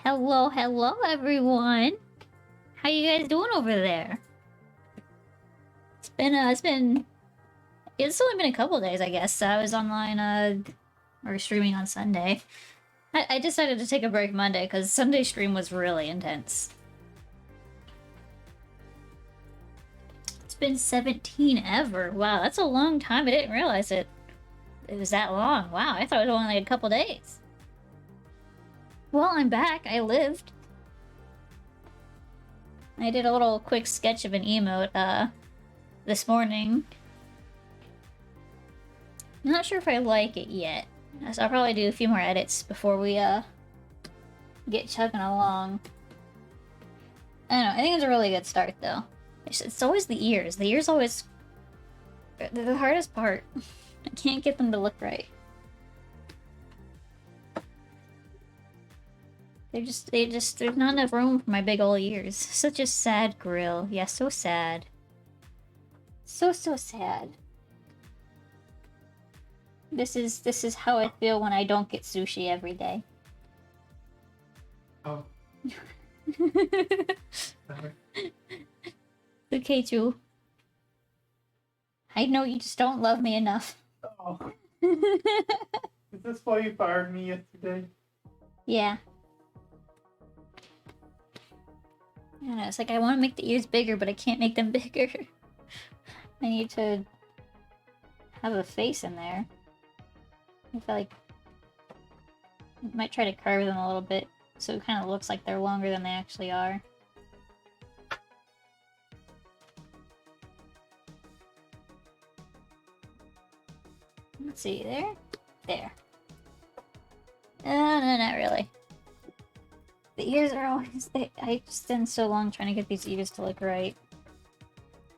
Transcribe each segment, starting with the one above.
Hello, hello everyone. How you guys doing over there? It's only been a couple days, I guess. I was online or streaming on Sunday. I decided to take a break Monday because Sunday stream was really intense. It's been 17 ever. Wow, that's a long time. I didn't realize it was that long. Wow, I thought it was only like a couple days. Well, I'm back. I lived. I did a little quick sketch of an emote, this morning. I'm not sure if I like it yet. So I'll probably do a few more edits before we, get chugging along. I don't know, I think it's a really good start, though. It's always the ears. The ears always... They're the hardest part. I can't get them to look right. There's not enough room for my big ol' ears. Such a sad grill. Yeah, so sad. So sad. This is how I feel when I don't get sushi every day. Oh. Okay, Drew. I know you just don't love me enough. Oh. Is this why you fired me yesterday? Yeah. I don't know, it's like I want to make the ears bigger, but I can't make them bigger. I need to have a face in there. I feel like I might try to carve them a little bit so it kind of looks like they're longer than they actually are. Let's see, there? There. No, not really. The ears are always... I spend so long trying to get these ears to look right.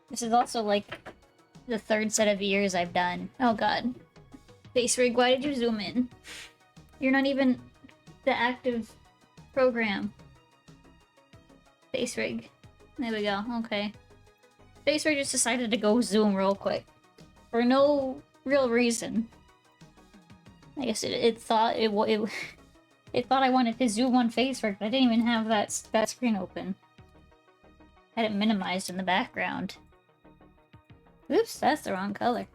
This is also, like, the third set of ears I've done. Oh god. Face rig, why did you zoom in? You're not even the active program. Face rig. There we go, okay. Face rig just decided to go zoom real quick. For no real reason. I guess it thought it thought I wanted to zoom on face rig, but I didn't even have that screen open. Had it minimized in the background. Oops, that's the wrong color.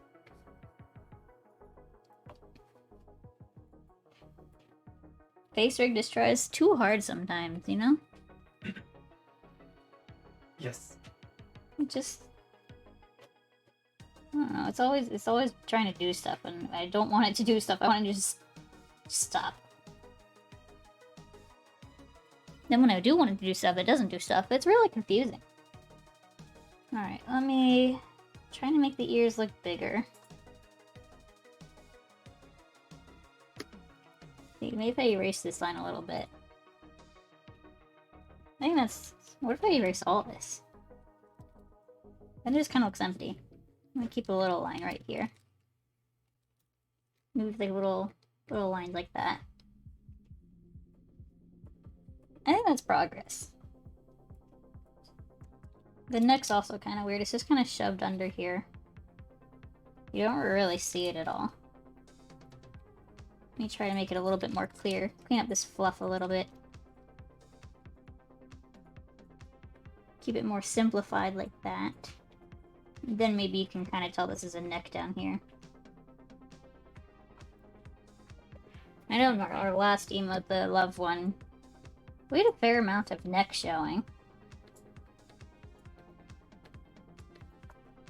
Face rig just tries too hard sometimes, you know? Yes. It just... I don't know, it's always trying to do stuff, and I don't want it to do stuff, I want it to just stop. Then when I do want it to do stuff, it doesn't do stuff. It's really confusing. Alright, let me... try to make the ears look bigger. Maybe if I erase this line a little bit. I think that's... What if I erase all this? That just kind of looks empty. I'm gonna keep a little line right here. Move the little lines like that. I think that's progress. The neck's also kind of weird. It's just kind of shoved under here. You don't really see it at all. Let me try to make it a little bit more clear. Clean up this fluff a little bit. Keep it more simplified like that. Then maybe you can kind of tell this is a neck down here. I know in our last emote, the love one, we had a fair amount of neck showing.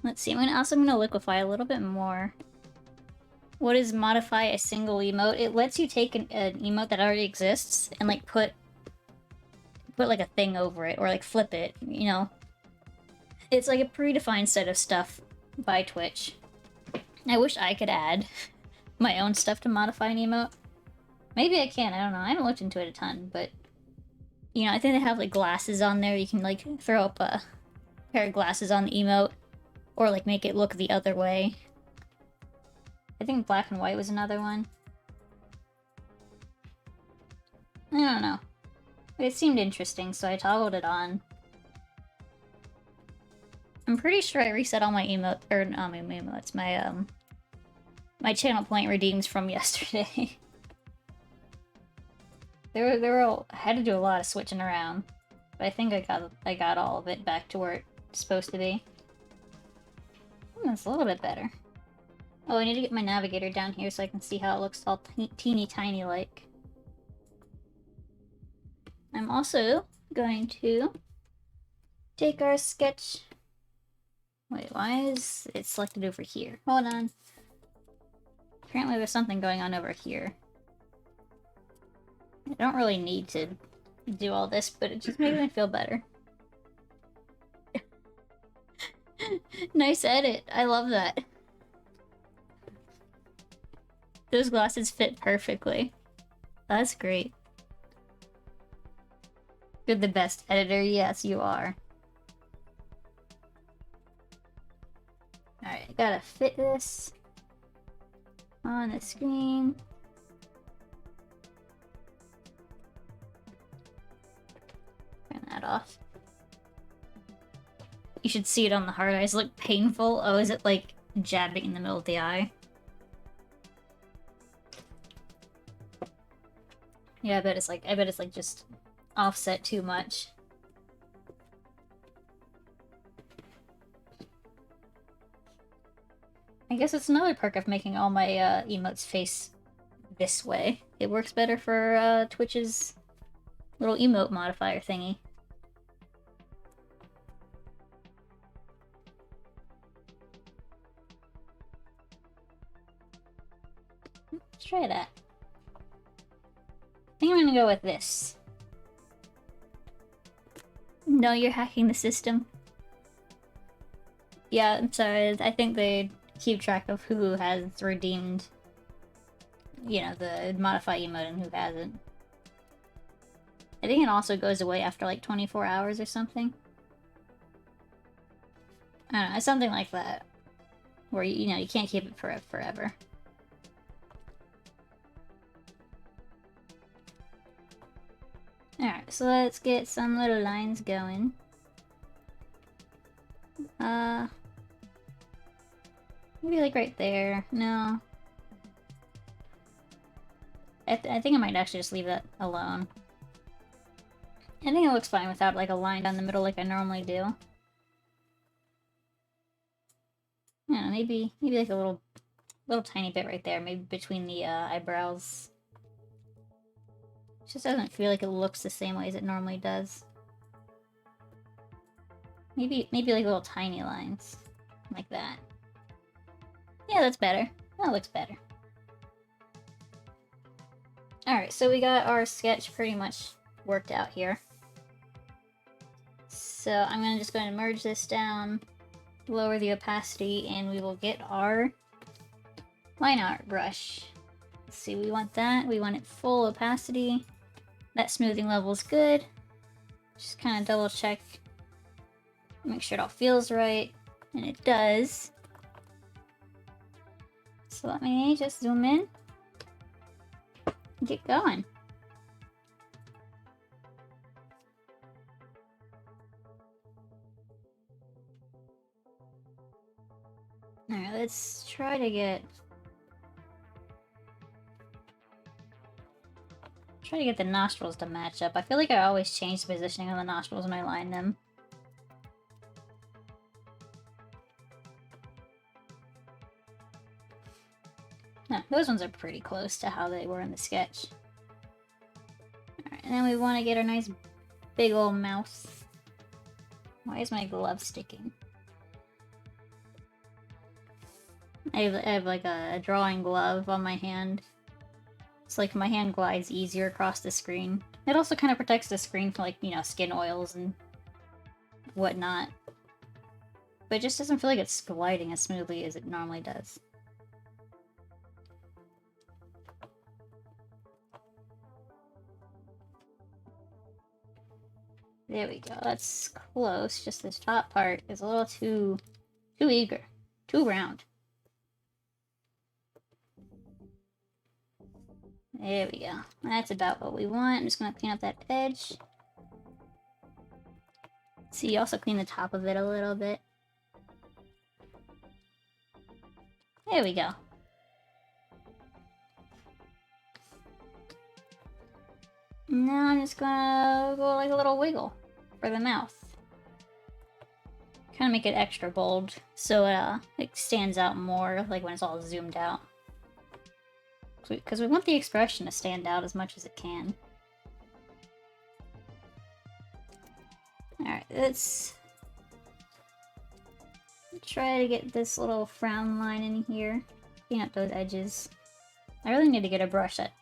Let's see, I'm gonna liquefy a little bit more. What is modify a single emote? It lets you take an emote that already exists and like put like a thing over it or like flip it, you know? It's like a predefined set of stuff by Twitch. I wish I could add my own stuff to modify an emote. Maybe I can, I don't know. I haven't looked into it a ton, but you know, I think they have like glasses on there. You can like throw up a pair of glasses on the emote or like make it look the other way. I think black and white was another one. I don't know. But it seemed interesting, so I toggled it on. I'm pretty sure I reset all my emote, or not my emotes, my channel point redeems from yesterday. I had to do a lot of switching around, but I think I got all of it back to where it's supposed to be. That's a little bit better. Oh, I need to get my navigator down here so I can see how it looks all teeny tiny like. I'm also going to take our sketch. Wait, why is it selected over here? Hold on. Apparently there's something going on over here. I don't really need to do all this, but it just makes me feel better. Nice edit. I love that. Those glasses fit perfectly. That's great. You're the best editor. Yes, you are. Alright, I gotta fit this on the screen. Turn that off. You should see it on the hard eyes. Look painful. Oh, is it like jabbing in the middle of the eye? Yeah, I bet it's like just offset too much. I guess it's another perk of making all my emotes face this way. It works better for Twitch's little emote modifier thingy. Let's try that. I think I'm gonna go with this. No, you're hacking the system. Yeah, I'm sorry. I think they keep track of who has redeemed, you know, the modify emote and who hasn't. I think it also goes away after like 24 hours or something. I don't know, something like that. Where, you know, you can't keep it forever. Alright, so let's get some little lines going. Maybe like right there. No. I think I might actually just leave that alone. I think it looks fine without like a line down the middle like I normally do. Yeah, maybe like a little tiny bit right there, maybe between the eyebrows. It just doesn't feel like it looks the same way as it normally does. Maybe like little tiny lines. Like that. Yeah, that's better. That looks better. Alright, so we got our sketch pretty much worked out here. So I'm just going to merge this down, lower the opacity, and we will get our line art brush. Let's see, we want that. We want it full opacity. That smoothing level is good. Just kind of double check. Make sure it all feels right. And it does. So let me just zoom in. And get going. Alright, let's try to get the nostrils to match up. I feel like I always change the positioning of the nostrils when I line them. No, those ones are pretty close to how they were in the sketch. Alright, and then we want to get our nice big old mouth. Why is my glove sticking? I have like a drawing glove on my hand. It's like my hand glides easier across the screen. It also kind of protects the screen from like, you know, skin oils and whatnot. But it just doesn't feel like it's gliding as smoothly as it normally does. There we go. That's close. Just this top part is a little too eager. Too round. There we go. That's about what we want. I'm just going to clean up that edge. See, also clean the top of it a little bit. There we go. Now I'm just gonna go like a little wiggle for the mouth. Kind of make it extra bold so it stands out more, like when it's all zoomed out. Because we want the expression to stand out as much as it can. Alright, let's try to get this little frown line in here. Clean up those edges. I really need to get a brush that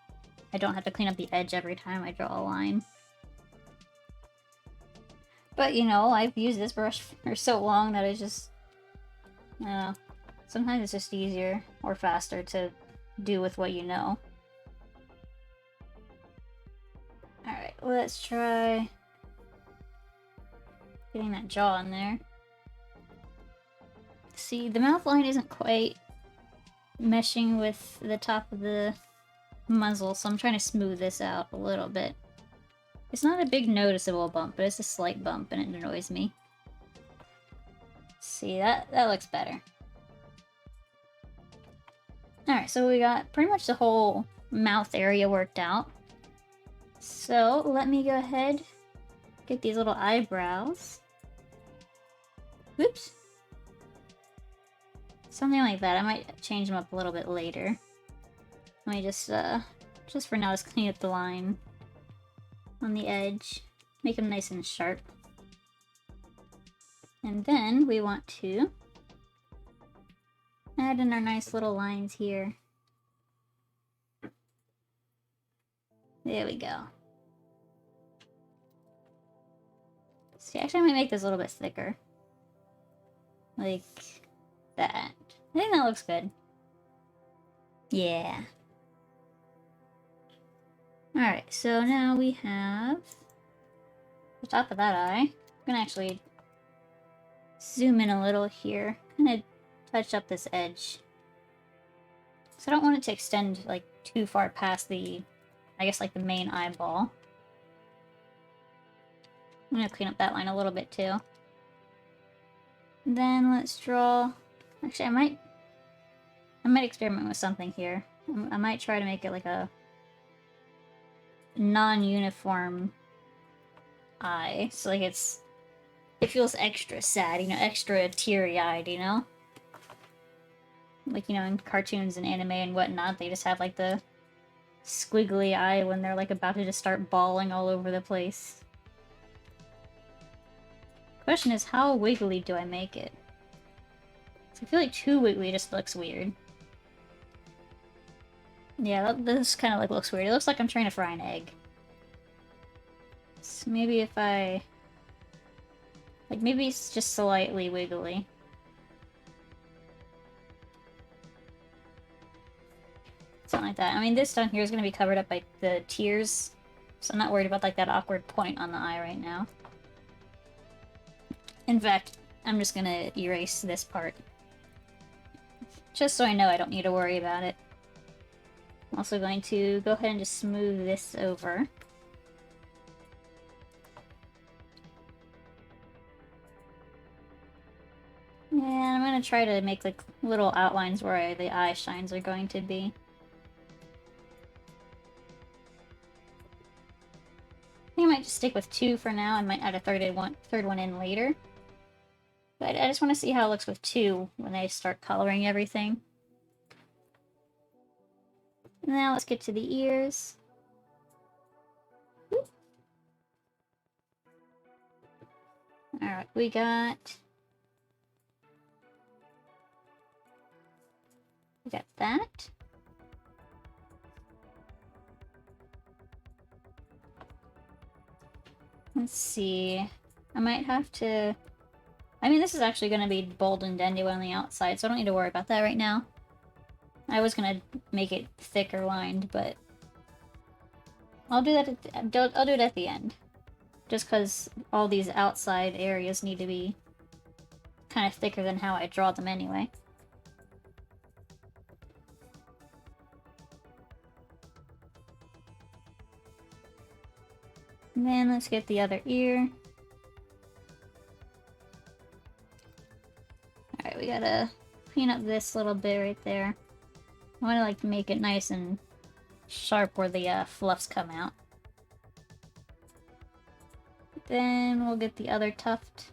I don't have to clean up the edge every time I draw a line. But, you know, I've used this brush for so long that it's just... sometimes it's just easier or faster to do with what you know. Alright, let's try getting that jaw in there. See, the mouth line isn't quite meshing with the top of the muzzle, so I'm trying to smooth this out a little bit. It's not a big noticeable bump, but it's a slight bump and it annoys me. See, that looks better. Alright, so we got pretty much the whole mouth area worked out. So let me go ahead, get these little eyebrows. Whoops. Something like that. I might change them up a little bit later. Let me just for now, just clean up the line on the edge. Make them nice and sharp. And then we want to add in our nice little lines here. There we go. See, actually I might make this a little bit thicker. Like that. I think that looks good. Yeah. Alright, so now we have the top of that eye. I'm gonna actually zoom in a little here. Kind of touch up this edge. So I don't want it to extend like too far past the, I guess like the main eyeball. I'm gonna clean up that line a little bit too. Then let's draw, actually I might experiment with something here. I might try to make it like a non-uniform eye. So like it feels extra sad, you know, extra teary-eyed, you know? Like, you know, in cartoons and anime and whatnot, they just have like the squiggly eye when they're like about to just start bawling all over the place. Question is, how wiggly do I make it? I feel like too wiggly just looks weird. Yeah, this kind of like looks weird. It looks like I'm trying to fry an egg. So maybe if I... like, maybe it's just slightly wiggly. Something like that. I mean, this down here is going to be covered up by the tears, so I'm not worried about, like, that awkward point on the eye right now. In fact, I'm just going to erase this part. Just so I know I don't need to worry about it. I'm also going to go ahead and just smooth this over. And I'm going to try to make like little outlines where the eye shines are going to be. I think I might just stick with 2 for now. I might add a third one in later. But I just want to see how it looks with 2 when I start coloring everything. Now let's get to the ears. Alright, we got that. Let's see. I might have to... I mean, this is actually going to be bold and anyway on the outside, so I don't need to worry about that right now. I was going to make it thicker lined, but I'll do that I'll do it at the end. Just because all these outside areas need to be kind of thicker than how I draw them anyway. And then let's get the other ear. Alright, we gotta clean up this little bit right there. I want to like make it nice and sharp where the fluffs come out. then we'll get the other tuft.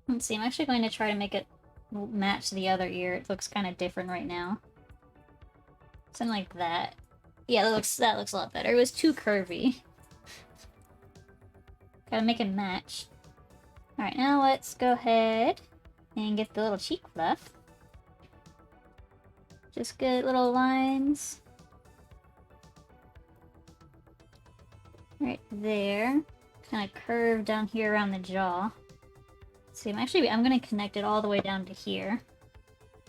Let's see, I'm actually going to try to make it match the other ear. It looks kind of different right now. Something like that. Yeah, that looks a lot better. It was too curvy. Gotta make it match. Alright, now let's go ahead and get the little cheek fluff. Just good little lines. Right there. Kind of curve down here around the jaw. See, I'm gonna connect it all the way down to here.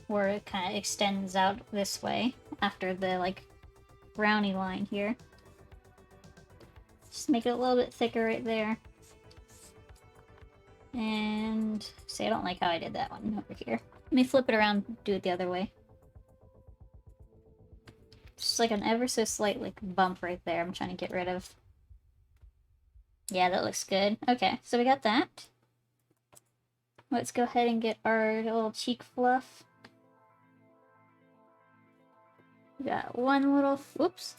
Where it kind of extends out this way after the, like, brownie line here. Just make it a little bit thicker right there. And see, I don't like how I did that one over here. Let me flip it around, do it the other way. Just like an ever so slight, like, bump right there I'm trying to get rid of. Yeah, that looks good. Okay, so we got that. Let's go ahead and get our little cheek fluff. We got one little fluff.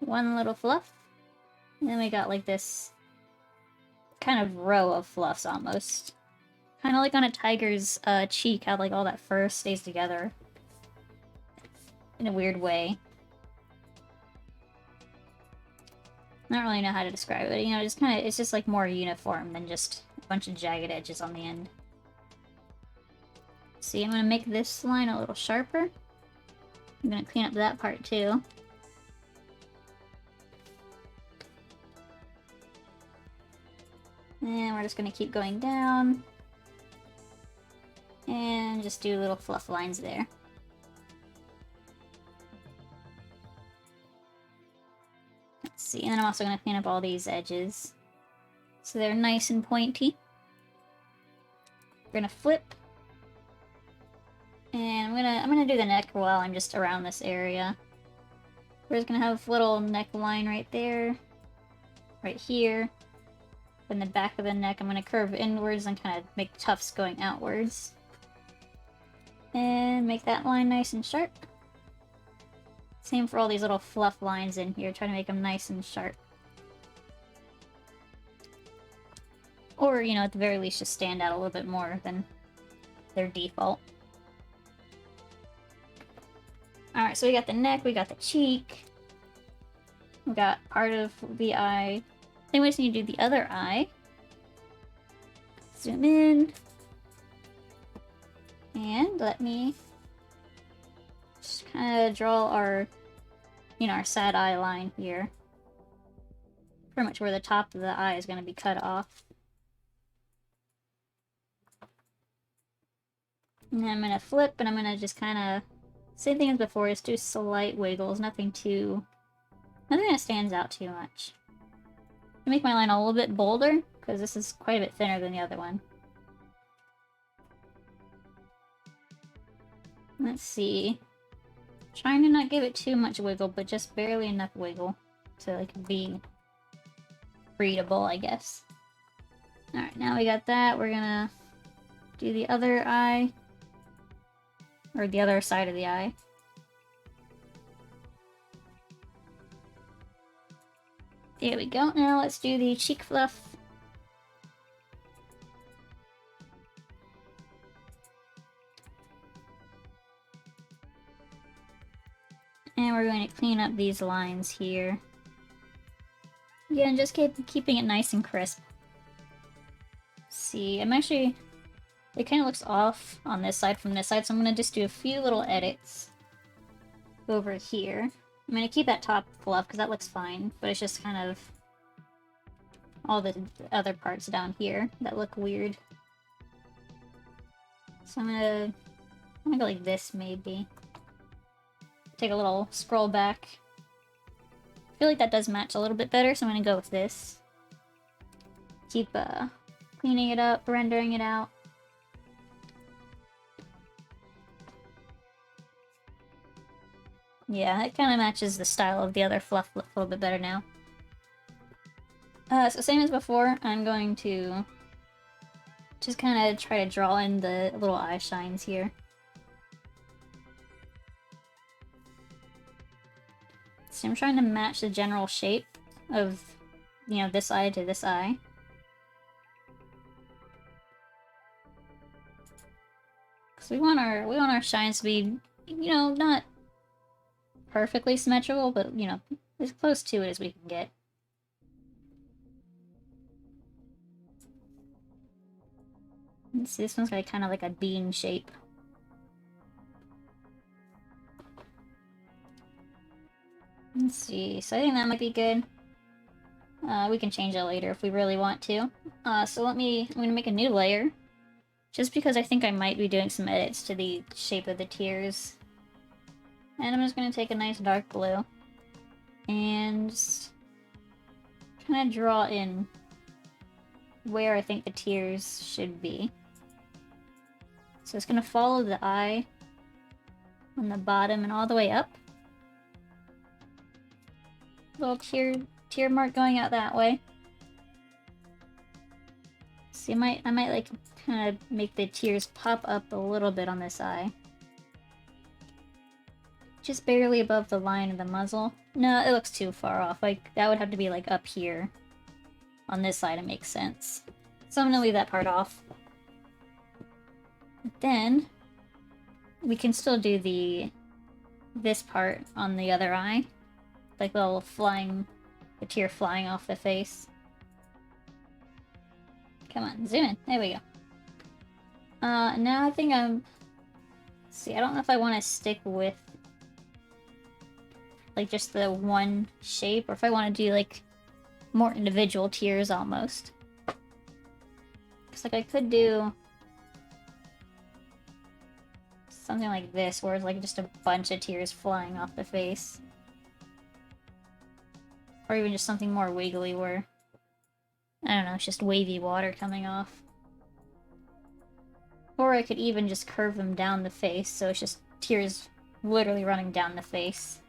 And then we got like this kind of row of fluffs almost. Kind of like on a tiger's cheek, how like all that fur stays together. In a weird way. I don't really know how to describe it, you know, it's just like more uniform than just a bunch of jagged edges on the end. See, I'm gonna make this line a little sharper. I'm gonna clean up that part too. And we're just gonna keep going down. And just do little fluff lines there. Let's see, and then I'm also gonna clean up all these edges. So they're nice and pointy. We're gonna flip. And I'm gonna do the neck while I'm just around this area. We're just gonna have a little neckline right there. Right here. In the back of the neck, I'm gonna curve inwards and kind of make tufts going outwards. And make that line nice and sharp. Same for all these little fluff lines in here, try to make them nice and sharp. Or, you know, at the very least just stand out a little bit more than their default. Alright, so we got the neck, we got the cheek. We got part of the eye. Then we just need to do the other eye. Zoom in. And let me just kind of draw our, you know, our sad eye line here. Pretty much where the top of the eye is going to be cut off. And then I'm going to flip and I'm going to just kind of, same thing as before, just do slight wiggles, nothing that stands out too much. I make my line a little bit bolder, because this is quite a bit thinner than the other one. Let's see. Trying to not give it too much wiggle, but just barely enough wiggle to like be readable, I guess. Alright, now we got that. We're gonna do the other eye. Or the other side of the eye. There we go. Now let's do the cheek fluff. And we're going to clean up these lines here. Again, just keeping it nice and crisp. See, it kind of looks off on this side from this side, so I'm going to just do a few little edits over here. I'm going to keep that top fluff because that looks fine, but it's just kind of all the other parts down here that look weird. So I'm gonna go like this maybe. Take a little scroll back. I feel like that does match a little bit better, so I'm gonna go with this. Keep cleaning it up, rendering it out. Yeah, it kind of matches the style of the other fluff a little bit better now. So same as before, I'm going to just kind of try to draw in the little eye shines here. So I'm trying to match the general shape of, you know, this eye to this eye. Because we want our shines to be, you know, not perfectly symmetrical, but, you know, as close to it as we can get. Let's see, this one's got kind of like a bean shape. Let's see, so I think that might be good. We can change that later if we really want to. So I'm gonna make a new layer. Just because I think I might be doing some edits to the shape of the tears. And I'm just gonna take a nice dark blue. And kind of draw in where I think the tears should be. So it's gonna follow the eye on the bottom and all the way up. Little tear mark going out that way. See, I might like kind of make the tears pop up a little bit on this eye. Just barely above the line of the muzzle. No, it looks too far off. Like, that would have to be like up here on this side to make sense. So I'm gonna leave that part off. But then we can still do this part on the other eye. Like the tear flying off the face. Come on, zoom in. There we go. Now I think see, I don't know if I want to stick with like just the one shape, or if I want to do like more individual tears almost. Because like I could do something like this, where it's like just a bunch of tears flying off the face. Or even just something more wiggly where, I don't know, it's just wavy water coming off. Or I could even just curve them down the face, so it's just tears literally running down the face.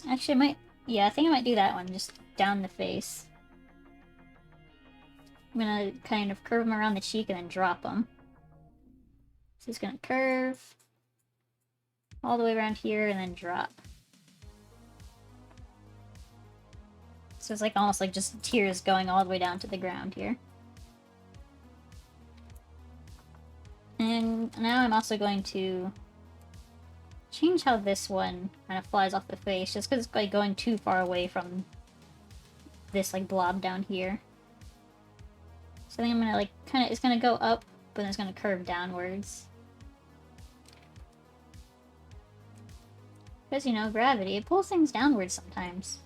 Actually, I think I might do that one, just down the face. I'm gonna kind of curve them around the cheek and then drop them. So it's gonna curve all the way around here and then drop. So it's like almost like just tears going all the way down to the ground here. And now I'm also going to change how this one kind of flies off the face, just because it's like going too far away from this like blob down here. So I think I'm gonna like it's gonna go up, but then it's gonna curve downwards. Because, you know, gravity, it pulls things downwards sometimes.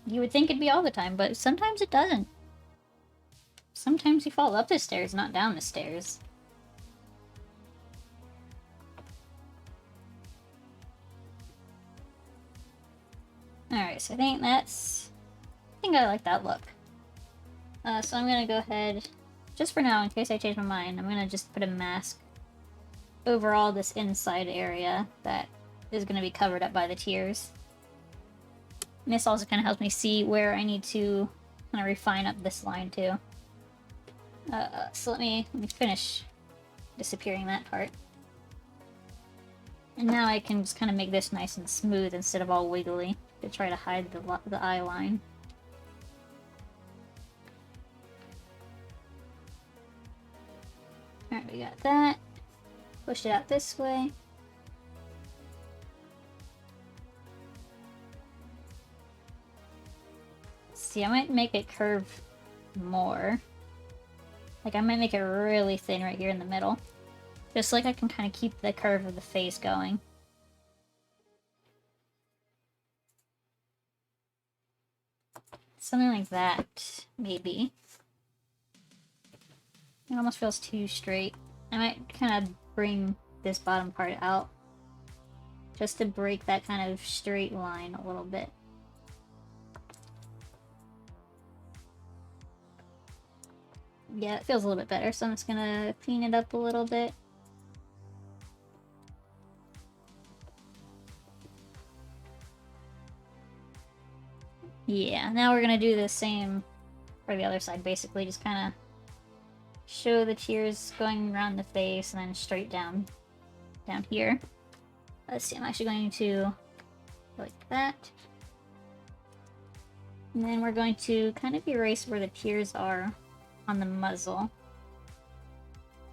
You would think it'd be all the time, but sometimes it doesn't. Sometimes you fall up the stairs, not down the stairs. Alright, so I think I like that look. So I'm gonna go ahead, just for now, in case I change my mind, I'm gonna just put a mask over all this inside area that is gonna be covered up by the tears. And this also kind of helps me see where I need to kind of refine up this line too. So let me finish disappearing that part. And now I can just kind of make this nice and smooth instead of all wiggly to try to hide the eye line. Alright, we got that. Push it out this way. See, I might make it curve more. Like, I might make it really thin right here in the middle. Just like I can kind of keep the curve of the face going. Something like that, maybe. It almost feels too straight. I might kind of bring this bottom part out. Just to break that kind of straight line a little bit. Yeah, it feels a little bit better, so I'm just gonna clean it up a little bit. Yeah, now we're gonna do the same for the other side, basically. Just kind of show the tears going around the face and then straight down here. Let's see, I'm actually going to go like that. And then we're going to kind of erase where the tears are on the muzzle.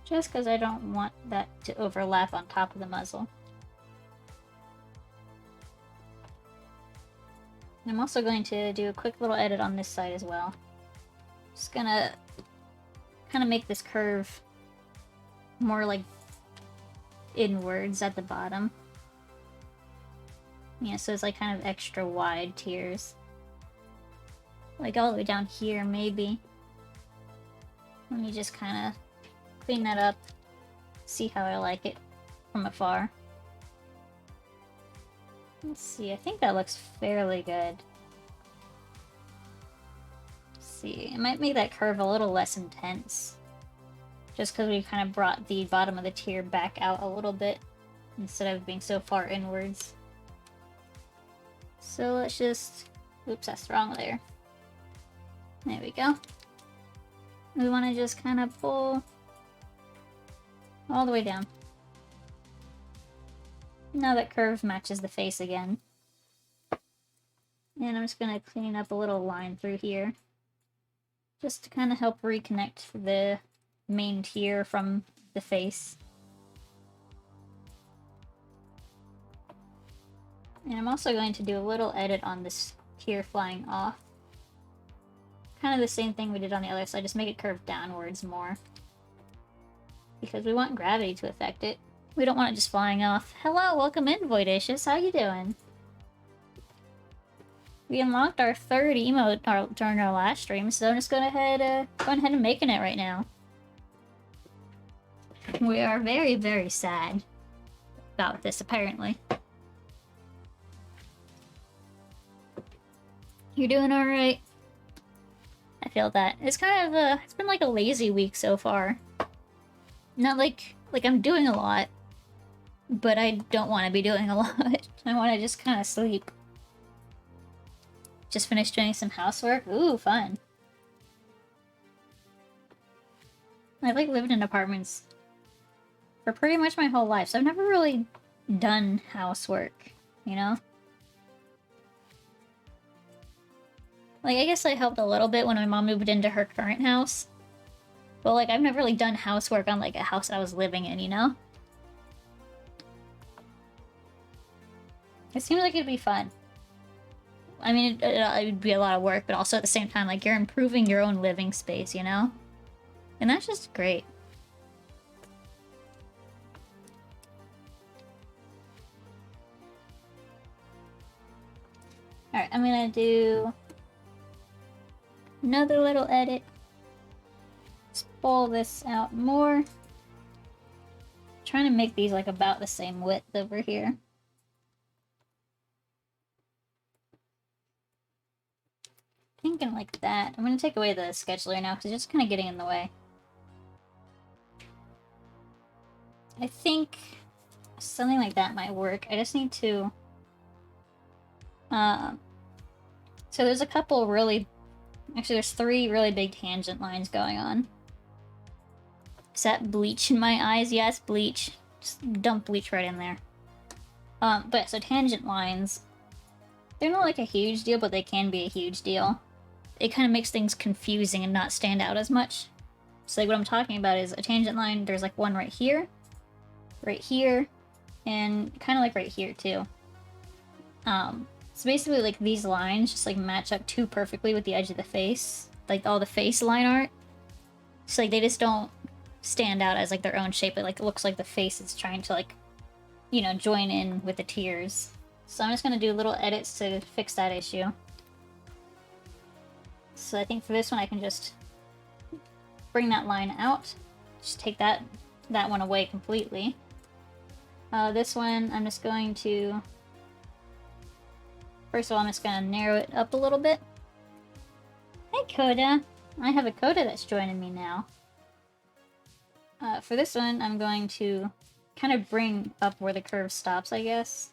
Just because I don't want that to overlap on top of the muzzle. And I'm also going to do a quick little edit on this side as well. Just gonna kind of make this curve more like inwards at the bottom. Yeah, so it's like kind of extra wide tears. Like all the way down here, maybe. Let me just kind of clean that up, see how I like it from afar. Let's see, I think that looks fairly good. Let's see, I might make that curve a little less intense. Just because we kind of brought the bottom of the tear back out a little bit instead of being so far inwards. So let's just... Oops, that's wrong there. There we go. We want to just kind of pull all the way down. Now that curve matches the face again. And I'm just going to clean up a little line through here. Just to kind of help reconnect the main tear from the face. And I'm also going to do a little edit on this tear flying off. Kind of the same thing we did on the other side, just make it curve downwards more. Because we want gravity to affect it. We don't want it just flying off. Hello, welcome in, Voidacious. How you doing? We unlocked our third emote during our last stream, so I'm just going ahead and making it right now. We are very, very sad about this, apparently. You're doing alright? I feel that. It's kind of it's been like a lazy week so far. Not like I'm doing a lot, but I don't want to be doing a lot. I want to just kind of sleep. Just finished doing some housework. Ooh, fun. I've like lived in apartments for pretty much my whole life, so I've never really done housework, you know? Like, I guess I helped a little bit when my mom moved into her current house. But, like, I've never really done housework on, like, a house I was living in, you know? It seems like it'd be fun. I mean, it would be a lot of work, but also at the same time, like, you're improving your own living space, you know? And that's just great. Alright, I'm gonna do another little edit. Let's pull this out more. Trying to make these like about the same width over here. Thinking like that. I'm gonna take away the sketch layer now because it's just kind of getting in the way. I think something like that might work. I just need to... So there's a couple really... Actually, there's 3 really big tangent lines going on. Is that bleach in my eyes? Yes, bleach. Just dump bleach right in there. But so tangent lines, they're not like a huge deal, but they can be a huge deal. It kind of makes things confusing and not stand out as much. So like what I'm talking about is a tangent line, there's like one right here, and kind of like right here too. So basically like these lines just like match up too perfectly with the edge of the face, like all the face line art. So like they just don't stand out as like their own shape. It like looks like the face is trying to like, you know, join in with the tears. So I'm just gonna do little edits to fix that issue. So I think for this one I can just bring that line out. Just take that one away completely. This one I'm just going to... First of all, I'm just gonna narrow it up a little bit. Hey Coda! I have a Coda that's joining me now. For this one, I'm going to kind of bring up where the curve stops, I guess.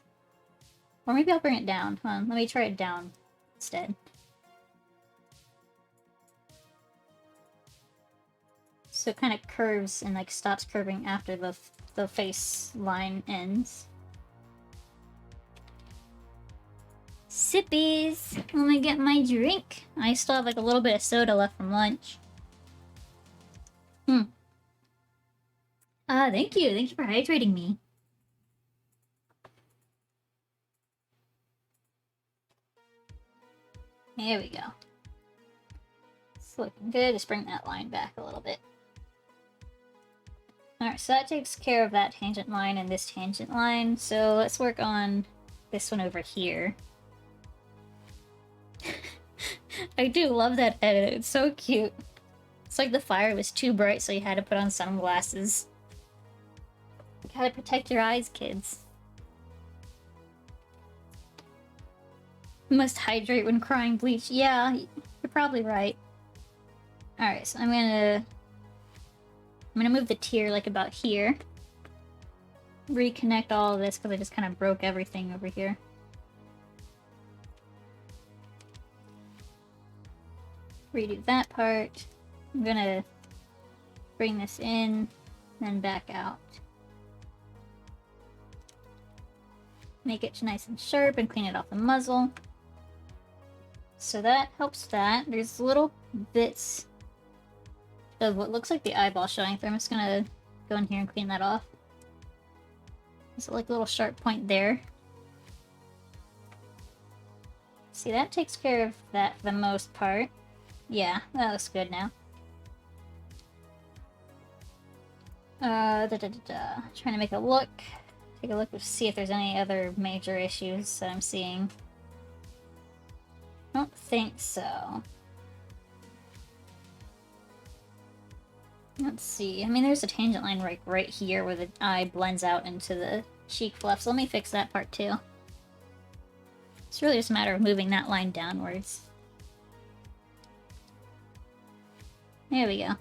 Or maybe I'll bring it down. Hold on, let me try it down instead. So it kind of curves and like stops curving after the face line ends. Sippies! Let me get my drink. I still have like a little bit of soda left from lunch. Thank you. Thank you for hydrating me. There we go. It's looking good. Just bring that line back a little bit. Alright, so that takes care of that tangent line and this tangent line. So let's work on this one over here. I do love that edit. It's so cute. It's like the fire was too bright, so you had to put on sunglasses. You gotta protect your eyes, kids. Must hydrate when crying bleach. Yeah, you're probably right. Alright, so I'm gonna move the tier like about here. Reconnect all of this because I just kind of broke everything over here. Redo that part. I'm gonna bring this in, then back out. Make it nice and sharp and clean it off the muzzle. So that helps that. There's little bits of what looks like the eyeball showing through. I'm just gonna go in here and clean that off. There's like a little sharp point there. See, that takes care of that for the most part. Yeah, that looks good now. Trying to make a look. Take a look to see if there's any other major issues that I'm seeing. I don't think so. Let's see. I mean, there's a tangent line right here where the eye blends out into the cheek fluff, so let me fix that part too. It's really just a matter of moving that line downwards. There we go.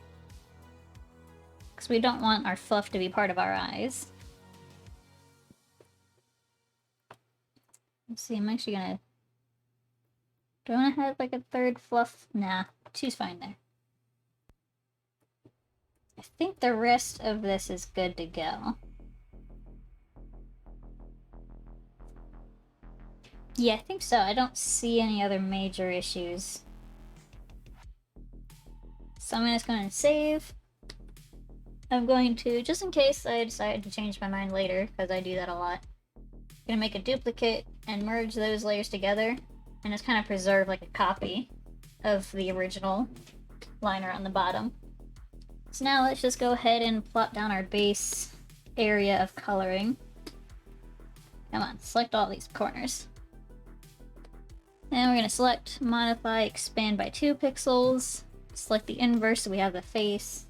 Because we don't want our fluff to be part of our eyes. Let's see, I'm actually gonna... Do I want to have like a third fluff? Nah, two's fine there. I think the rest of this is good to go. Yeah, I think so. I don't see any other major issues. So I'm just going to save. I'm going to, just in case I decide to change my mind later, because I do that a lot, I'm going to make a duplicate and merge those layers together and just kind of preserve like a copy of the original liner on the bottom. So now let's just go ahead and plop down our base area of coloring. Come on, select all these corners. And we're going to select, modify, expand by 2 pixels. Select the inverse so we have the face.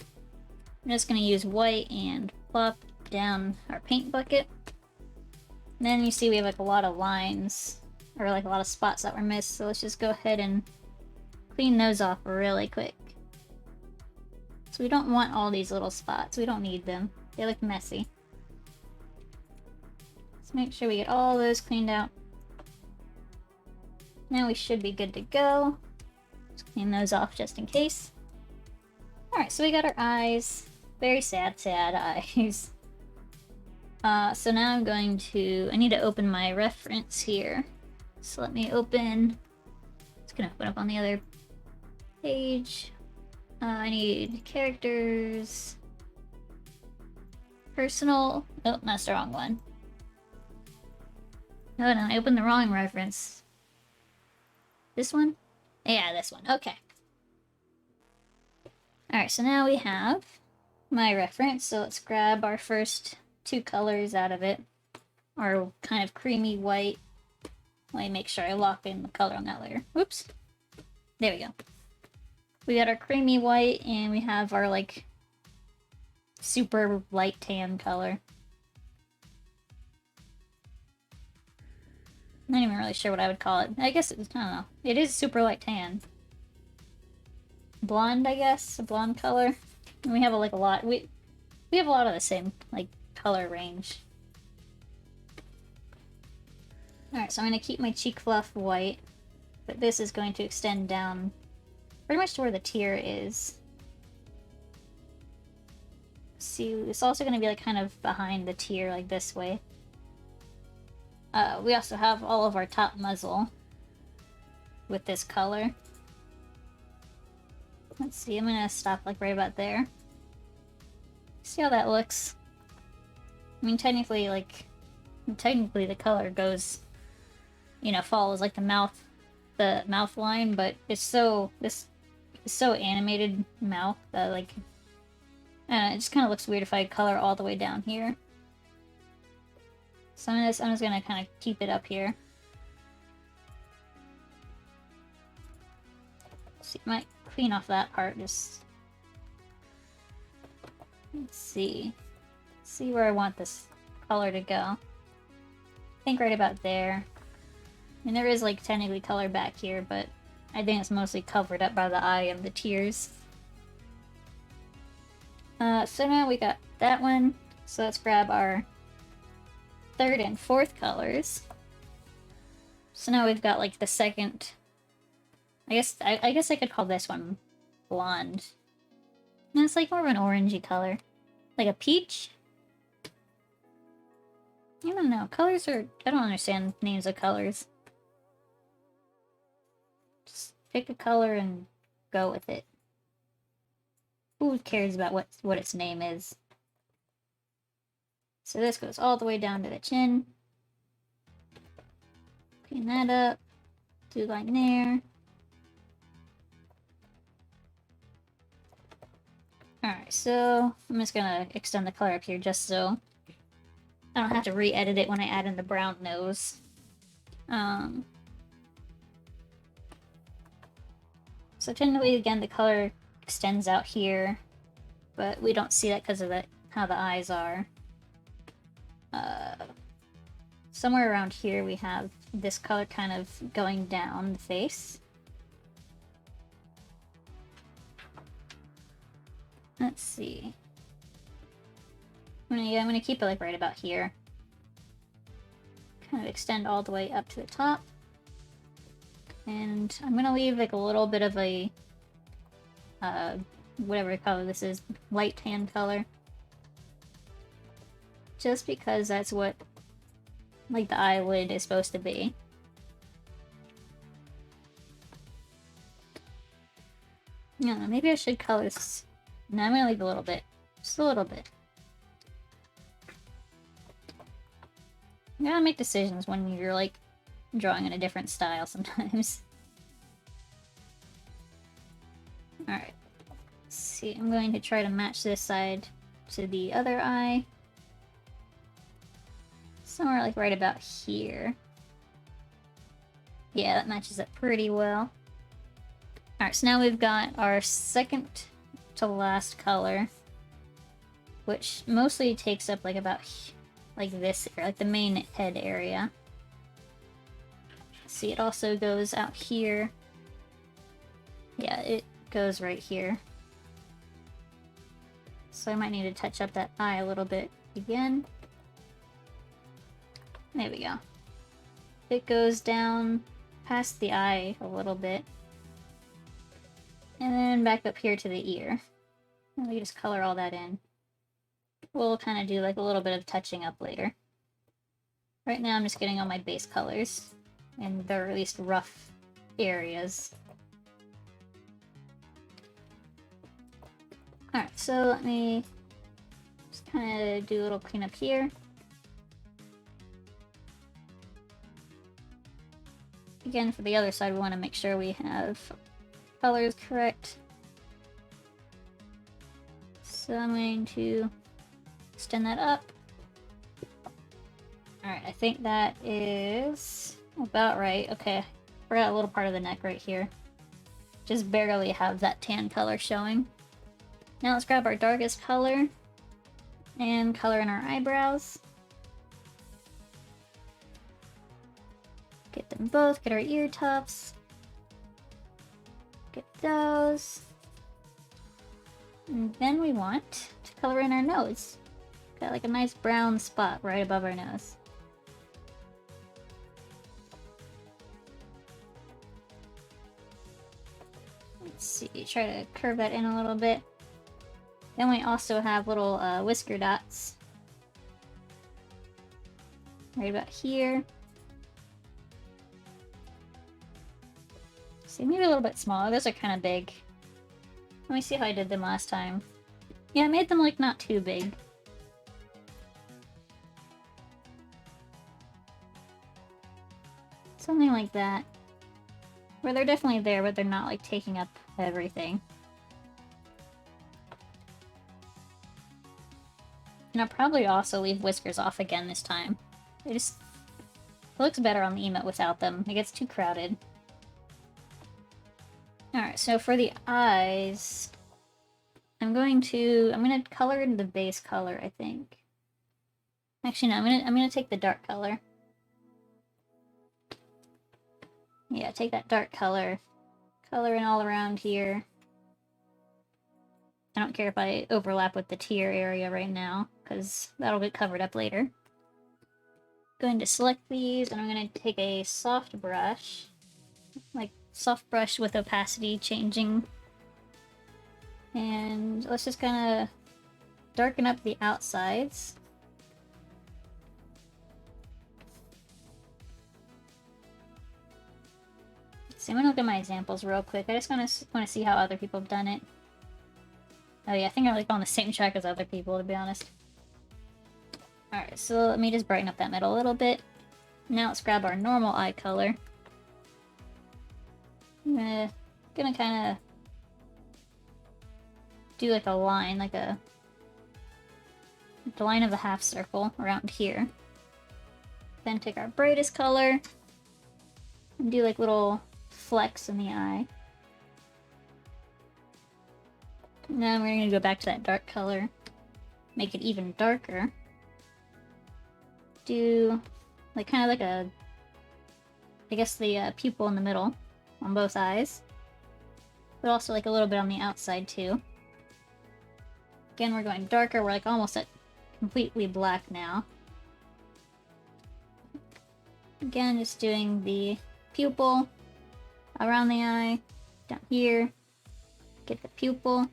I'm just going to use white and plop down our paint bucket. And then you see we have like a lot of lines, or like a lot of spots that were missed, so let's just go ahead and clean those off really quick. So we don't want all these little spots, we don't need them. They look messy. Let's make sure we get all those cleaned out. Now we should be good to go. Just clean those off just in case. Alright, so we got our eyes. Very sad, sad eyes. So now I'm going to... I need to open my reference here. So let me open... It's gonna open up on the other page. I need characters... Personal... Oh, that's the wrong one. Oh no, I opened the wrong reference. This one? Yeah, this one. Okay. Alright, so now we have my reference. So let's grab our first 2 colors out of it. Our kind of creamy white. Let me make sure I lock in the color on that layer. Whoops. There we go. We got our creamy white and we have our like super light tan color. I'm not even really sure what I would call it. I guess, I don't know. It is super light tan. Blonde, I guess? A blonde color. And we have like a lot. We have a lot of the same like color range. Alright, so I'm going to keep my cheek fluff white. But this is going to extend down pretty much to where the tear is. See, it's also going to be like kind of behind the tear, like this way. We also have all of our top muzzle. with this color. Let's see, I'm gonna stop like right about there. See how that looks. I mean, technically the color goes, you know, follows like the mouth line, but it's so animated mouth that like, it just kind of looks weird if I color all the way down here. So I'm just gonna kind of keep it up here. See, I might clean off that part. Just let's see where I want this color to go. I think right about there. I mean, there is like technically color back here, but I think it's mostly covered up by the eye and the tears. So now we got that one. So let's grab our third and fourth colors. So now we've got like the second. I guess I could call this one blonde. No, it's like more of an orangey color, like a peach. I don't know. Colors are. I don't understand names of colors. Just pick a color and go with it. Who cares about what its name is? So this goes all the way down to the chin. Clean that up. Do line there. Alright, so I'm just gonna extend the color up here just so I don't have to re-edit it when I add in the brown nose. So technically, again, the color extends out here, but we don't see that because of how the eyes are. Somewhere around here we have this color kind of going down the face. Let's see. I'm gonna keep it like right about here. Kind of extend all the way up to the top. And I'm gonna leave like a little bit of a whatever color this is, light tan color. Just because that's what like the eyelid is supposed to be. Yeah, maybe I should color this. No, I'm gonna leave a little bit. Just a little bit. You gotta make decisions when you're like drawing in a different style sometimes. Alright. Let's see, I'm going to try to match this side to the other eye. Somewhere like right about here. Yeah, that matches up pretty well. Alright, so now we've got our second to last color, which mostly takes up like about like this, like the main head area. See, it also goes out here. Yeah, it goes right here. So I might need to touch up that eye a little bit again. There we go. It goes down past the eye a little bit. And then back up here to the ear. And we just color all that in. We'll kind of do like a little bit of touching up later. Right now I'm just getting all my base colors. And they're at least rough areas. Alright, so let me just kind of do a little cleanup here. Again, for the other side, we want to make sure we have colors correct. So I'm going to extend that up. Alright, I think that is about right. Okay, forgot a little part of the neck right here. Just barely have that tan color showing. Now let's grab our darkest color and color in our eyebrows. Get them both, get our ear tufts. Get those. And then we want to color in our nose. Got like a nice brown spot right above our nose. Let's see, try to curve that in a little bit. Then we also have little whisker dots. Right about here. See, maybe a little bit smaller. Those are kind of big. Let me see how I did them last time. Yeah, I made them, like, not too big. Something like that. Where they're definitely there, but they're not, like, taking up everything. And I'll probably also leave whiskers off again this time. It looks better on the emote without them. It gets too crowded. Alright, so for the eyes... I'm gonna color in the base color, I think. Actually, no, I'm gonna take the dark color. Yeah, take that dark color. Color in all around here. I don't care if I overlap with the tear area right now, because that'll get covered up later. Going to select these, and I'm going to take a soft brush. Like, soft brush with opacity changing. And let's just kind of darken up the outsides. So I'm gonna look at my examples real quick. I just want to see how other people have done it. Oh yeah, I think I'm like on the same track as other people, to be honest. Alright, so let me just brighten up that middle a little bit. Now let's grab our normal eye color. I'm gonna kind of do like a line, like the line of a half circle around here. Then take our brightest color and do like little flecks in the eye. Now we're gonna go back to that dark color, make it even darker. Do like kind of like I guess the pupil in the middle on both eyes, but also like a little bit on the outside too. Again, we're going darker. We're like almost at completely black now. Again, just doing the pupil around the eye, down here, get the pupil.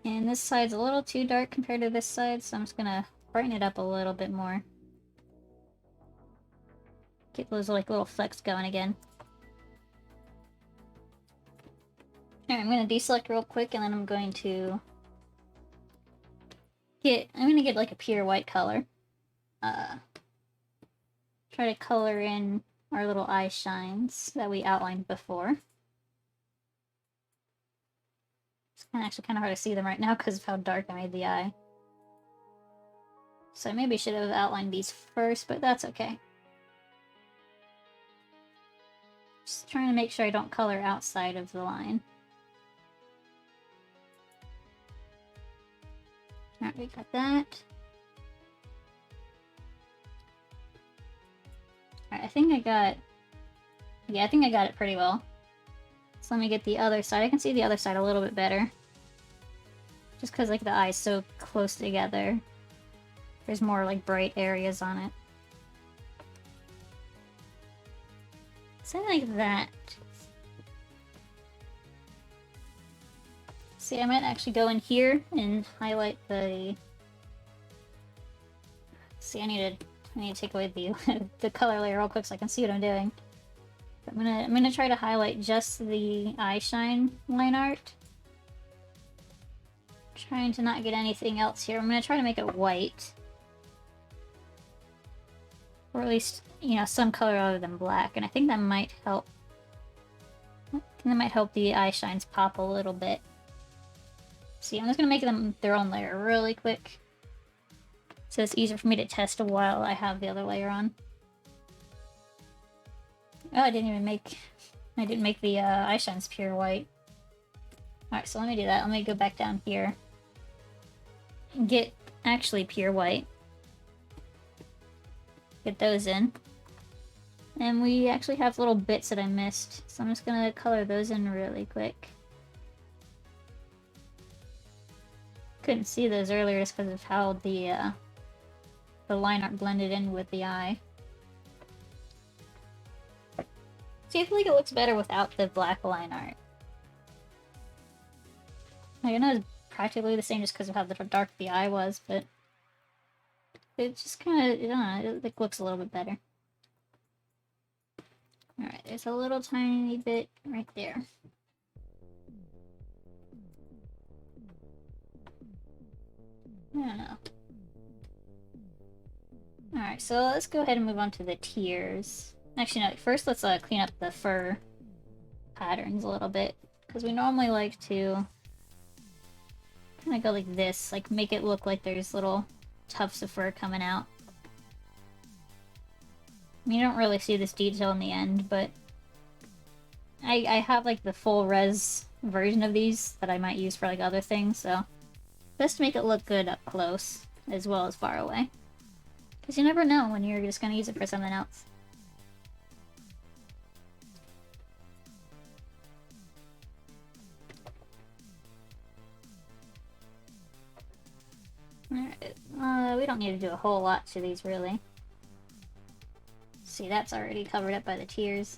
And this side's a little too dark compared to this side, so I'm just gonna brighten it up a little bit more. Get those like little flecks going again. Alright, I'm gonna deselect real quick, and then I'm gonna get like a pure white color. Try to color in our little eye shines that we outlined before. It's actually kind of hard to see them right now because of how dark I made the eye. So I maybe should have outlined these first, but that's okay. Just trying to make sure I don't color outside of the line. Alright, we got that. Alright, I think I got it pretty well. So let me get the other side. I can see the other side a little bit better. Just because like the eye's so close together. There's more like bright areas on it. Something like that. See, I might actually go in here and highlight the... See, I need to take away the the color layer real quick so I can see what I'm doing. I'm gonna try to highlight just the eye shine line art. Trying to not get anything else here. I'm gonna try to make it white. Or at least, you know, some color other than black, and I think that might help. I think that might help the eye shines pop a little bit. See, I'm just gonna make them their own layer really quick, so it's easier for me to test while I have the other layer on. Oh, I didn't make the eye shines pure white. Alright, so let me do that. Let me go back down here and get actually pure white. Get those in. And we actually have little bits that I missed, so I'm just gonna color those in really quick. Couldn't see those earlier just because of how the line art blended in with the eye. See, I feel like it looks better without the black line art. Like, I know it's practically the same just because of how dark the eye was, but it just kind of, I don't know, it like, looks a little bit better. Alright, there's a little tiny bit right there. I don't know. Alright, so let's go ahead and move on to the tiers. Actually, no, first let's clean up the fur patterns a little bit. Because we normally like to kind of go like this, like make it look like there's little tufts of fur coming out. You don't really see this detail in the end, but I have like the full res version of these that I might use for like other things, so just to make it look good up close as well as far away. Because you never know when you're just going to use it for something else. Alright, we don't need to do a whole lot to these, really. See, that's already covered up by the tiers.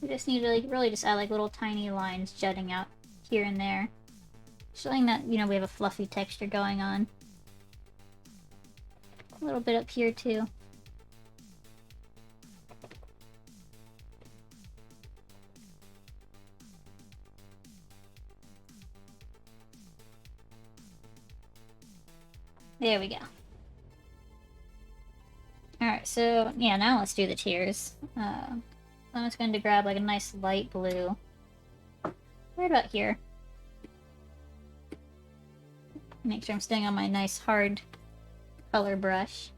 We just need to like really just add like little tiny lines jutting out here and there. Showing that, you know, we have a fluffy texture going on. A little bit up here too. There we go. Alright, so yeah, now let's do the tiers. I'm just going to grab like a nice light blue. Right about here. Make sure I'm staying on my nice hard color brush.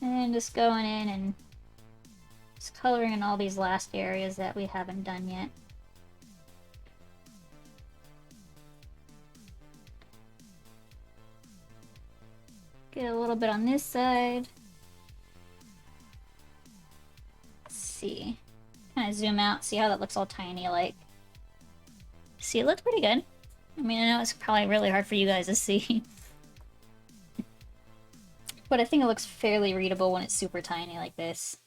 And just going in and just coloring in all these last areas that we haven't done yet. Get a little bit on this side. Let's see. Kind of zoom out, see how that looks all tiny like. See, it looks pretty good. I mean, I know it's probably really hard for you guys to see. But I think it looks fairly readable when it's super tiny like this.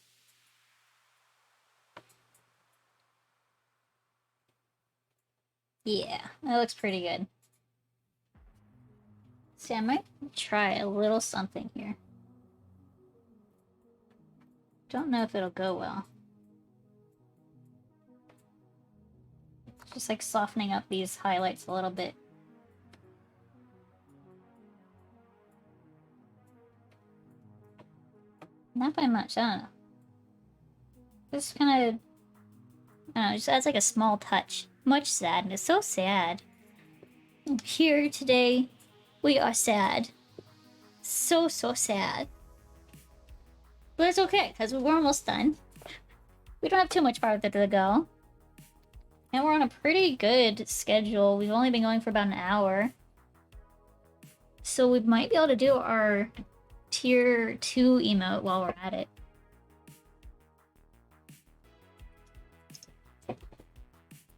Yeah, that looks pretty good. See, I might try a little something here. Don't know if it'll go well. Just like softening up these highlights a little bit. Not by much, I don't know. Just kind of, I don't know, just adds like a small touch. Much sadness, so sad. Here today, we are sad. So sad. But it's okay, because we're almost done. We don't have too much farther to go. And we're on a pretty good schedule. We've only been going for about an hour. So we might be able to do our tier 2 emote while we're at it.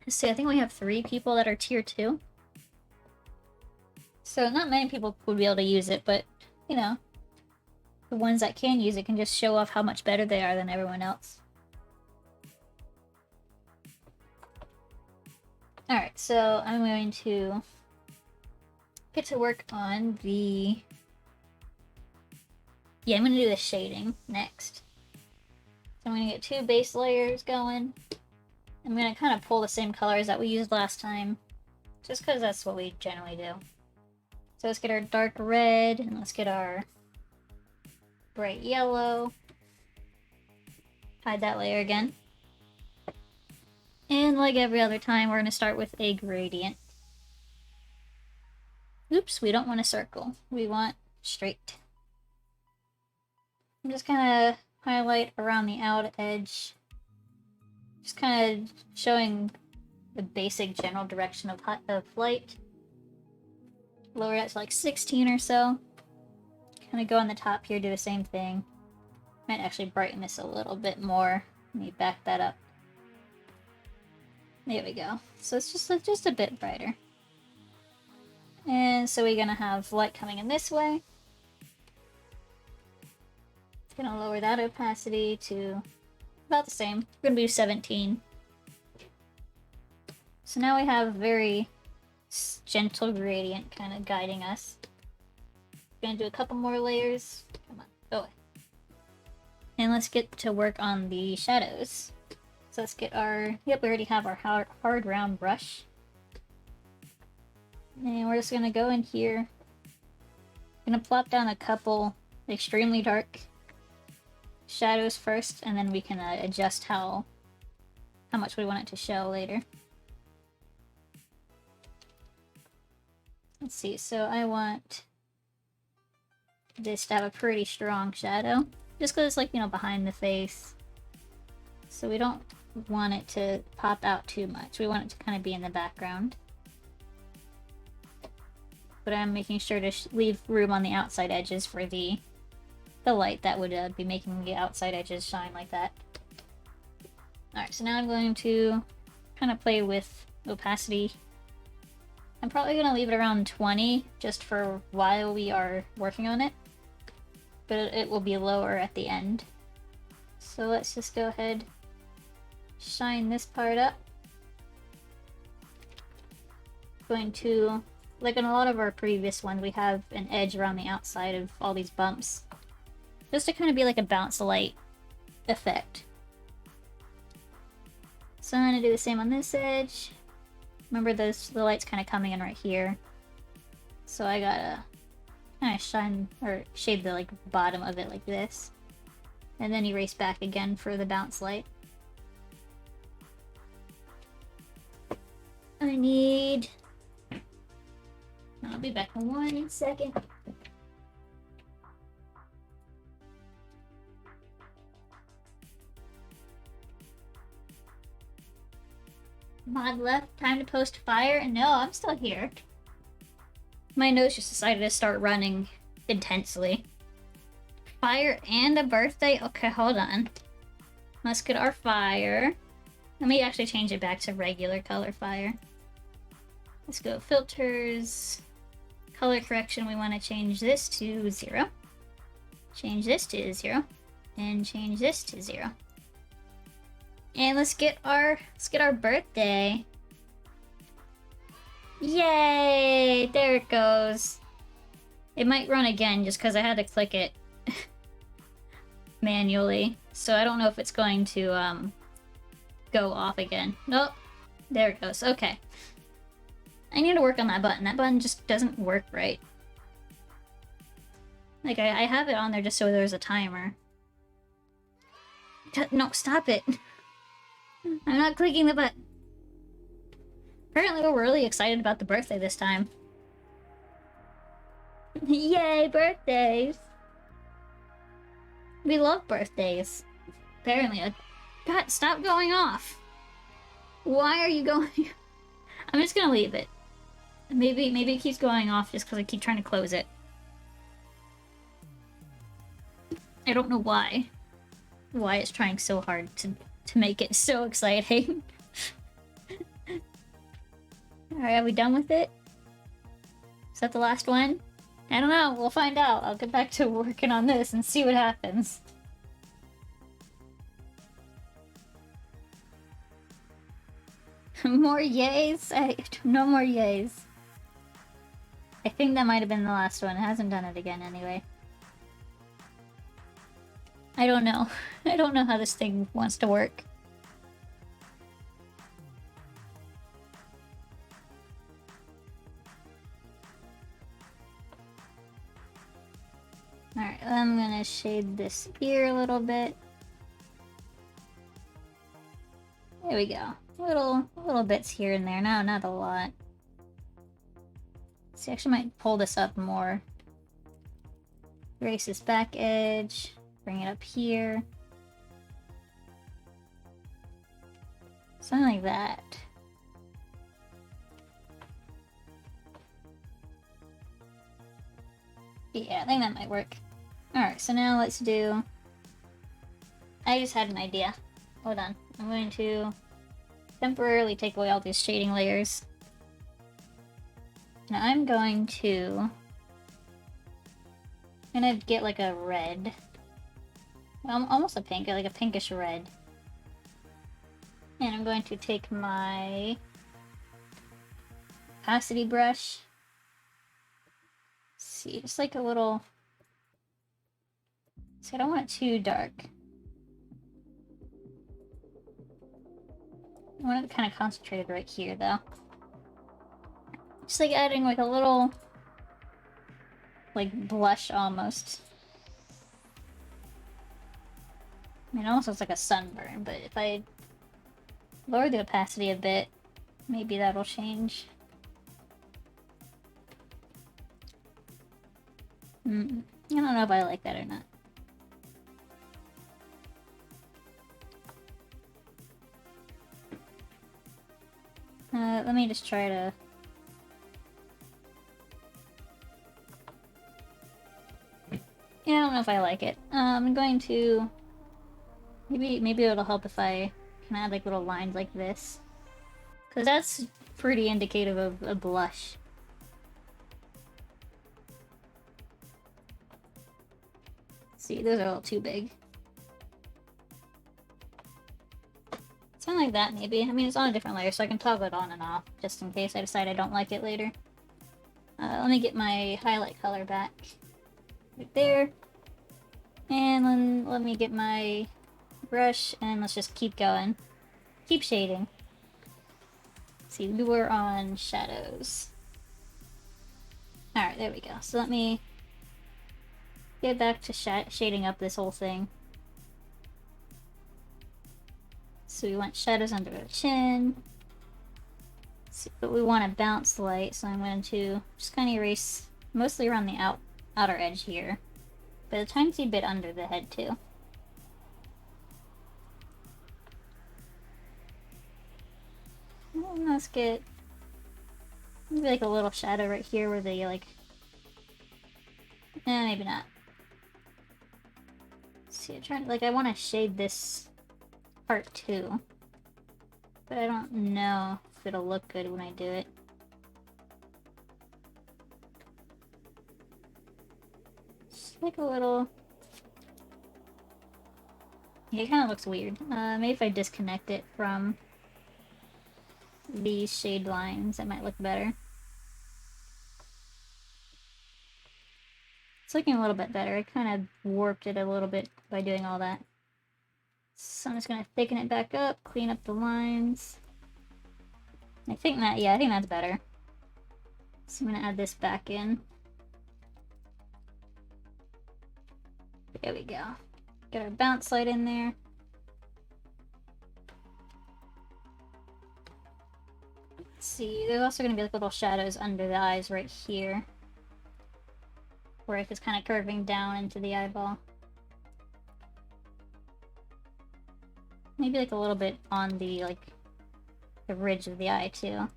So I think we have 3 people that are tier 2. So not many people would be able to use it, but, you know, the ones that can use it can just show off how much better they are than everyone else. Alright, so I'm going to get to work on the... Yeah, I'm going to do the shading next. So I'm going to get 2 base layers going. I'm going to kind of pull the same colors that we used last time, just because that's what we generally do. So let's get our dark red, and let's get our bright yellow. Hide that layer again. And like every other time, we're going to start with a gradient. Oops, we don't want a circle. We want straight. I'm just kind of highlight around the out edge. Just kind of showing the basic general direction of light. Lower that to like 16 or so. Kind of go on the top here, do the same thing. Might actually brighten this a little bit more. Let me back that up. There we go. So it's just a bit brighter. And so we're gonna have light coming in this way. Gonna lower that opacity to about the same. We're gonna do 17. So now we have a very gentle gradient kind of guiding us. We're gonna do a couple more layers. Come on. Oh. And let's get to work on the shadows. So let's get our... Yep, we already have our hard round brush. And we're just gonna go in here. Gonna plop down a couple extremely dark shadows first, and then we can adjust how much we want it to show later. Let's see, so I want this to have a pretty strong shadow. Just because it's like, you know, behind the face. So we don't want it to pop out too much. We want it to kind of be in the background. But I'm making sure to leave room on the outside edges for the light that would be making the outside edges shine like that. Alright, so now I'm going to kind of play with opacity. I'm probably going to leave it around 20 just for while we are working on it. But it will be lower at the end. So let's just go ahead, shine this part up. Going to, like in a lot of our previous ones, we have an edge around the outside of all these bumps. Just to kind of be like a bounce light effect. So I'm going to do the same on this edge. Remember the light's kind of coming in right here. So I gotta kind of shine or shade the like bottom of it like this. And then erase back again for the bounce light. I need... I'll be back in 1 second. Mod left, time to post fire? No, I'm still here. My nose just decided to start running intensely. Fire and a birthday? Okay, hold on. Let's get our fire. Let me actually change it back to regular color fire. Let's go filters. Color correction, we want to change this to 0. Change this to 0. And change this to 0. And let's get our birthday. Yay! There it goes. It might run again just because I had to click it manually. So I don't know if it's going to go off again. Nope. There it goes. Okay. I need to work on that button. That button just doesn't work right. Like, I have it on there just so there's a timer. No, stop it. I'm not clicking the button. Apparently we're really excited about the birthday this time. Yay, birthdays! We love birthdays. Apparently. God, stop going off! Why are you going... I'm just gonna leave it. Maybe it keeps going off just because I keep trying to close it. I don't know why. Why it's trying so hard to make it so exciting. Alright, are we done with it? Is that the last one? I don't know, we'll find out. I'll get back to working on this and see what happens. More yays? No more yays. I think that might have been the last one. It hasn't done it again anyway. I don't know. I don't know how this thing wants to work. Alright, I'm gonna shade this ear a little bit. There we go. Little bits here and there. No, not a lot. See, I actually might pull this up more. Erase this back edge. Bring it up here. Something like that. Yeah, I think that might work. Alright, so now let's do... I just had an idea. Hold on. I'm going to temporarily take away all these shading layers. Now I'm going to... I'm gonna get like a red. Almost a pink, like a pinkish red. And I'm going to take my opacity brush. See, just like a little So I don't want it too dark. I want it kind of concentrated right here, though. Just like adding like a little, like, blush almost. I mean, it almost looks like a sunburn, but if I lower the opacity a bit, maybe that'll change. I don't know if I like that or not. Let me just try to... Yeah, I don't know if I like it. I'm going to... Maybe it'll help if I can add like little lines like this. Because that's pretty indicative of a blush. See, those are a little too big. Something like that, maybe. I mean, it's on a different layer, so I can toggle it on and off, just in case I decide I don't like it later. Let me get my highlight color back. Right there. And then let me get my brush, and let's just keep going. Keep shading. See, we were on shadows. Alright, there we go. So let me get back to shading up this whole thing. So we want shadows under the chin. But we want a bounce light, so I'm going to just kind of erase mostly around the outer edge here. But a tiny bit under the head, too. And let's get maybe like a little shadow right here where they like... maybe not. See, I'm trying to, like, I want to shade this part too. But I don't know if it'll look good when I do it. Just like a little... Yeah, it kind of looks weird. Maybe if I disconnect it from these shade lines, it might look better. It's looking a little bit better. I kind of warped it a little bit by doing all that. So I'm just going to thicken it back up, clean up the lines. I think that's better. So I'm going to add this back in. There we go. Get our bounce light in there. Let's see, there's also going to be like little shadows under the eyes right here. Where if it's kind of curving down into the eyeball. Maybe like a little bit on the, like, the ridge of the eye too.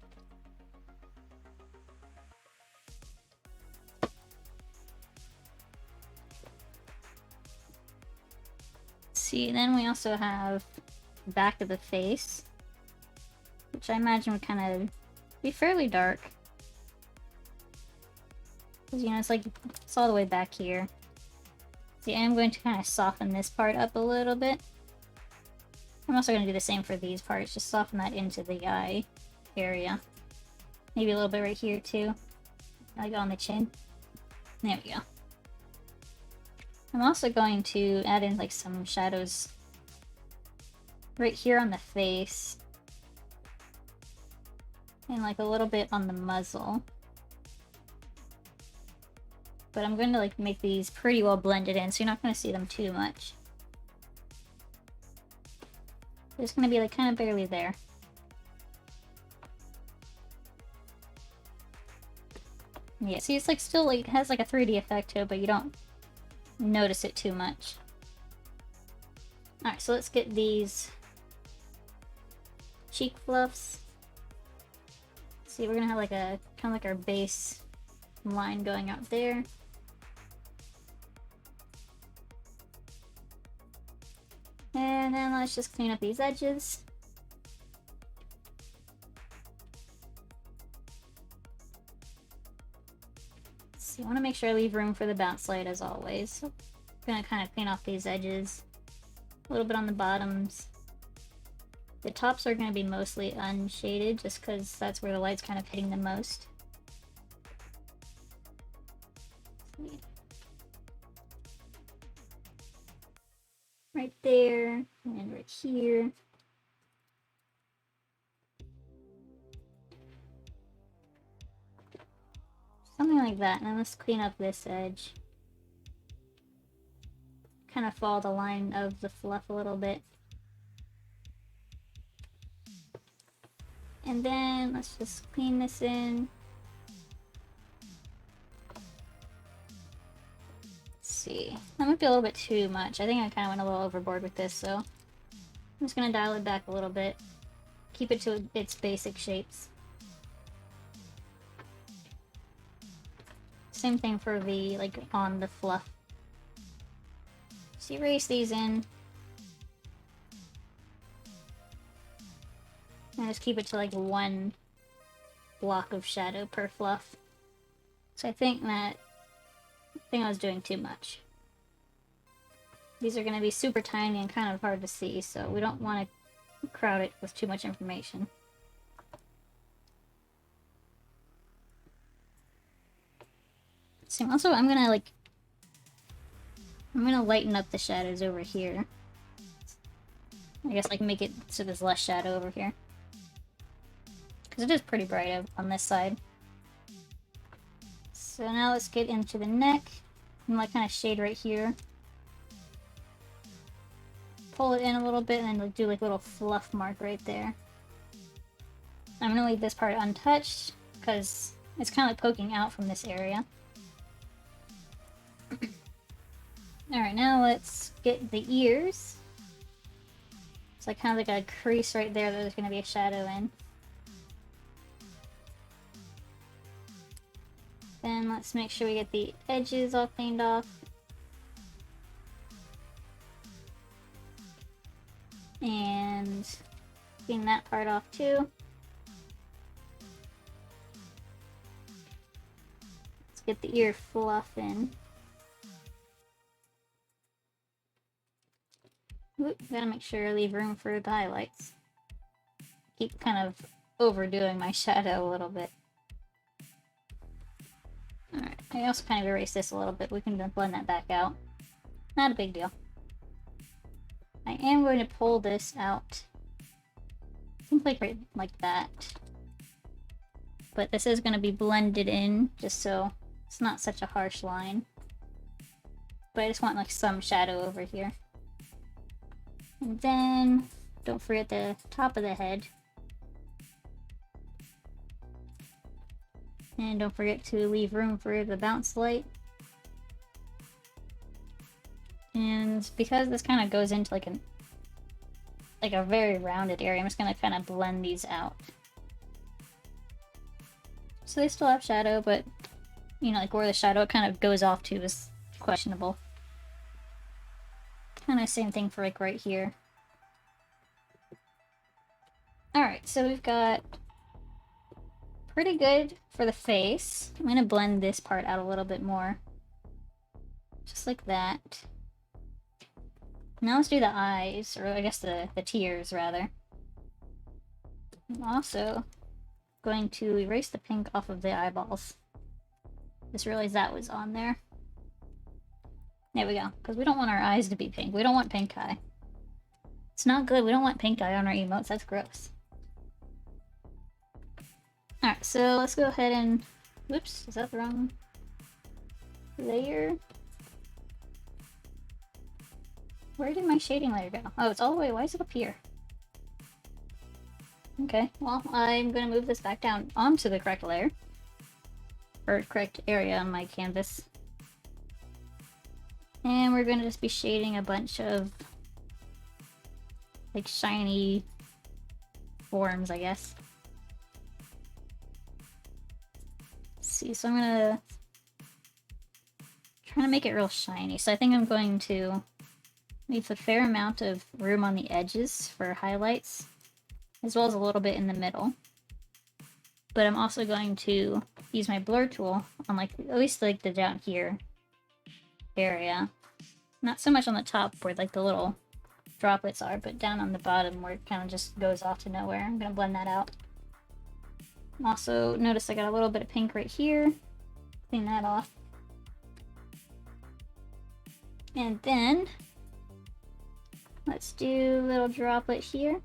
See, then we also have the back of the face, which I imagine would kind of be fairly dark. Because, you know, it's like, it's all the way back here. See, I'm going to kind of soften this part up a little bit. I'm also going to do the same for these parts, just soften that into the eye area. Maybe a little bit right here too, like on the chin. There we go. I'm also going to add in like some shadows right here on the face. And like a little bit on the muzzle. But I'm going to like make these pretty well blended in, so you're not going to see them too much. They're just going to be like kind of barely there. Yeah, see, it's like still like, it has like a 3D effect to it, but you don't notice it too much. Alright, so let's get these cheek fluffs. See, we're gonna have like a kind of like our base line going out there. And then let's just clean up these edges. So you want to make sure I leave room for the bounce light as always. So I'm gonna kind of clean off these edges. A little bit on the bottoms. The tops are going to be mostly unshaded just because that's where the light's kind of hitting the most. right there, and right here. Something like that, and then let's clean up this edge. Kind of follow the line of the fluff a little bit. And then let's just clean this in. Let's see. That might be a little bit too much. I think I kind of went a little overboard with this, so I'm just going to dial it back a little bit. Keep it to its basic shapes. Same thing for the, like, on the fluff. Just erase these in. And just keep it to like one block of shadow per fluff. So I think I was doing too much. These are going to be super tiny and kind of hard to see, so we don't want to crowd it with too much information. So also, I'm gonna lighten up the shadows over here. I guess like make it so there's less shadow over here. Because it is pretty bright on this side. So now let's get into the neck. And like kind of shade right here. Pull it in a little bit and then like do like a little fluff mark right there. I'm gonna leave this part untouched because it's kind of like poking out from this area. Alright, now let's get the ears. It's like kind of like a crease right there that there's gonna be a shadow in. Then let's make sure we get the edges all cleaned off. And clean that part off too. Let's get the ear fluff in. Oop, gotta make sure I leave room for the highlights. Keep kind of overdoing my shadow a little bit. Alright, I also kind of erased this a little bit. We can blend that back out. Not a big deal. I am going to pull this out. I think like right like that. But this is going to be blended in, just so it's not such a harsh line. But I just want like some shadow over here. And then, don't forget the top of the head. And don't forget to leave room for the bounce light. And because this kind of goes into like a very rounded area, I'm just going to kind of blend these out. So they still have shadow, but you know, like where the shadow kind of goes off to is questionable. Kind of same thing for like right here. Alright, so we've got pretty good for the face. I'm going to blend this part out a little bit more. Just like that. Now let's do the eyes, or I guess the tears, rather. I'm also going to erase the pink off of the eyeballs. Just realized that was on there. There we go, because we don't want our eyes to be pink. We don't want pink eye. It's not good. We don't want pink eye on our emotes. That's gross. Alright, so let's go ahead and... Whoops, is that the wrong layer? Where did my shading layer go? Oh, it's all the way... Why is it up here? Okay, well, I'm going to move this back down onto the correct layer. Or correct area on my canvas. And we're going to just be shading a bunch of... like, shiny forms, I guess. See, so I'm gonna try to make it real shiny. So I think I'm going to leave a fair amount of room on the edges for highlights, as well as a little bit in the middle. But I'm also going to use my blur tool on like, at least like the down here area. Not so much on the top where like the little droplets are, but down on the bottom where it kind of just goes off to nowhere. I'm gonna blend that out. Also, notice I got a little bit of pink right here. Clean that off. And then Let's do a little droplet here.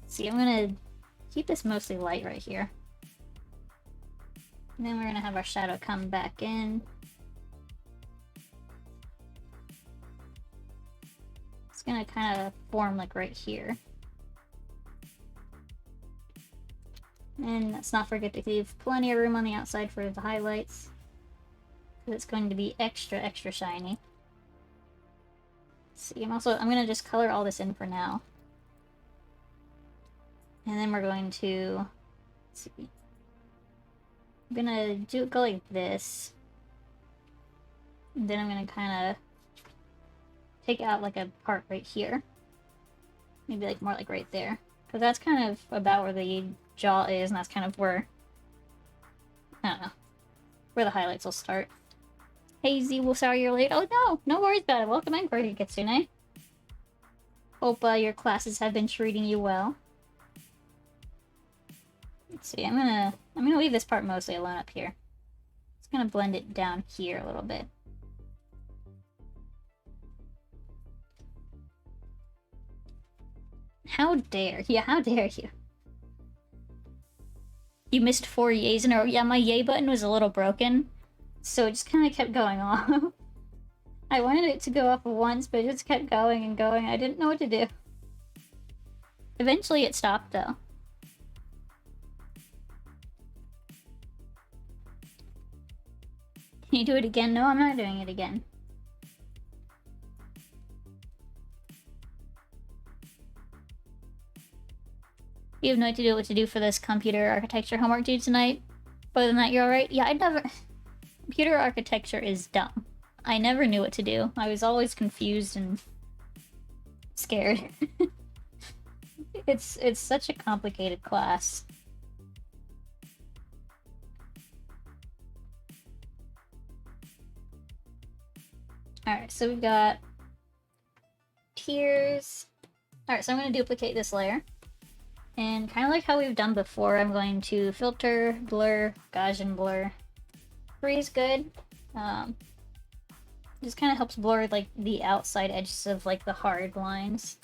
See, I'm gonna keep this mostly light right here. And then we're gonna have our shadow come back in. It's gonna kind of form like right here. And let's not forget to leave plenty of room on the outside for the highlights. Because it's going to be extra, extra shiny. See, I'm gonna just color all this in for now. And then we're going to, let's see. I'm gonna go like this. And then I'm gonna kind of take out like a part right here. Maybe like more like right there. Because that's kind of about where the jaw is, and that's kind of where, I don't know, where the highlights will start. Hey Z, well, sorry you're late. Oh no, no worries about it. Welcome in, Kitsune. Hope your classes have been treating you well. Let's see, I'm gonna leave this part mostly alone up here. Just gonna blend it down here a little bit. How dare? Yeah, how dare you? You missed 4 yays in a row. Yeah, my yay button was a little broken, so it just kind of kept going off. I wanted it to go off once, but it just kept going and going. I didn't know what to do. Eventually it stopped, though. Can you do it again? No, I'm not doing it again. You have no idea what to do for this computer architecture homework due tonight. But other than that, you're alright? Yeah, I never... Computer architecture is dumb. I never knew what to do. I was always confused and scared. It's such a complicated class. Alright, so we've got tiers. Alright, so I'm going to duplicate this layer. And kind of like how we've done before, I'm going to filter, blur, Gaussian blur. 3 is good. Just kind of helps blur like the outside edges of like the hard lines.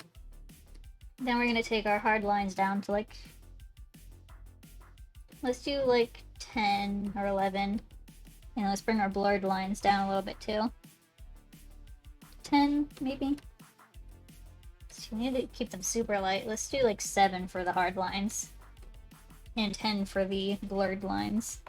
Then we're going to take our hard lines down to like... Let's do like 10 or 11. And let's bring our blurred lines down a little bit too. 10, maybe? So we need to keep them super light. Let's do like 7 for the hard lines. And 10 for the blurred lines.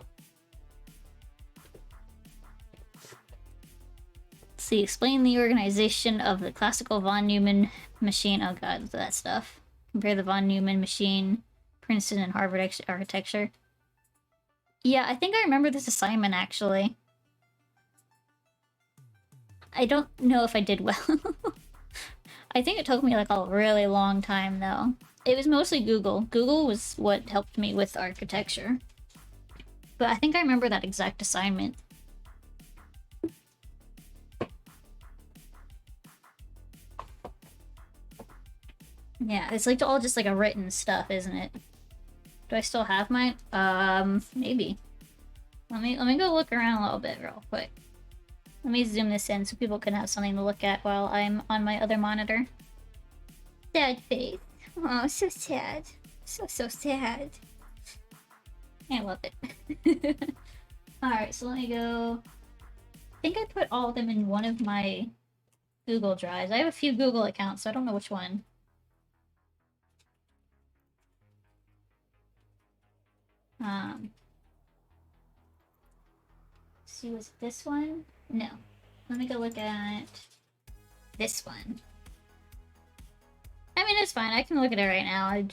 Let's see, explain the organization of the classical von Neumann machine. Oh god, that stuff. Compare the von Neumann machine, Princeton and Harvard architecture. Yeah, I think I remember this assignment actually. I don't know if I did well. I think it took me like a really long time though. It was mostly Google. Google was what helped me with architecture. But I think I remember that exact assignment. Yeah, it's like all just like a written stuff, isn't it? Do I still have mine? Maybe. Let me go look around a little bit real quick. Let me zoom this in so people can have something to look at while I'm on my other monitor. Sad face. Oh, so sad. So sad. I love it. Alright, so let me go... I think I put all of them in one of my Google Drives. I have a few Google accounts, so I don't know which one. See, was it this one? No. Let me go look at this one. I mean, it's fine. I can look at it right now.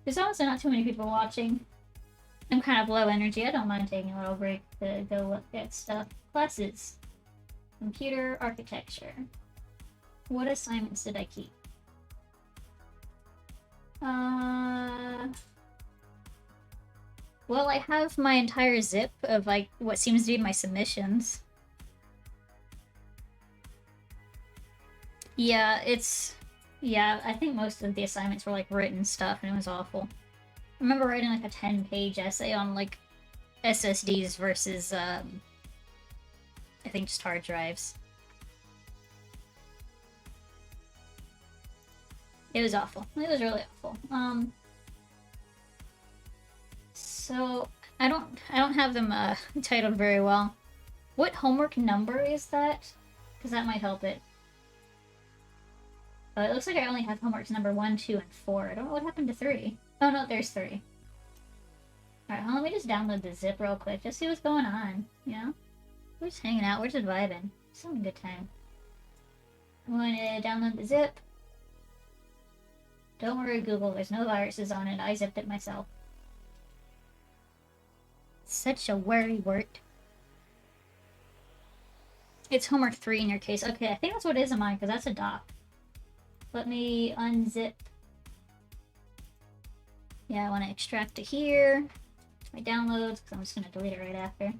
There's honestly not too many people watching. I'm kind of low energy. I don't mind taking a little break to go look at stuff. Classes. Computer architecture. What assignments did I keep? Well, I have my entire zip of, like, what seems to be my submissions. Yeah, yeah, I think most of the assignments were, like, written stuff, and it was awful. I remember writing, like, a 10-page essay on, like, SSDs versus, I think just hard drives. It was awful. It was really awful. So I don't have them titled very well. What homework number is that? Because that might help it. It looks like I only have homeworks number 1, 2, and 4. I don't know what happened to 3. Oh no, there's 3. Alright, well, let me just download the zip real quick, just see what's going on, you know? We're just hanging out, we're just vibing. Just having a good time. I'm going to download the zip. Don't worry, Google, there's no viruses on it. I zipped it myself. Such a worry word. It's homework 3 in your case. Okay, I think that's what it is in mine, because that's a doc. Let me unzip. Yeah, I want to extract to here. My downloads, because I'm just going to delete it right after.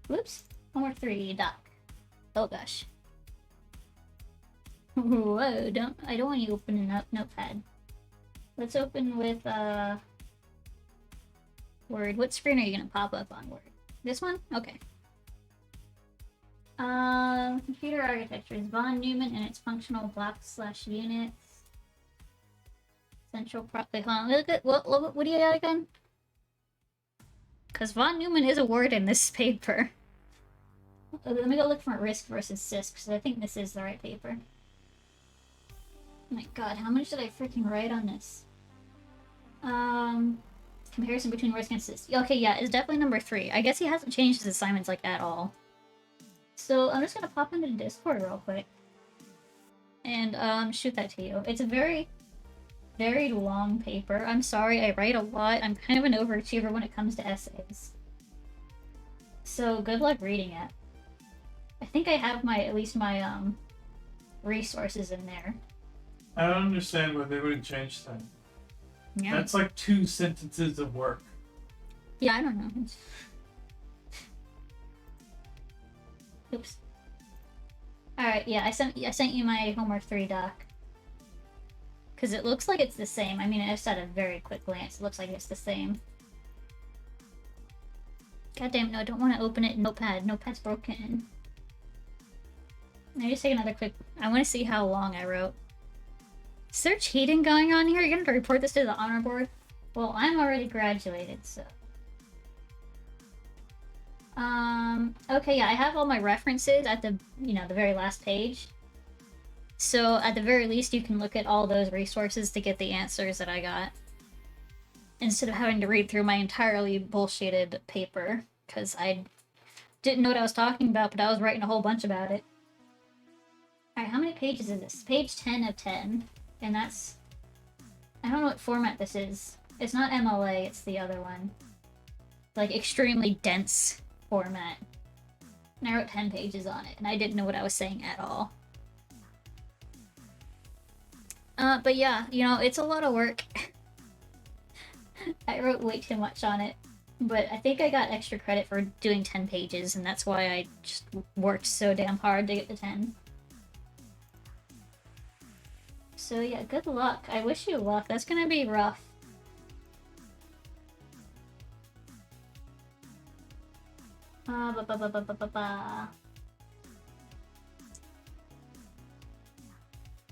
Whoops. Homework 3, doc. Oh gosh. Whoa, I don't want you opening up Notepad. Let's open with Word. What screen are you gonna pop up on Word? This one? Okay. Computer architecture is von Neumann and its functional blocks/units. Central wait, hold on. Look at what do you got again? Because von Neumann is a word in this paper. Let me go look for risk versus CISC, because I think this is the right paper. Oh my god, how much did I freaking write on this? Comparison between risk and CISC. Okay, yeah, it's definitely number 3. I guess he hasn't changed his assignments, like, at all. So, I'm just gonna pop into Discord real quick. And, shoot that to you. It's a very, very long paper. I'm sorry, I write a lot. I'm kind of an overachiever when it comes to essays. So, good luck reading it. I think I have at least my, resources in there. I don't understand why they wouldn't change that. Yeah. That's like 2 sentences of work. Yeah, I don't know. Oops. Alright, yeah, I sent you my homework 3 doc. Because it looks like it's the same. I mean, just at a very quick glance, it looks like it's the same. God damn, no, I don't want to open it in Notepad. Notepad's broken. Let me just take another quick... I want to see how long I wrote. Is there cheating going on here? You're going to report this to the honor board? Well, I'm already graduated, so... Okay, yeah, I have all my references at the, the very last page. So, at the very least, you can look at all those resources to get the answers that I got. Instead of having to read through my entirely bullshitted paper. Because I didn't know what I was talking about, but I was writing a whole bunch about it. Alright, how many pages is this? Page 10 of 10. And that's... I don't know what format this is. It's not MLA, it's the other one. Like, extremely dense format. And I wrote 10 pages on it, and I didn't know what I was saying at all. But yeah, it's a lot of work. I wrote way too much on it. But I think I got extra credit for doing 10 pages, and that's why I just worked so damn hard to get the 10. So yeah, good luck. I wish you luck. That's gonna be rough.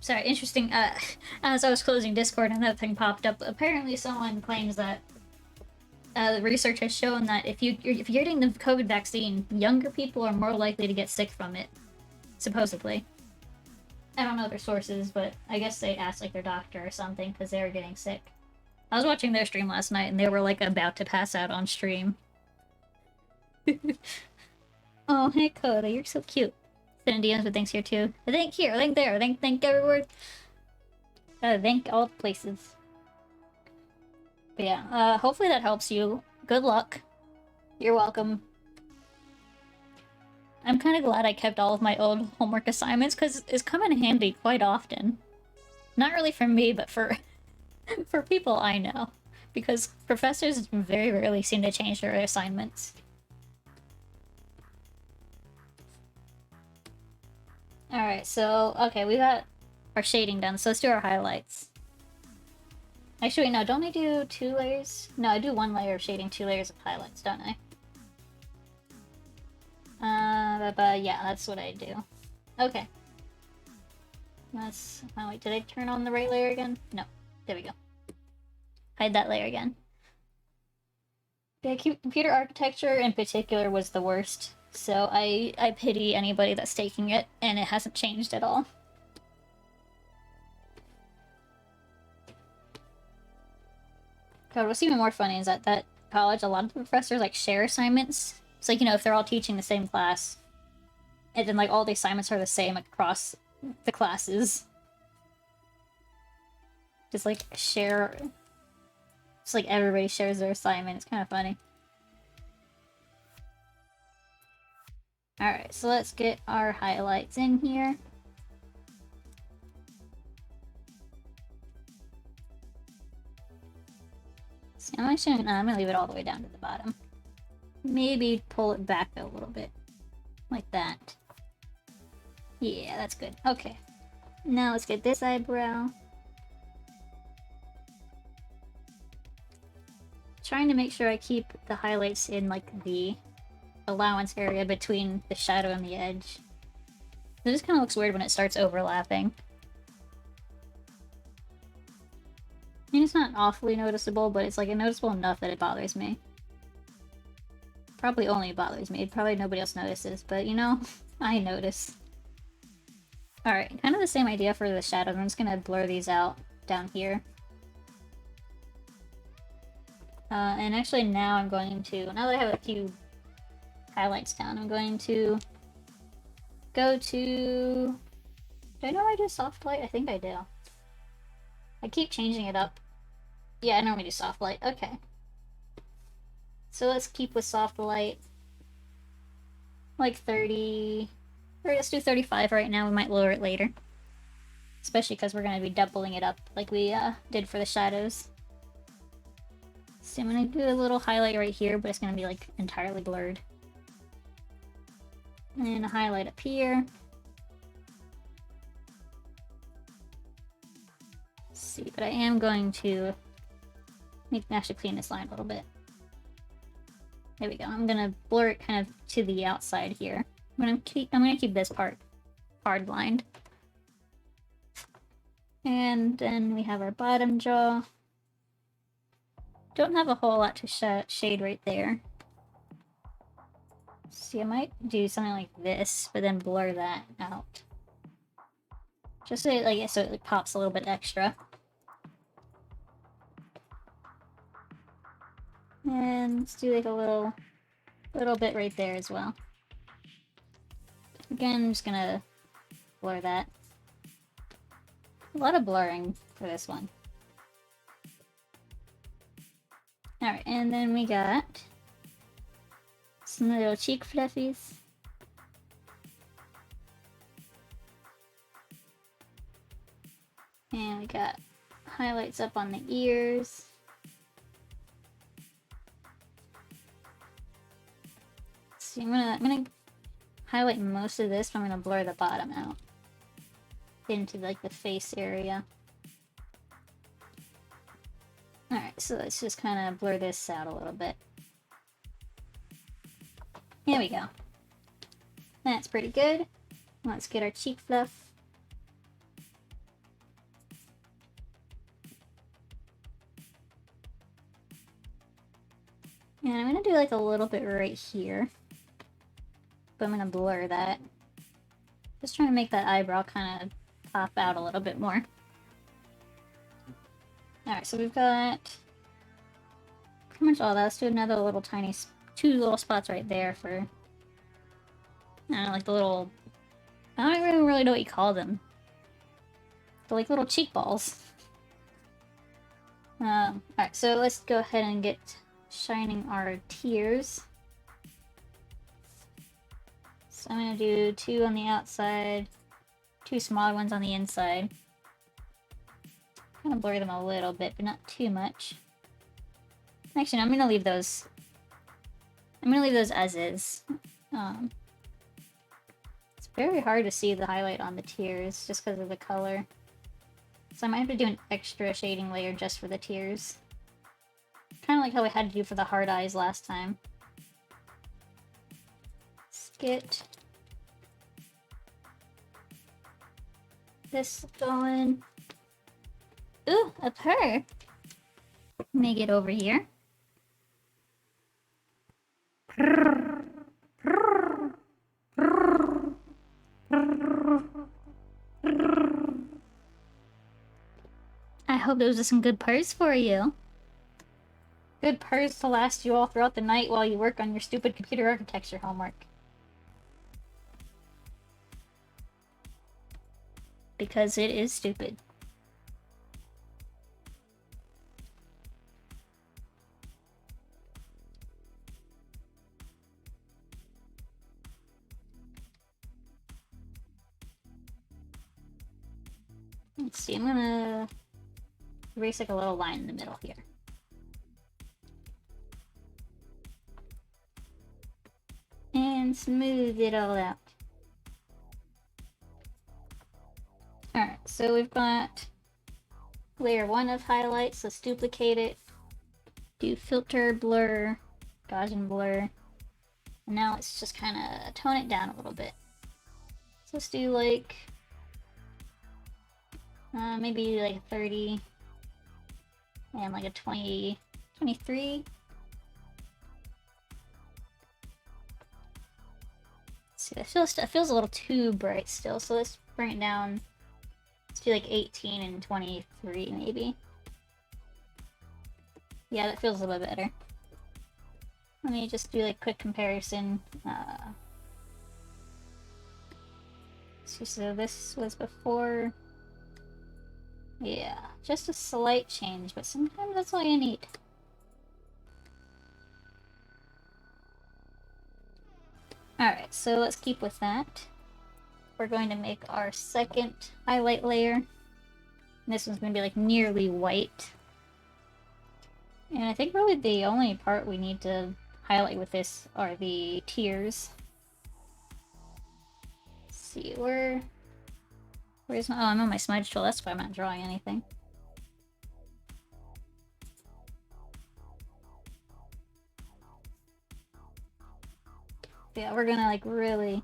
Sorry, interesting. As I was closing Discord, another thing popped up. Apparently, someone claims that the research has shown that if you're getting the COVID vaccine, younger people are more likely to get sick from it. Supposedly. I don't know their sources, but I guess they asked like their doctor or something because they were getting sick. I was watching their stream last night and they were like about to pass out on stream. Oh, hey Coda, you're so cute. Sending DMs with thanks here too. Thank here, thank there, thank everywhere. Thank all places. But yeah, hopefully that helps you. Good luck. You're welcome. I'm kind of glad I kept all of my old homework assignments, because it's come in handy quite often. Not really for me, but for for people I know. Because professors very rarely seem to change their assignments. Alright, so, okay, we got our shading done, so let's do our highlights. Actually, no, don't I do 2 layers? No, I do 1 layer of shading, 2 layers of highlights, don't I? Yeah, that's what I do. Okay. Let's... Oh, wait, did I turn on the right layer again? No. There we go. Hide that layer again. Yeah, computer architecture in particular was the worst. So I pity anybody that's taking it, and it hasn't changed at all. God, what's even more funny is that college, a lot of the professors like share assignments. It's like, you know, if they're all teaching the same class, and then like all the assignments are the same across the classes. Just like share. It's like everybody shares their assignment. It's kind of funny. Alright, so let's get our highlights in here. See, I'm gonna leave it all the way down to the bottom. Maybe pull it back a little bit. Like that. Yeah, that's good. Okay. Now let's get this eyebrow. Trying to make sure I keep the highlights in like the allowance area between the shadow and the edge. It just kind of looks weird when it starts overlapping. I mean, it's not awfully noticeable, but it's like noticeable enough that it bothers me. Probably only bothers me. Probably nobody else notices, but you know, I notice. Alright, kind of the same idea for the shadows. I'm just gonna blur these out down here. And actually now I'm going to, now that I have a few highlights down, I'm going to go to... Do I know I do soft light? I think I do. I keep changing it up. Yeah, I normally do soft light. Okay. So let's keep with soft light. Like 30... Or let's do 35 right now. We might lower it later. Especially because we're going to be doubling it up like we did for the shadows. So I'm going to do a little highlight right here, but it's going to be like entirely blurred. And a highlight up here. Let's see, but I am going to actually clean this line a little bit. There we go. I'm gonna blur it kind of to the outside here. I'm gonna keep this part hard lined. And then we have our bottom jaw. Don't have a whole lot to shade right there. See, I might do something like this, but then blur that out. Just so it pops a little bit extra. And let's do like a little bit right there as well. Again, I'm just gonna blur that. A lot of blurring for this one. Alright, and then we got some little cheek fluffies. And we got highlights up on the ears. See, I'm gonna highlight most of this, but I'm gonna blur the bottom out into like the face area. Alright, so let's just kind of blur this out a little bit. There we go. That's pretty good. Let's get our cheek fluff. And I'm gonna do like a little bit right here. But I'm gonna blur that. Just trying to make that eyebrow kind of pop out a little bit more. Alright, so we've got pretty much all that. Let's do another little tiny, two little spots right there for, I don't know, like the little, I don't even really know what you call them. They're like little cheek balls. Alright, so let's go ahead and get shining our tears. So I'm gonna do 2 on the outside, 2 smaller ones on the inside. Kind of blur them a little bit, but not too much. Actually, no, I'm gonna leave those. I'm gonna leave those as is. It's very hard to see the highlight on the tears just because of the color. So I might have to do an extra shading layer just for the tears. Kind of like how we had to do for the hard eyes last time. Let's get this going. Ooh, a purr. Let me get over here. I hope those are some good purrs for you. Good purrs to last you all throughout the night while you work on your stupid computer architecture homework. Because it is stupid. Let's see, I'm gonna erase like a little line in the middle here. And smooth it all out. Alright, so we've got layer 1 of highlights. Let's duplicate it. Do filter, blur, Gaussian blur. And now let's just kind of tone it down a little bit. So let's do like maybe like 30 and like a 20, 23. Let's see, that feels a little too bright still, so let's bring it down. Let's do like 18 and 23 maybe. Yeah, that feels a little bit better. Let me just do like quick comparison. So this was before. Yeah, just a slight change, but sometimes that's all you need. Alright, so let's keep with that. We're going to make our second highlight layer. And this one's going to be like nearly white. And I think really the only part we need to highlight with this are the tears. Let's see, where's my... Oh, I'm on my smudge tool, that's why I'm not drawing anything. Yeah, we're gonna like really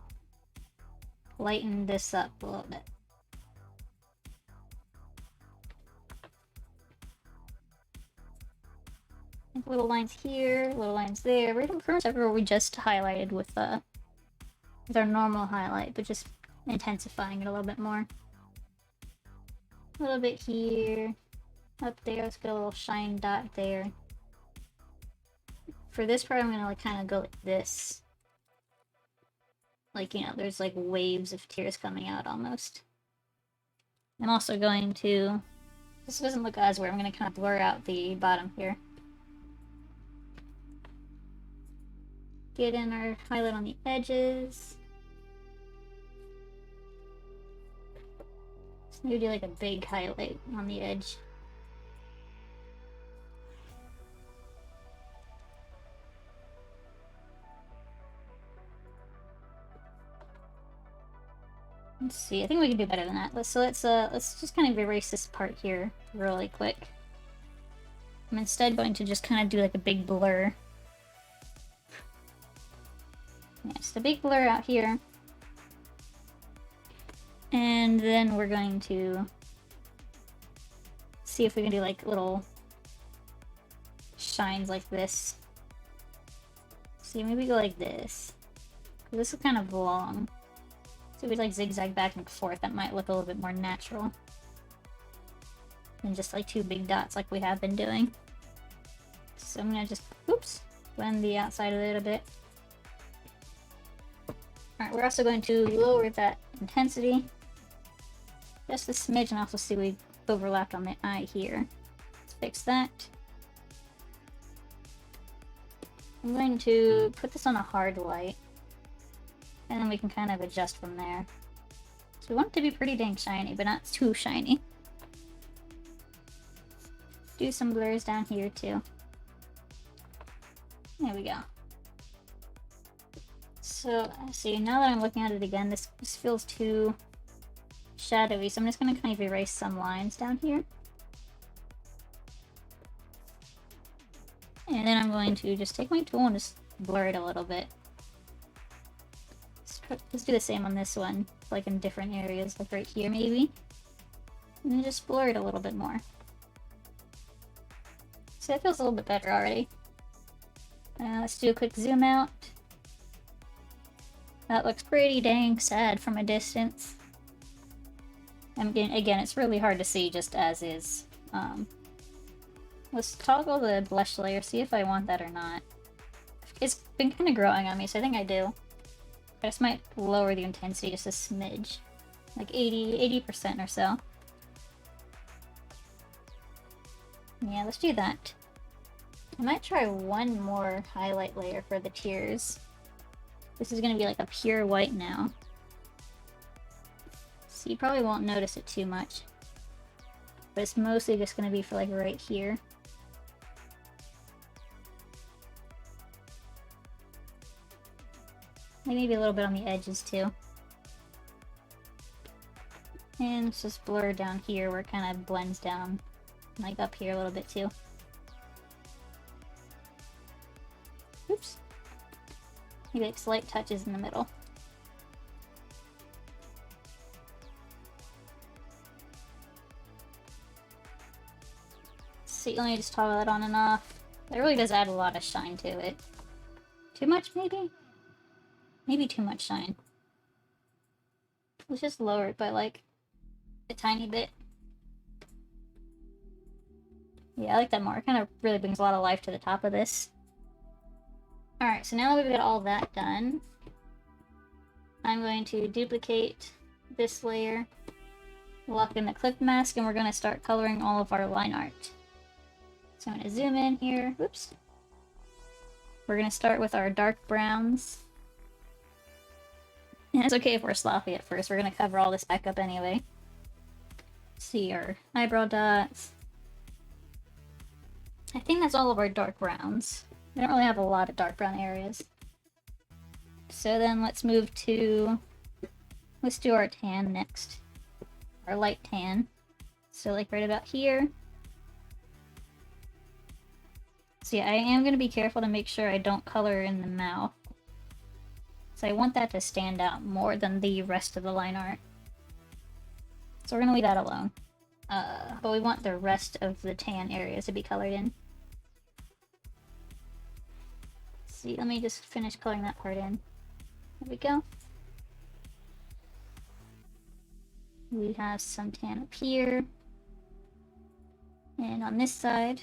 lighten this up a little bit. Little lines here, little lines there. We're pretty much everywhere we just highlighted with our normal highlight, but just intensifying it a little bit more. A little bit here, up there. Let's get a little shine dot there. For this part, I'm gonna like kind of go like this. Like, you know, there's like waves of tears coming out almost. I'm also going to, this doesn't look as weird, I'm going to kind of blur out the bottom here. Get in our highlight on the edges. So maybe do like a big highlight on the edge. Let's see, I think we can do better than that. Let's just kind of erase this part here really quick. I'm instead going to just kind of do like a big blur. Yeah, just a big blur out here. And then we're going to see if we can do like little shines like this. See, maybe go like this. This is kind of long. So if we like zigzag back and forth, that might look a little bit more natural than just like two big dots like we have been doing. So I'm gonna just, oops, blend the outside of it a bit. Alright, we're also going to lower that intensity just a smidge, and also see we overlapped on the eye here. Let's fix that. I'm going to put this on a hard light, and then we can kind of adjust from there. So we want it to be pretty dang shiny, but not too shiny. Do some blurs down here too. There we go. So, see, now that I'm looking at it again, this feels too shadowy, so I'm just going to kind of erase some lines down here. And then I'm going to just take my tool and just blur it a little bit. Let's do the same on this one, like in different areas, like right here maybe. And just blur it a little bit more. So that feels a little bit better already. Let's do a quick zoom out. That looks pretty dang sad from a distance. And again, it's really hard to see just as is. Let's toggle the blush layer, see if I want that or not. It's been kind of growing on me, so I think I do. I just might lower the intensity just a smidge. Like 80% or so. Yeah, let's do that. I might try one more highlight layer for the tears. This is going to be like a pure white now. So you probably won't notice it too much. But it's mostly just going to be for like right here. Maybe a little bit on the edges too. And it's just blur down here where it kind of blends down. Like up here a little bit too. Oops. Maybe like slight touches in the middle. See, let me just toggle that on and off. That really does add a lot of shine to it. Too much, maybe? Maybe too much shine. Let's just lower it by like a tiny bit. Yeah, I like that more. It kind of really brings a lot of life to the top of this. Alright, so now that we've got all that done, I'm going to duplicate this layer, lock in the clip mask, and we're going to start coloring all of our line art. So I'm going to zoom in here. Whoops. We're going to start with our dark browns. And it's okay if we're sloppy at first. We're going to cover all this back up anyway. See our eyebrow dots. I think that's all of our dark browns. We don't really have a lot of dark brown areas. So then let's move to... Let's do our tan next. Our light tan. So like right about here. So yeah, I am going to be careful to make sure I don't color in the mouth. So I want that to stand out more than the rest of the line art. So we're going to leave that alone. But we want the rest of the tan areas to be colored in. See, let me just finish coloring that part in. There we go. We have some tan up here. And on this side.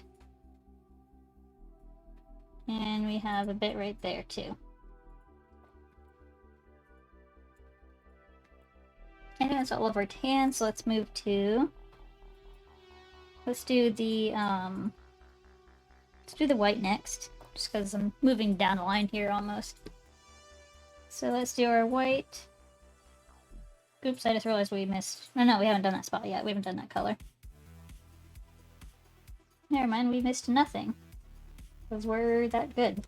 And we have a bit right there too. I think that's all of our tan, so let's move to... Let's do the white next. Just because I'm moving down the line here almost. So let's do our white. Oops, I just realized we missed... Oh, no, we haven't done that spot yet. We haven't done that color. Never mind, we missed nothing. Because we're that good.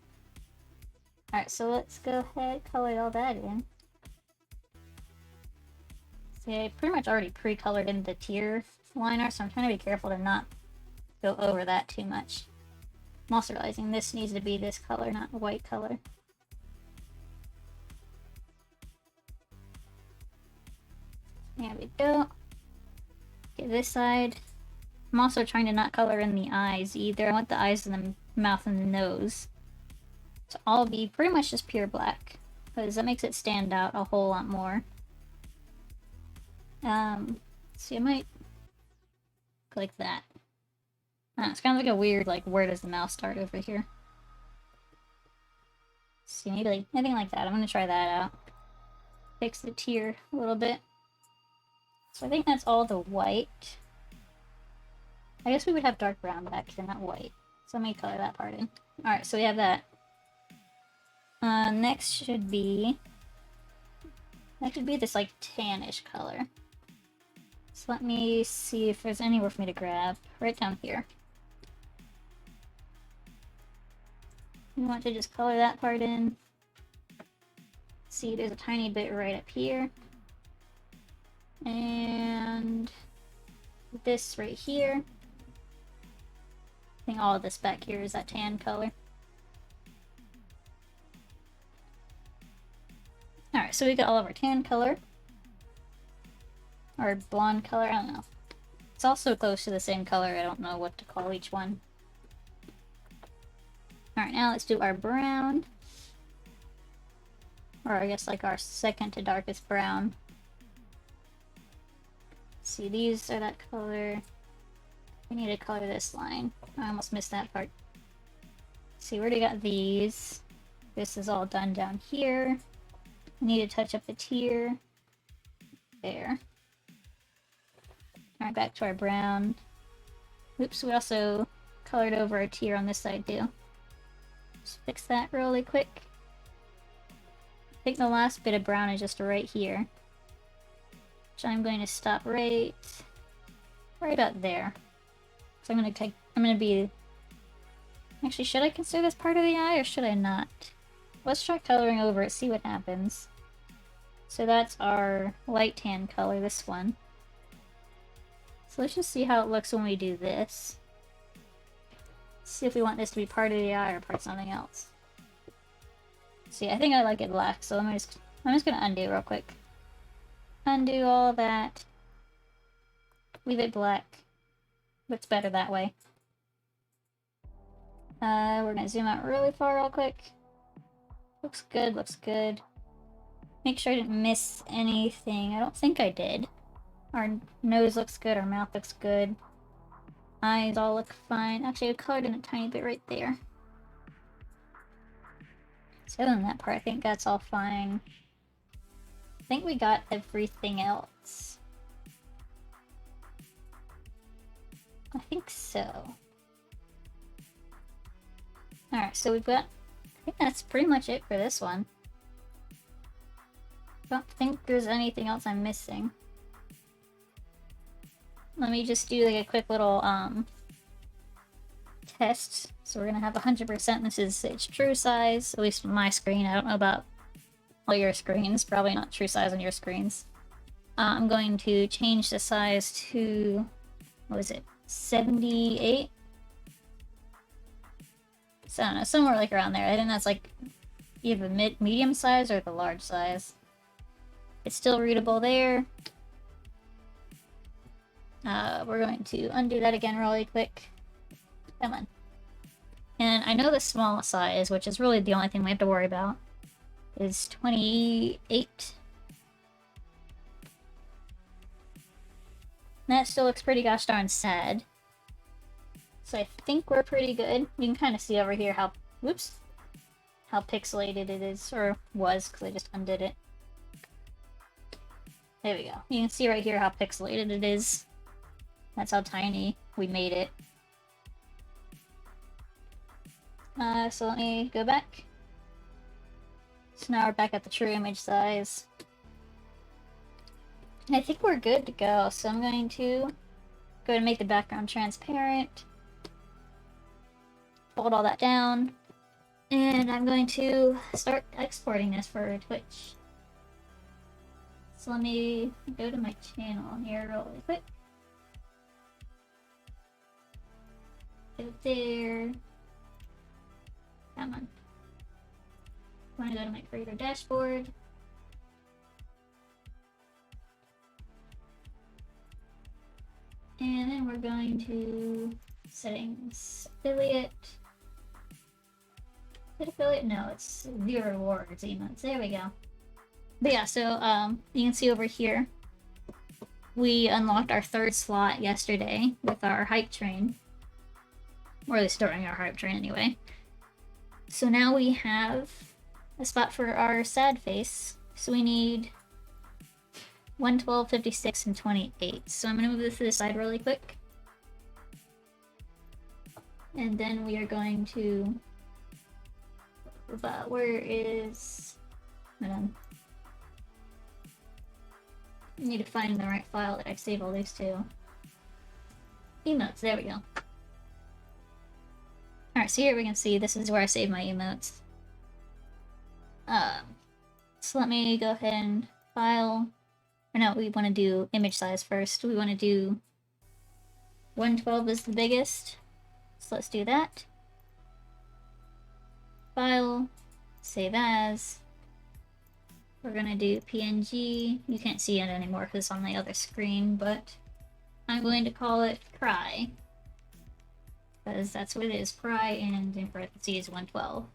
Alright, so let's go ahead, color all that in. See, I pretty much already pre-colored in the tier liner, so I'm trying to be careful to not go over that too much. I'm also realizing this needs to be this color, not a white color. There we go. Okay, this side. I'm also trying to not color in the eyes either. I want the eyes and the mouth and the nose to all be pretty much just pure black, because that makes it stand out a whole lot more. See, I might go like that. It's kind of like a weird, like, where does the mouth start over here? See, maybe like, anything like that. I'm gonna try that out. Fix the tier a little bit. So I think that's all the white. I guess we would have dark brown back here, not white. So let me color that part in. Alright, so we have that. Next should be... That should be this, like, tannish color. So let me see if there's anywhere for me to grab. Right down here. We want to just color that part in. See, there's a tiny bit right up here. And... this right here. I think all of this back here is that tan color. Alright, so we got all of our tan color. Or blonde color, I don't know. It's also close to the same color. I don't know what to call each one. Alright, now let's do our brown. Or I guess like our second to darkest brown. See, these are that color. We need to color this line. I almost missed that part. See, we already got these. This is all done down here. We need to touch up the tier. There. Alright, back to our brown. Oops, we also colored over our tier on this side too. Just fix that really quick. I think the last bit of brown is just right here. Which I'm going to stop right about there. So I'm gonna be... Actually, should I consider this part of the eye or should I not? Let's try coloring over it, see what happens. So that's our light tan color, this one. So let's just see how it looks when we do this. See if we want this to be part of the eye or part of something else. See, I think I like it black, so I'm just gonna undo real quick. Undo all that. Leave it black. It's better that way. We're gonna zoom out really far real quick. Looks good, looks good. Make sure I didn't miss anything. I don't think I did. Our nose looks good, our mouth looks good. Eyes all look fine. Actually, I colored in a tiny bit right there. So other than that part, I think that's all fine. I think we got everything else. I think so. Alright, so we've got... I think that's pretty much it for this one. Don't think there's anything else I'm missing. Let me just do like a quick little test. So we're gonna have 100%. This is its true size, at least on my screen. I don't know about all your screens. Probably not true size on your screens. I'm going to change the size to, what was it, 78? So I don't know, somewhere like around there. I think that's like either the medium size or the large size. It's still readable there. We're going to undo that again really quick. Come on. And I know the small size, which is really the only thing we have to worry about, is 28. That still looks pretty gosh darn sad. So I think we're pretty good. You can kind of see over here how, whoops, how pixelated it is, or was, because I just undid it. There we go. You can see right here how pixelated it is. That's how tiny we made it. So let me go back. So now we're back at the true image size. And I think we're good to go, so I'm going to go ahead and make the background transparent. Fold all that down. And I'm going to start exporting this for Twitch. So let me go to my channel here really quick. Go there. Come on. I want to go to my creator dashboard. And then we're going to settings, affiliate. Is it affiliate? No, it's view rewards, emotes. There we go. But yeah, so you can see over here, we unlocked our third slot yesterday with our hype train. Or at least during our hype train anyway. So now we have a spot for our sad face. So we need 112, 56, and 28. So I'm going to move this to the side really quick. And then we are going to... where is... Hold on. I need to find the right file that I save all these to. Emotes, there we go. Alright, so here we can see this is where I save my emotes. So let me go ahead and file... Or no, we want to do image size first. We want to do 112 is the biggest. So let's do that. File, save as. We're gonna do PNG. You can't see it anymore because it's on the other screen, but I'm going to call it cry. Because that's what it is, cry, and in parentheses 112.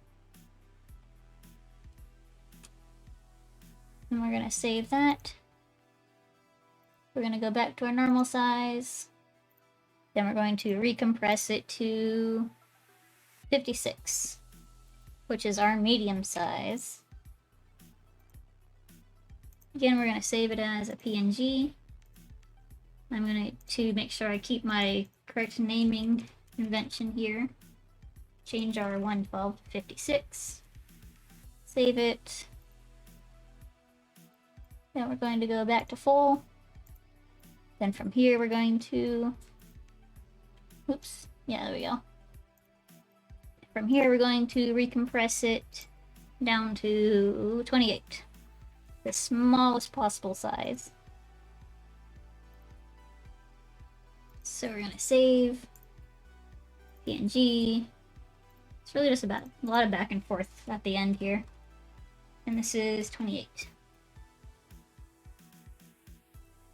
And we're going to save that. We're going to go back to our normal size. Then we're going to recompress it to 56, which is our medium size. Again, we're going to save it as a PNG. I'm going to make sure I keep my correct naming convention here. Change our 112 to 56. Save it. Then we're going to go back to full. Then from here we're going to... Oops. Yeah, there we go. From here we're going to recompress it down to 28. The smallest possible size. So we're gonna save PNG. It's really just about a lot of back and forth at the end here. And this is 28.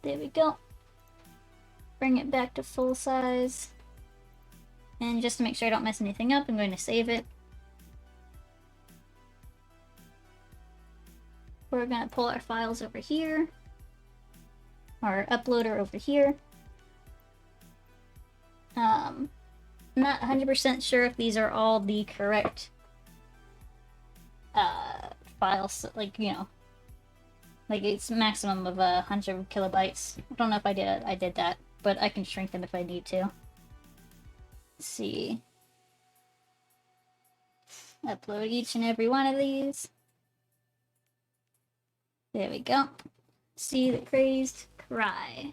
There we go. Bring it back to full size. And just to make sure I don't mess anything up, I'm going to save it. We're going to pull our files over here. Our uploader over here. Not 100% sure if these are all the correct files, like, you know, like it's maximum of 100 kilobytes. I don't know if I did that, but I can shrink them if I need to. Let's see. Upload each and every one of these. There we go. See the crazed cry.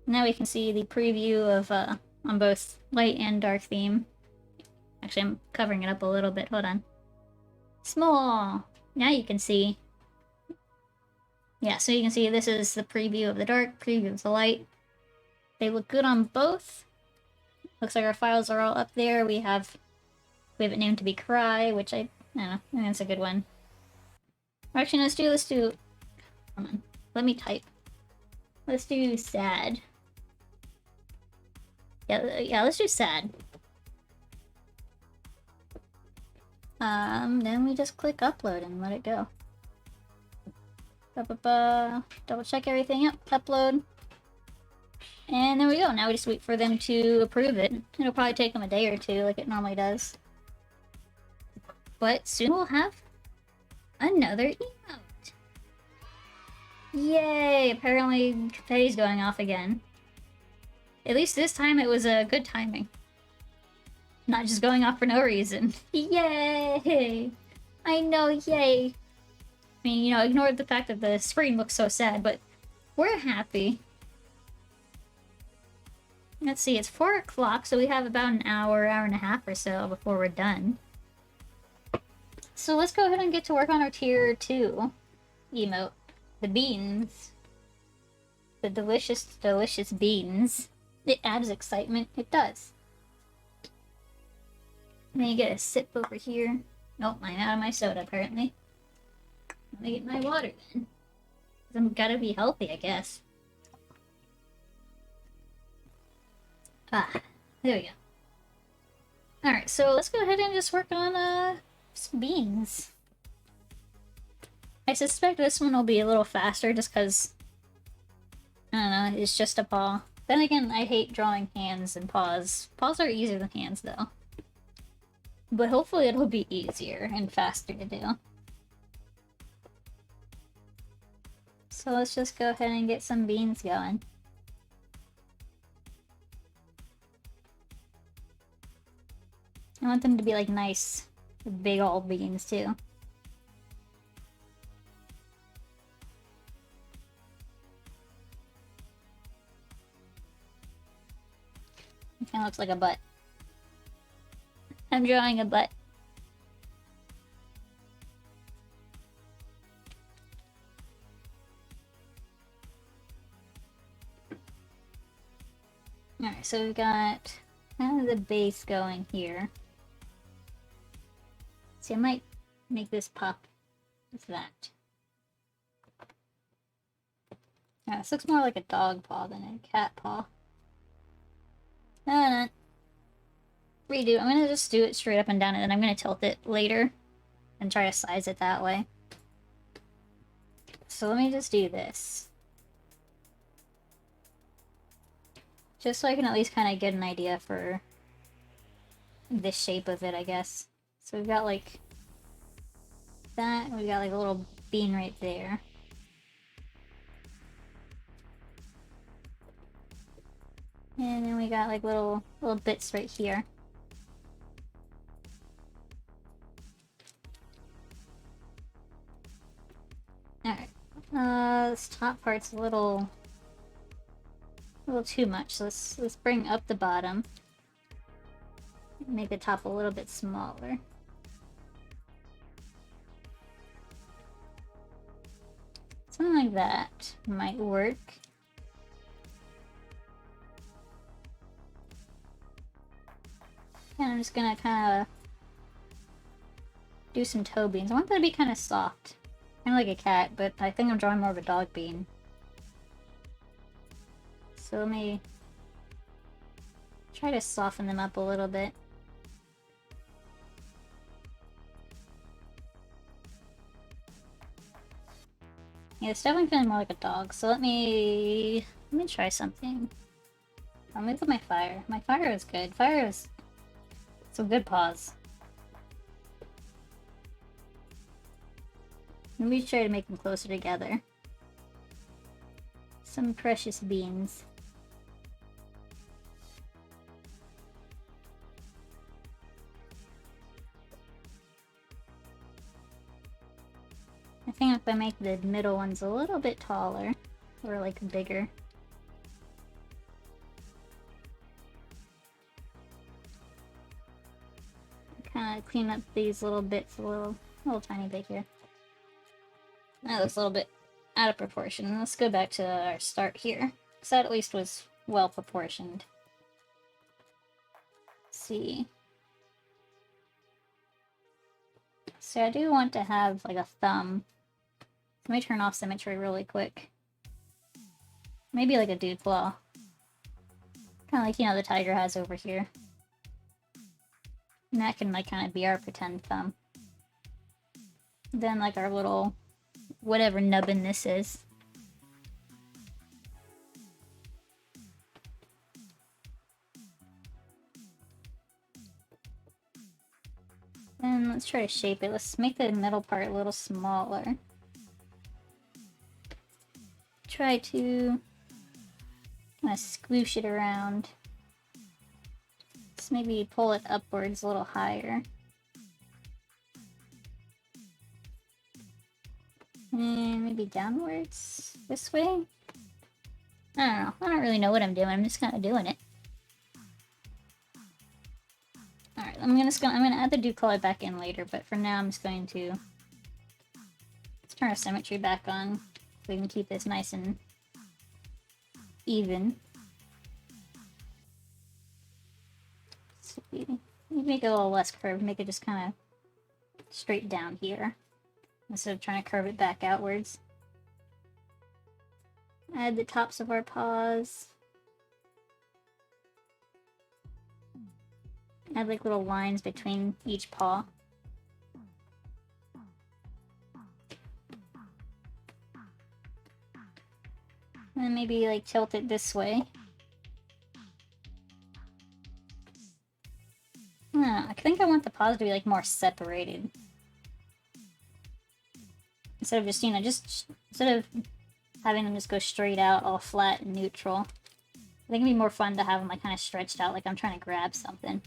Now we can see the preview of on both light and dark theme. Actually, I'm covering it up a little bit. Hold on. Small. Now you can see. Yeah, so you can see this is the preview of the dark, preview of the light. They look good on both. Looks like our files are all up there. We have it named to be cry, which I don't know. I think that's a good one. Actually, let's do. Come on. Let me type. Let's do sad. Yeah, let's do sad. Then we just click upload and let it go. Double check everything. Yep, upload. And there we go. Now we just wait for them to approve it. It'll probably take them a day or two like it normally does. But soon we'll have another emote. Yay! Apparently confetti's going off again. At least this time it was a good timing. Not just going off for no reason. Yay! I know, yay! I mean, you know, ignore the fact that the screen looks so sad, but we're happy. Let's see, it's 4 o'clock, so we have about an hour and a half or so before we're done. So let's go ahead and get to work on our tier 2 emote. The beans. The delicious, delicious beans. It adds excitement. It does. And then you get a sip over here. Nope, I'm out of my soda, apparently. Let me get my water, then. 'Cause I'm gotta be healthy, I guess. Ah, there we go. Alright, so let's go ahead and just work on, some beans. I suspect this one will be a little faster just because, I don't know, it's just a paw. Then again, I hate drawing hands and paws. Paws are easier than hands, though. But hopefully it'll be easier and faster to do. So let's just go ahead and get some beans going. I want them to be like nice, big old beans too. It kind of looks like a butt. I'm drawing a butt. Alright, so we've got kind of the base going here. See, I might make this pop with that. Yeah, this looks more like a dog paw than a cat paw. No. Redo. I'm gonna just do it straight up and down, and then I'm gonna tilt it later and try to size it that way. So let me just do this. Just so I can at least kind of get an idea for the shape of it, I guess. So we've got like that, we got like a little bean right there. And then we got like little bits right here. Alright. This top part's a little too much. So let's bring up the bottom. Make the top a little bit smaller. Something like that might work. And I'm just gonna kind of do some toe beans. I want that to be kind of soft. Kind of like a cat, but I think I'm drawing more of a dog bean. So let me try to soften them up a little bit. Yeah, it's definitely feeling more like a dog. So let me try something. Let me put my fire. My fire is good. Fire is some good paws. Let me try to make them closer together. Some precious beans. I think if I make the middle ones a little bit taller, or like bigger. Kind of clean up these little bits a little tiny bit here. That looks a little bit out of proportion. Let's go back to our start here. Because that at least was well proportioned. Let's see. So I do want to have like a thumb. Let me turn off symmetry really quick. Maybe like a dude claw. Kind of like, you know, the tiger has over here. And that can like kind of be our pretend thumb. Then like our little whatever nubbin this is. And let's try to shape it. Let's make the middle part a little smaller. Try to kind of squoosh it around. Let's maybe pull it upwards a little higher. And maybe downwards this way? I don't know. I don't really know what I'm doing. I'm just kind of doing it. Alright, I'm gonna add the dew color back in later, but for now I'm just going to let's turn our symmetry back on so we can keep this nice and even. So maybe make it a little less curved, make it just kind of straight down here instead of trying to curve it back outwards. Add the tops of our paws. Add like little lines between each paw. And then maybe like tilt it this way. I think I want the paws to be like more separated. Instead of just, you know, instead of having them just go straight out all flat and neutral. I think it'd be more fun to have them like kind of stretched out like I'm trying to grab something.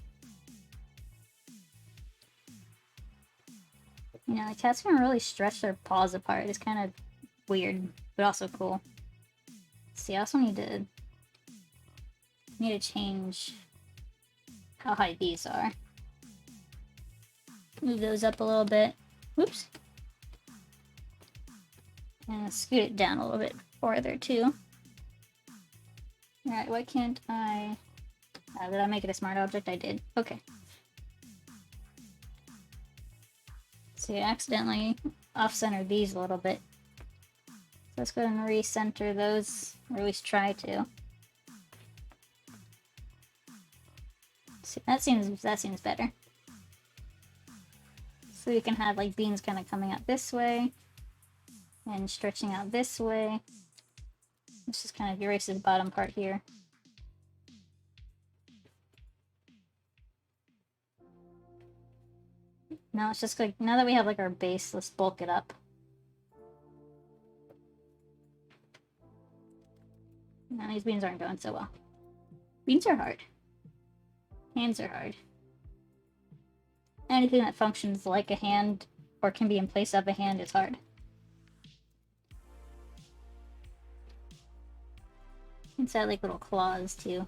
You know, like cats can really stretch their paws apart. It's kind of weird, but also cool. See, I also need to change how high these are. Move those up a little bit. Whoops. And scoot it down a little bit farther too. Alright, why can't I... did I make it a smart object? I did. Okay. So I accidentally off-centered these a little bit. So let's go ahead and recenter those, or at least try to. See, that seems better. So we can have like beans kind of coming out this way and stretching out this way. Let's just kind of erase the bottom part here. Now it's just like, now that we have like our base, let's bulk it up. Now these beans aren't going so well. Beans are hard. Hands are hard. Anything that functions like a hand or can be in place of a hand is hard. It's got like little claws too.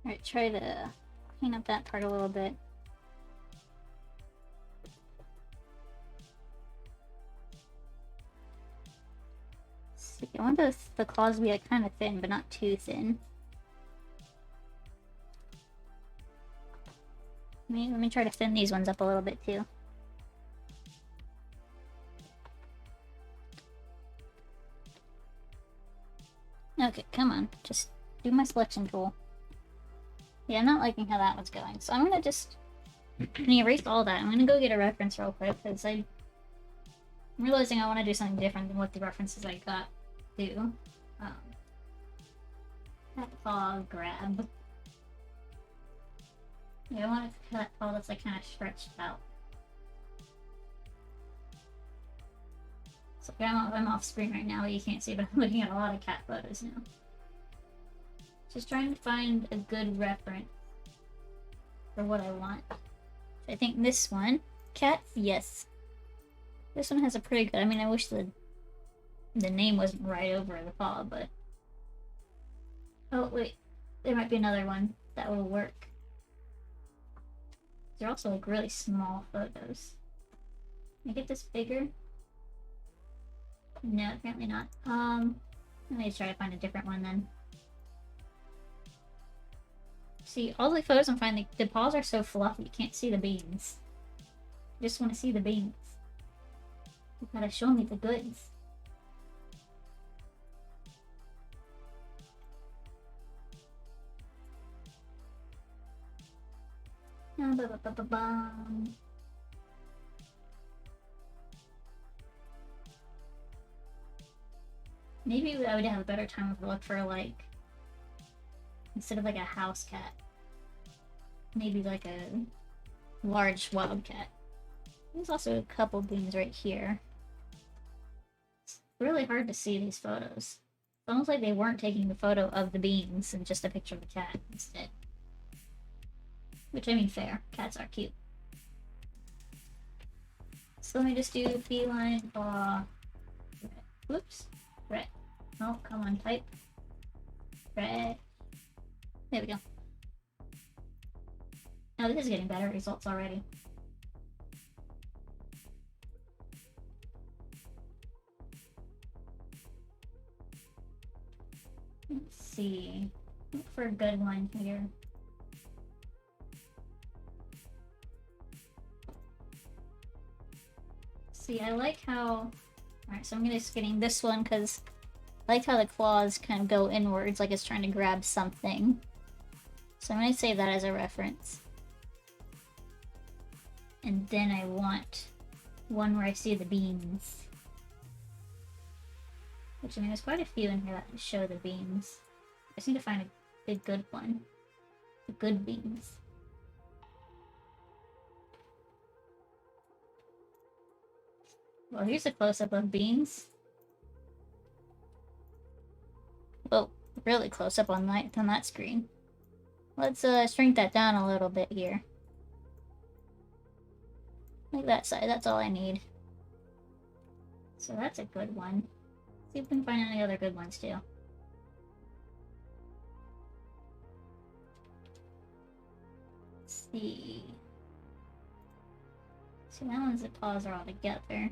Alright, try to clean up that part a little bit. See, I want the claws to be like kind of thin, but not too thin. Let me try to thin these ones up a little bit too. Okay, come on. Just do my selection tool. Yeah, I'm not liking how that one's going. So I'm gonna just erase all that. I'm gonna go get a reference real quick because I'm realizing I want to do something different than what the references I got do. That claw grab. Yeah, I want that claw that's like kind of stretched out. So I'm off screen right now. You can't see, but I'm looking at a lot of cat photos now. Just trying to find a good reference for what I want. I think this one, cats, yes. This one has a pretty good. I mean, I wish the name wasn't right over the paw, but oh wait, there might be another one that will work. They're also like really small photos. Can I get this bigger? No, apparently not. Let me try to find a different one then. See, all the photos I'm finding, the paws are so fluffy, you can't see the beans. I just want to see the beans. You gotta show me the goods. Maybe I would have a better time if I looked for like, instead of like a house cat, maybe like a large wildcat. There's also a couple beans right here. It's really hard to see these photos. It's almost like they weren't taking the photo of the beans and just a picture of the cat instead. Which, I mean, fair. Cats are cute. So let me just do feline paw. Whoops. Red. Oh, come on, type. Red. There we go. Oh, this is getting better results already. Let's see. Look for a good one here. See, I like how... Alright, so I'm just getting this one because I like how the claws kind of go inwards, like it's trying to grab something. So I'm going to save that as a reference. And then I want one where I see the beans. Which, I mean, there's quite a few in here that show the beans. I just need to find a good one. The good beans. Well, here's a close-up of beans. Well, really close-up on that screen. Let's shrink that down a little bit here. Like that side, that's all I need. So that's a good one. See if we can find any other good ones too. Let's see. See, that one's the paws are all together.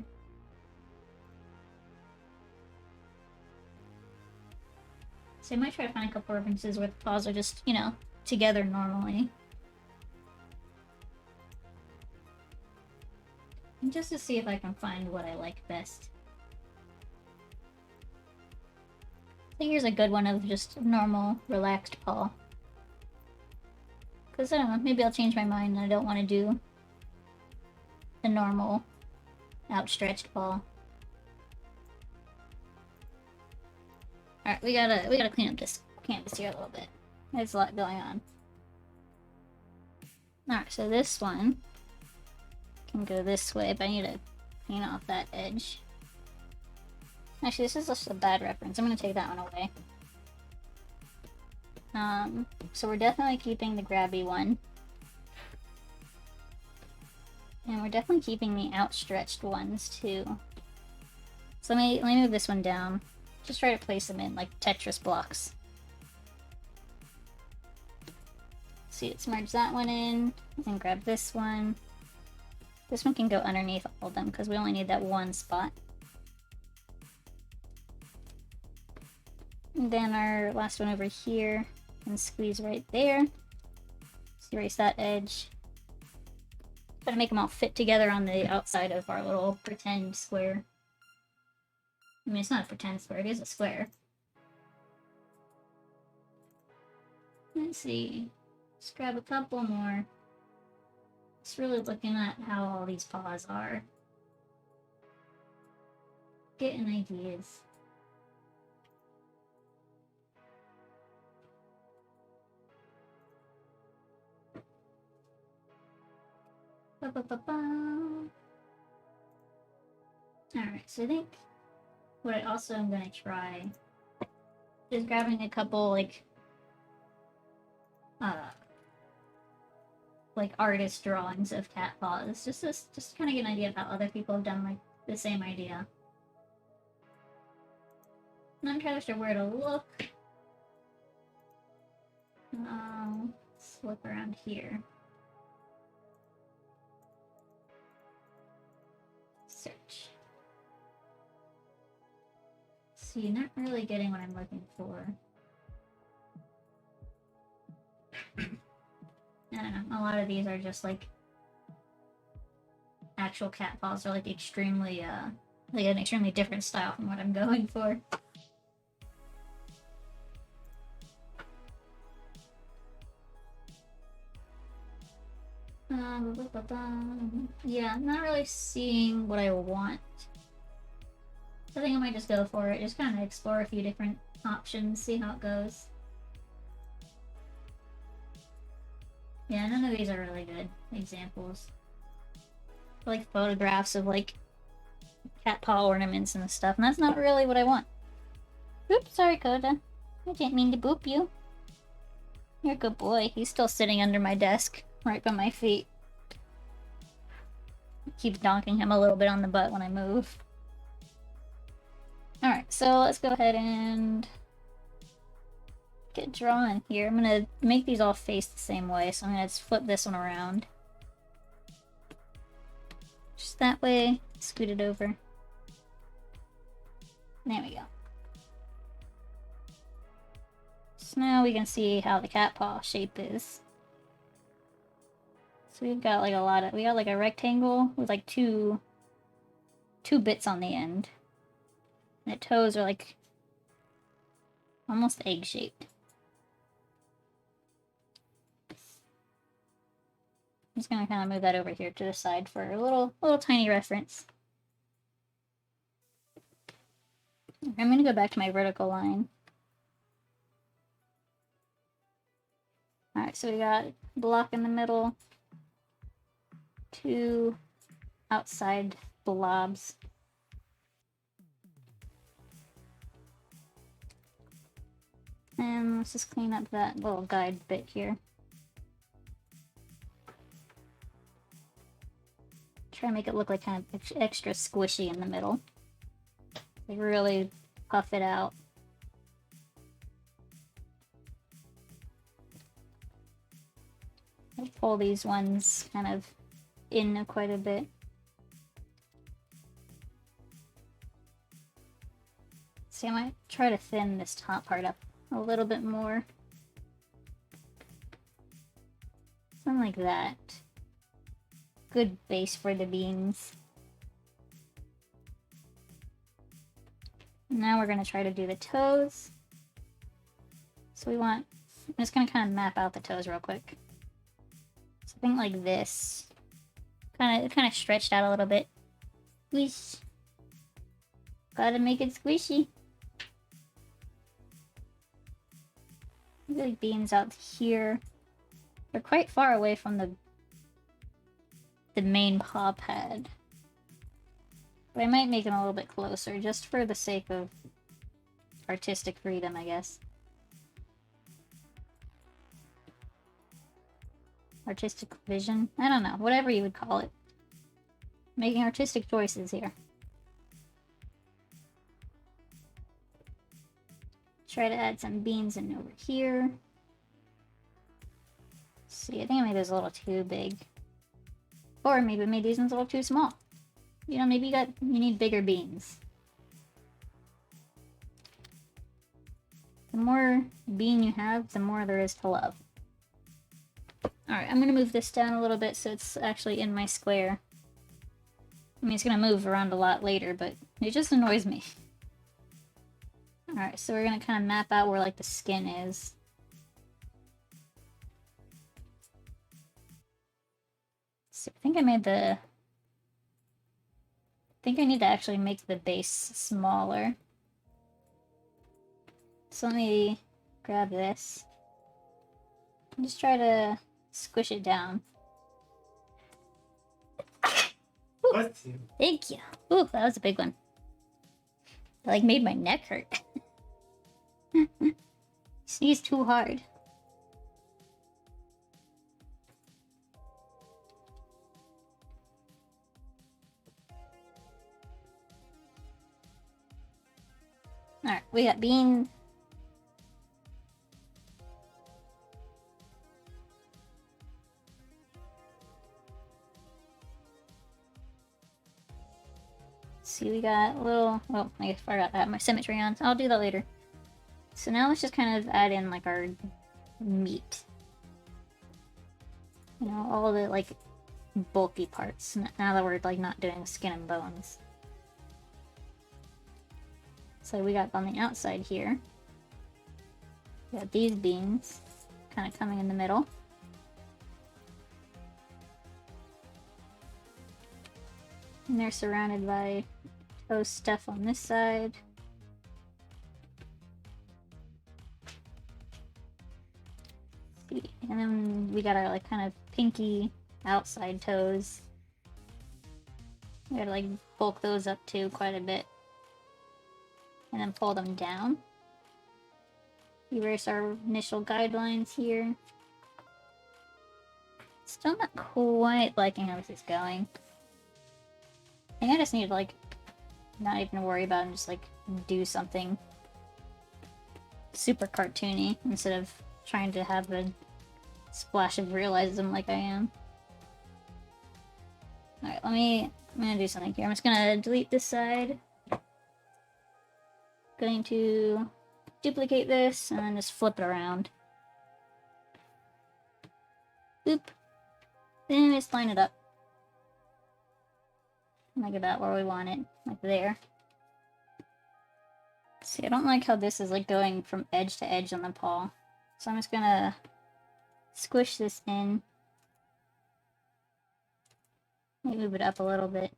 So I might try to find a couple references where the paws are just, you know, together normally. And just to see if I can find what I like best. I think here's a good one of just normal, relaxed paw. Because, I don't know, maybe I'll change my mind and I don't want to do a normal, outstretched paw. Alright, we gotta clean up this canvas here a little bit. There's a lot going on. Alright, so this one can go this way, but I need to clean off that edge. Actually, this is just a bad reference. I'm gonna take that one away. So we're definitely keeping the grabby one. And we're definitely keeping the outstretched ones, too. So let me move this one down. Just try to place them in, like, Tetris blocks. See, let's merge that one in, and grab this one. This one can go underneath all of them, because we only need that one spot. And then our last one over here, and squeeze right there. Let's erase that edge. Try to make them all fit together on the outside of our little pretend square. I mean, it's not a pretend square, it is a square. Let's see. Let's grab a couple more. Just really looking at how all these paws are. Getting ideas. Alright, so I think what I also am going to try is grabbing a couple, like artist drawings of cat paws, just to kind of get an idea of how other people have done, like, the same idea. I'm not entirely sure where to look. Let's look around here. Search. See, not really getting what I'm looking for. I don't know, a lot of these are just, like, actual cat paws are, like, extremely, like, an extremely different style from what I'm going for. Yeah, I'm not really seeing what I want. So I think I might just go for it. Just kind of explore a few different options, see how it goes. Yeah, none of these are really good examples. Like photographs of, like, cat paw ornaments and stuff, and that's not really what I want. Oops, sorry, Coda. I didn't mean to boop you. You're a good boy. He's still sitting under my desk, right by my feet. Keeps donking him a little bit on the butt when I move. Alright, so let's go ahead and get drawing here. I'm gonna make these all face the same way, so I'm gonna just flip this one around. Just that way, scoot it over. There we go. So now we can see how the cat paw shape is. So we've got like we got like a rectangle with like two bits on the end. And the toes are like almost egg-shaped. I'm just gonna kind of move that over here to the side for a little tiny reference. I'm gonna go back to my vertical line. Alright, so we got a block in the middle, two outside blobs. And let's just clean up that little guide bit here. Try to make it look like kind of extra squishy in the middle. Like really puff it out. I'll pull these ones kind of in quite a bit. See, I might try to thin this top part up a a little bit more. Something like that. Good base for the beans. Now we're going to try to do the toes. So we want... I'm just going to kind of map out the toes real quick. Something like this. Kind of stretched out a little bit. Squish. Gotta make it squishy. Like beans out here. They're quite far away from the main paw pad. But I might make them a little bit closer, just for the sake of artistic freedom, I guess. Artistic vision? I don't know, whatever you would call it. Making artistic choices here. Try to add some beans in over here. See, I think I made those a little too big. Or maybe I made these ones a little too small. You know, maybe you need bigger beans. The more bean you have, the more there is to love. Alright, I'm gonna move this down a little bit so it's actually in my square. I mean, it's gonna move around a lot later, but it just annoys me. Alright, so we're gonna kind of map out where, like, the skin is. So I think I made the... I think I need to actually make the base smaller. So let me grab this. And just try to squish it down. Bless you. Thank you. Ooh, that was a big one. It, like, made my neck hurt. Sneeze too hard. Alright, we got beans. See, we got a little... Oh, I forgot to have my symmetry on. I'll do that later. So now let's just kind of add in, like, our meat. You know, all the, like, bulky parts. Now that we're, like, not doing skin and bones. So we got on the outside here. We got these beans kind of coming in the middle. And they're surrounded by toast stuff on this side. And then we got our, like, kind of pinky outside toes. We gotta, like, bulk those up too quite a bit. And then pull them down. Erase our initial guidelines here. Still not quite liking how this is going. I think I just need to, like, not even worry about it and just, like, do something super cartoony instead of trying to have a splash of realism like I am. Alright, I'm gonna do something here. I'm just gonna delete this side. Going to duplicate this and then just flip it around. Boop. Then just line it up. Like about where we want it. Like there. See, I don't like how this is, like, going from edge to edge on the paw. So I'm just gonna squish this in. Maybe move it up a little bit.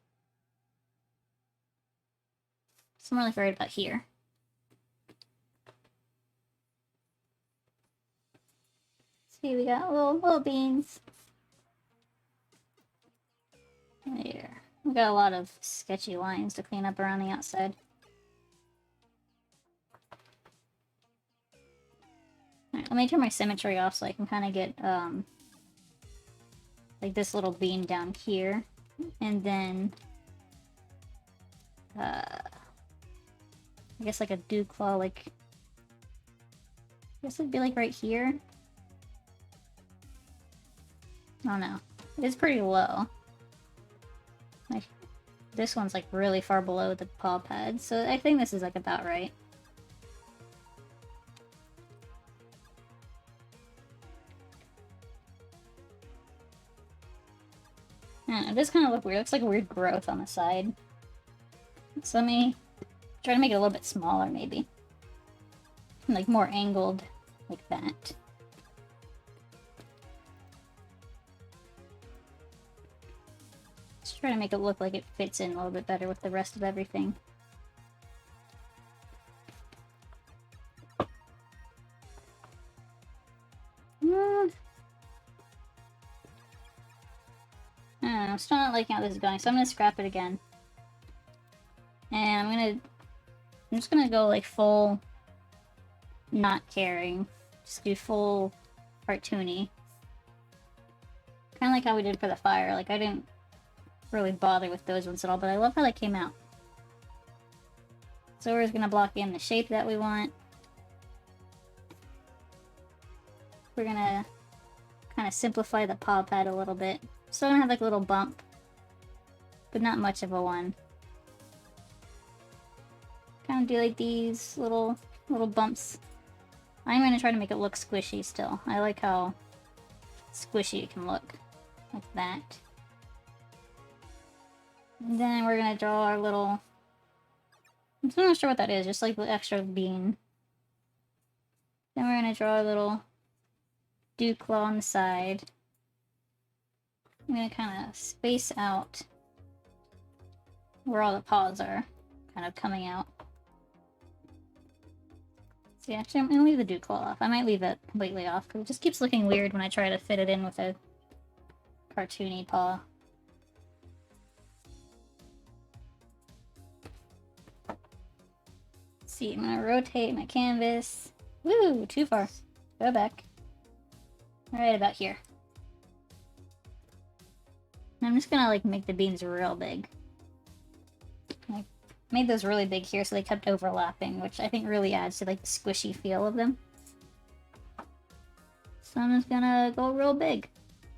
So I'm really worried about here. See, we got little beans. There. We got a lot of sketchy lines to clean up around the outside. Alright, let me turn my symmetry off so I can kind of get, like, this little bean down here. And then, I guess, like, a dew claw, like, I guess it'd be, like, right here. I don't know. It's pretty low. Like, this one's, like, really far below the paw pad, so I think this is, like, about right. I don't know, it does kind of look weird. It looks like a weird growth on the side. So let me try to make it a little bit smaller, maybe. Like more angled, like that. Just try to make it look like it fits in a little bit better with the rest of everything. I don't know, I'm still not liking how this is going, so I'm gonna scrap it again. And I'm just gonna go like full not caring. Just do full cartoony. Kinda like how we did for the fire. Like, I didn't really bother with those ones at all, but I love how they came out. So we're just gonna block in the shape that we want. We're gonna kind of simplify the paw pad a little bit. Still gonna have like a little bump, but not much of a one. Kind of do like these little bumps. I'm gonna try to make it look squishy still. I like how squishy it can look. Like that. And then we're gonna draw our little... I'm still not sure what that is, just like the extra bean. Then we're gonna draw a little dew claw on the side. I'm gonna kind of space out where all the paws are kind of coming out. See, actually, I'm gonna leave the dew claw off. I might leave it completely off, because it just keeps looking weird when I try to fit it in with a cartoony paw. Let's see, I'm gonna rotate my canvas. Woo! Too far. Go back. Right about here. And I'm just gonna like make the beans real big. I made those really big here so they kept overlapping, which I think really adds to like the squishy feel of them. So I'm just gonna go real big.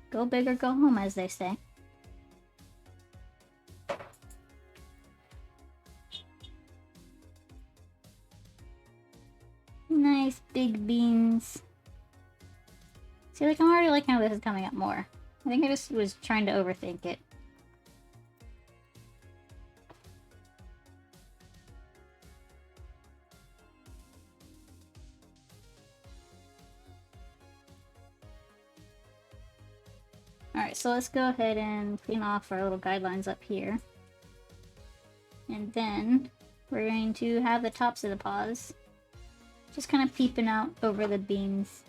Go big or go home, as they say. Nice big beans. See, like, I'm already liking how this is coming up more. I think I just was trying to overthink it. Alright, so let's go ahead and clean off our little guidelines up here. And then we're going to have the tops of the paws just kind of peeping out over the beans.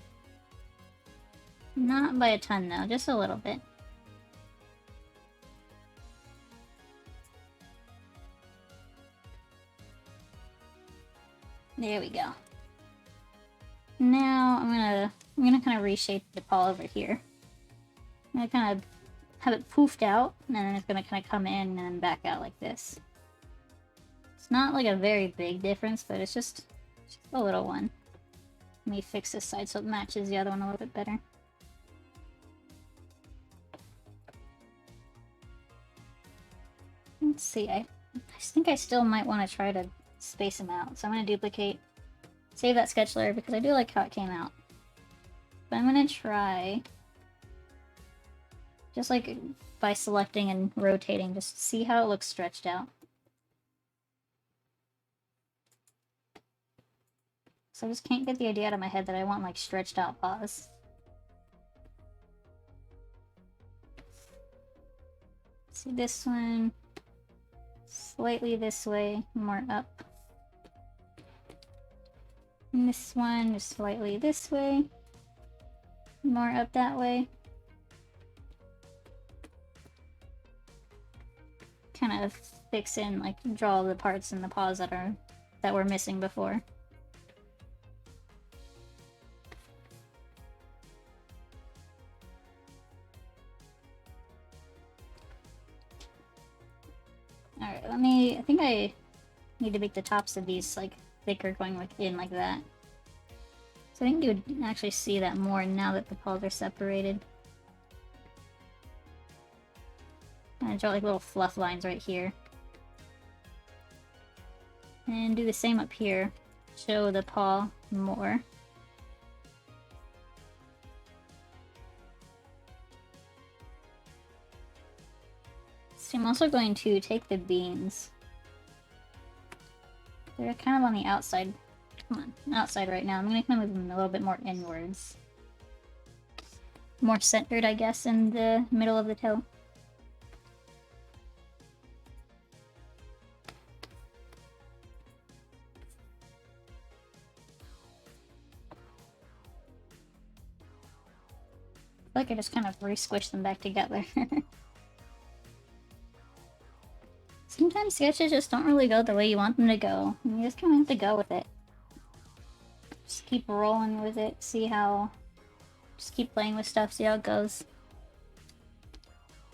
Not by a ton though, just a little bit. There we go. Now I'm gonna kind of reshape the paw over here. I'm gonna kind of have it poofed out, and then it's gonna kind of come in and then back out like this. It's not like a very big difference, but it's just a little one. Let me fix this side so it matches the other one a little bit better. Let's see, I think I still might want to try to space them out. So I'm going to duplicate, save that sketch layer because I do like how it came out. But I'm going to try, just like by selecting and rotating, just see how it looks stretched out. So I just can't get the idea out of my head that I want like stretched out paws. See this one, slightly this way, more up. And this one is slightly this way, more up that way. Kind of fix in, like, draw the parts in the paws that were missing before. Alright, I think I need to make the tops of these, like, thicker going like in like that. So I think you would actually see that more now that the paws are separated. I'm gonna draw like little fluff lines right here. And do the same up here. Show the paw more. So I'm also going to take the beans. They're kind of on the outside. Come on, outside right now. I'm gonna kind of move them a little bit more inwards. More centered, I guess, in the middle of the toe. I feel like I just kind of re-squish them back together. Sometimes sketches just don't really go the way you want them to go. And you just kind of have to go with it. Just keep rolling with it, see how... Just keep playing with stuff, see how it goes.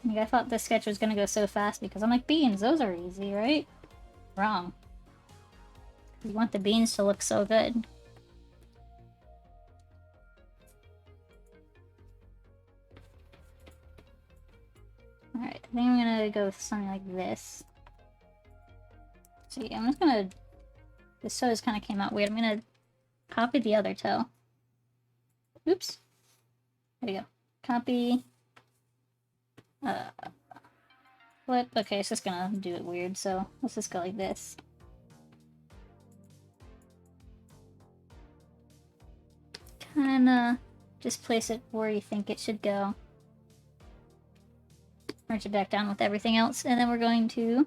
Like, I thought this sketch was gonna go so fast because I'm like, beans, those are easy, right? Wrong. You want the beans to look so good. Alright, I think I'm gonna go with something like this. So yeah, I'm just gonna... This toe just kind of came out weird. I'm gonna copy the other toe. Oops. There we go. Copy. Flip. Okay, it's just gonna do it weird, so let's just go like this. Kinda just place it where you think it should go. Merge it back down with everything else, and then we're going to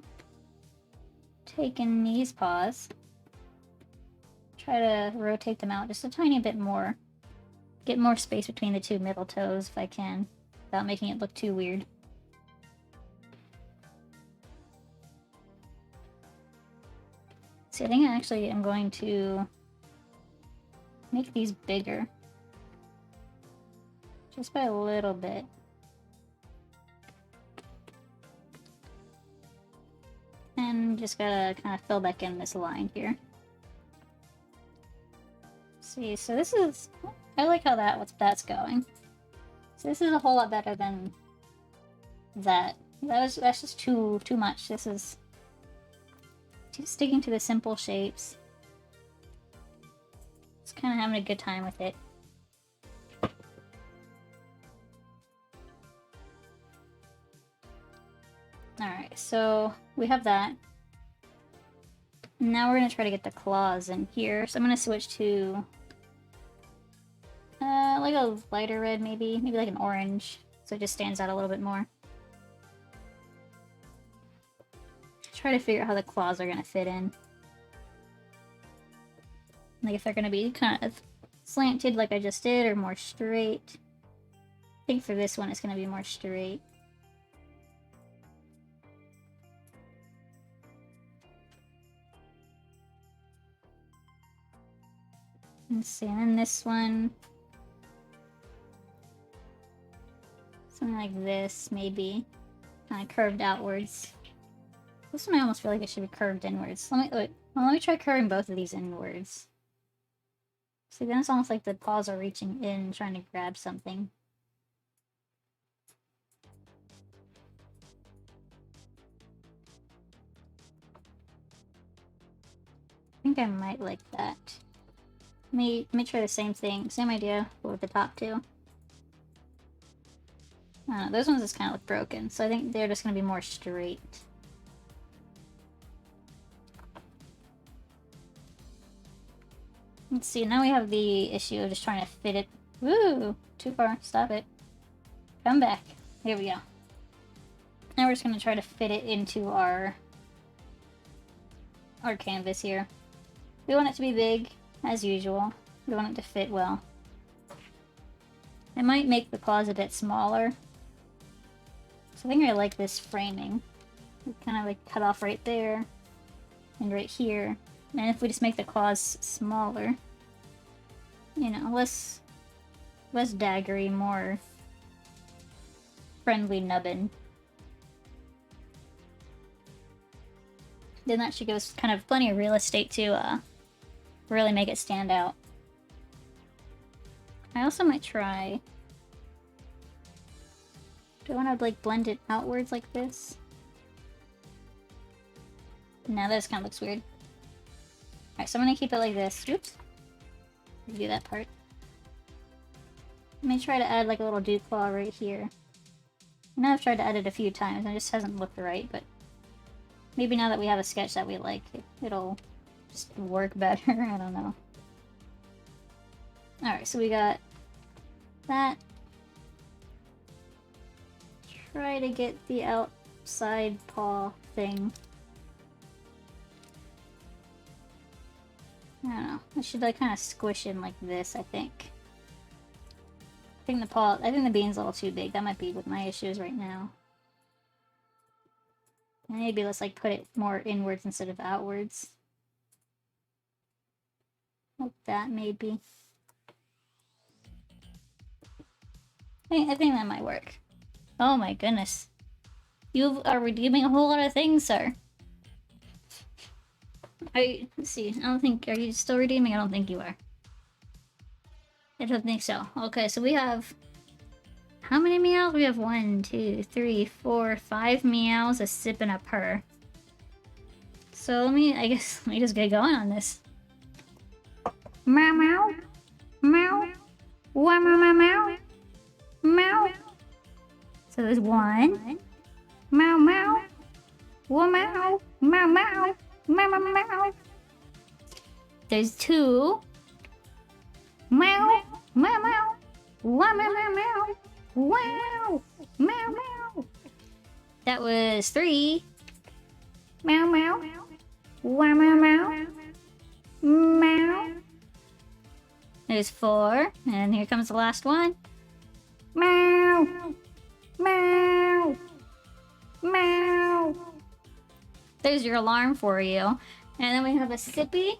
take in these paws. Try to rotate them out just a tiny bit more. Get more space between the two middle toes if I can, without making it look too weird. See, I think I actually am going to make these bigger. Just by a little bit. And just gotta kind of fill back in this line here. See, so this is... I like how that's going. So this is a whole lot better than that. That's just too much. This is just sticking to the simple shapes. Just kind of having a good time with it. Alright, so we have that. Now we're gonna try to get the claws in here. So I'm gonna switch to like a lighter red, maybe like an orange, so it just stands out a little bit more. Try to figure out how the claws are gonna fit in. Like if they're gonna be kind of slanted like I just did, or more straight. I think for this one it's gonna be more straight. Let's see, and then this one... Something like this, maybe. Kind of curved outwards. This one I almost feel like it should be curved inwards. Let me try curving both of these inwards. See, then it's almost like the paws are reaching in, trying to grab something. I think I might like that. Let me try the same thing, same idea, but with the top two. I don't know, those ones just kind of look broken, so I think they're just going to be more straight. Let's see, now we have the issue of just trying to fit it. Woo! Too far. Stop it. Come back. Here we go. Now we're just going to try to fit it into our canvas here. We want it to be big, as usual. We want it to fit well. I might make the claws a bit smaller. So I think I like this framing. We kind of like cut off right there and right here. And if we just make the claws smaller, you know, less daggery, more friendly nubbin, then that should give us kind of plenty of real estate to really make it stand out. I also might try... Do I want to like blend it outwards like this? No, this kind of looks weird. Alright, so I'm gonna keep it like this. Oops. Do that part. Let me try to add like a little dew claw right here. I know I've tried to edit a few times and it just hasn't looked right, but maybe now that we have a sketch that we like, it'll just work better. I don't know. Alright, so we got that. Try to get the outside paw thing. I don't know. I should like kind of squish in like this, I think. I think the bean's a little too big. That might be what my issue is right now. Maybe let's like put it more inwards instead of outwards. Like that, maybe. I think that might work. Oh my goodness. You are redeeming a whole lot of things, sir. Let's see. I don't think... Are you still redeeming? I don't think you are. I don't think so. Okay, so we have... How many meows? We have 1, 2, 3, 4, 5 meows, a sip, and a purr. So let me just get going on this. Meow meow. Meow. Meow meow meow. Meow. So there's 1. Meow meow. Meow meow. Meow meow. Meow meow meow. There's 2. Meow. Meow meow. Meow meow meow meow. Wow! Meow meow! That was 3. Meow meow. Wow meow meow. Meow. There's 4. And here comes the last one. Meow! Meow! Meow! There's your alarm for you. And then we have a sippy.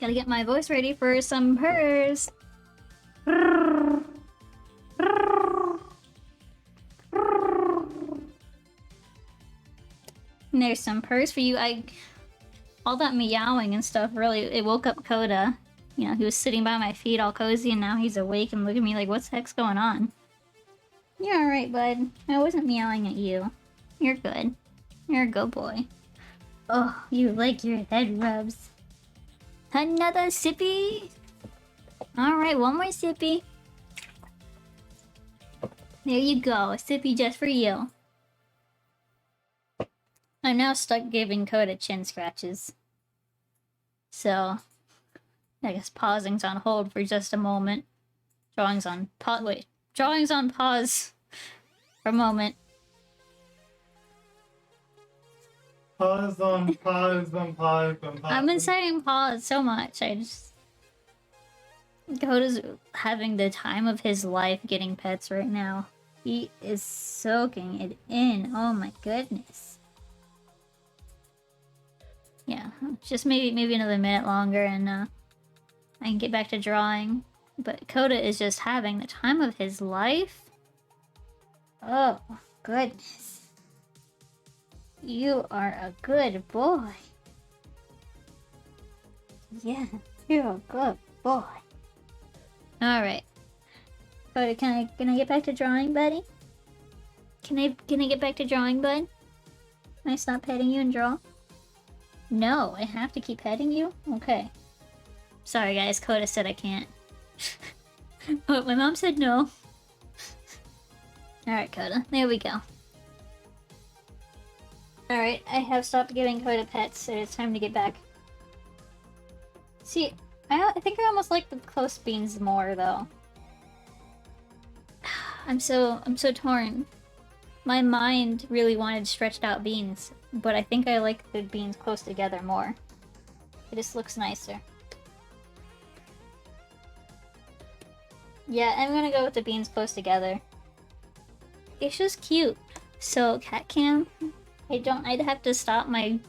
Gotta get my voice ready for some purrs. And there's some purrs for you. All that meowing and stuff really, it woke up Coda. You know, he was sitting by my feet all cozy and now he's awake and looking at me like, what the heck's going on? You're alright, bud. I wasn't meowing at you. You're good. You're a good boy. Oh, you like your head rubs. Another sippy? Alright, one more sippy. There you go, a sippy just for you. I'm now stuck giving Coda chin scratches. So, I guess pausing's on hold for just a moment. Drawing's on pause for a moment. Pause on pause on pause on pause. I've been saying pause so much, Coda's having the time of his life getting pets right now. He is soaking it in. Oh my goodness. Yeah, just maybe another minute longer and I can get back to drawing. But Coda is just having the time of his life. Oh goodness. You are a good boy. Yeah, you're a good boy. Alright. Coda, can I get back to drawing, buddy? Can I get back to drawing, bud? Can I stop petting you and draw? No, I have to keep petting you? Okay. Sorry guys, Coda said I can't. But my mom said no. Alright, Coda. There we go. Alright, I have stopped giving Coda pets, so it's time to get back. See, I think I almost like the close beans more, though. I'm so torn. My mind really wanted stretched out beans, but I think I like the beans close together more. It just looks nicer. Yeah, I'm gonna go with the beans close together. It's just cute. So, cat cam, I'd have to stop my...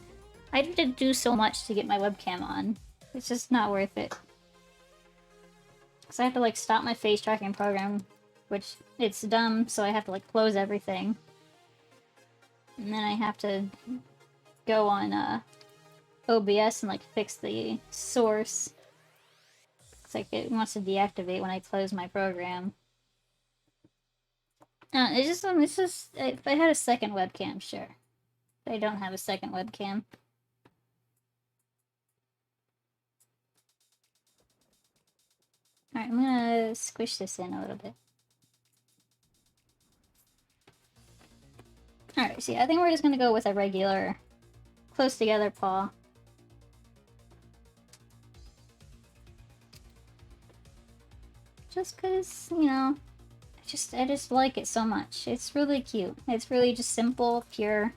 I'd have to do so much to get my webcam on. It's just not worth it. So I have to like stop my face tracking program, which it's dumb, so I have to like close everything. And then I have to go on OBS and like fix the source. It's like it wants to deactivate when I close my program. It's just if I had a second webcam, sure. But I don't have a second webcam. Alright, I'm gonna squish this in a little bit. Alright, see, I think we're just gonna go with a regular close together paw. Just cause, you know, I just like it so much. It's really cute. It's really just simple, pure,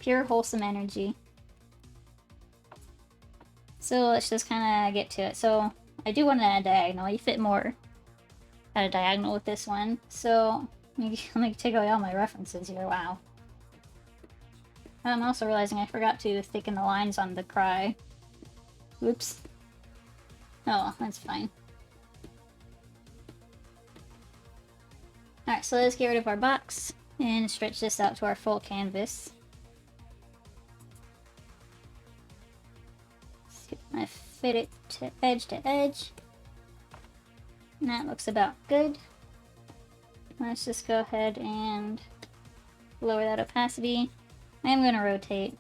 wholesome energy. So let's just kind of get to it. So I do want it at a diagonal. You fit more at a diagonal with this one. So let me take away all my references here. Wow. I'm also realizing I forgot to thicken the lines on the cry. Oops. Oh, that's fine. Alright, so let's get rid of our box and stretch this out to our full canvas. I fit it to edge, and that looks about good. Let's just go ahead and lower that opacity. I am going to rotate.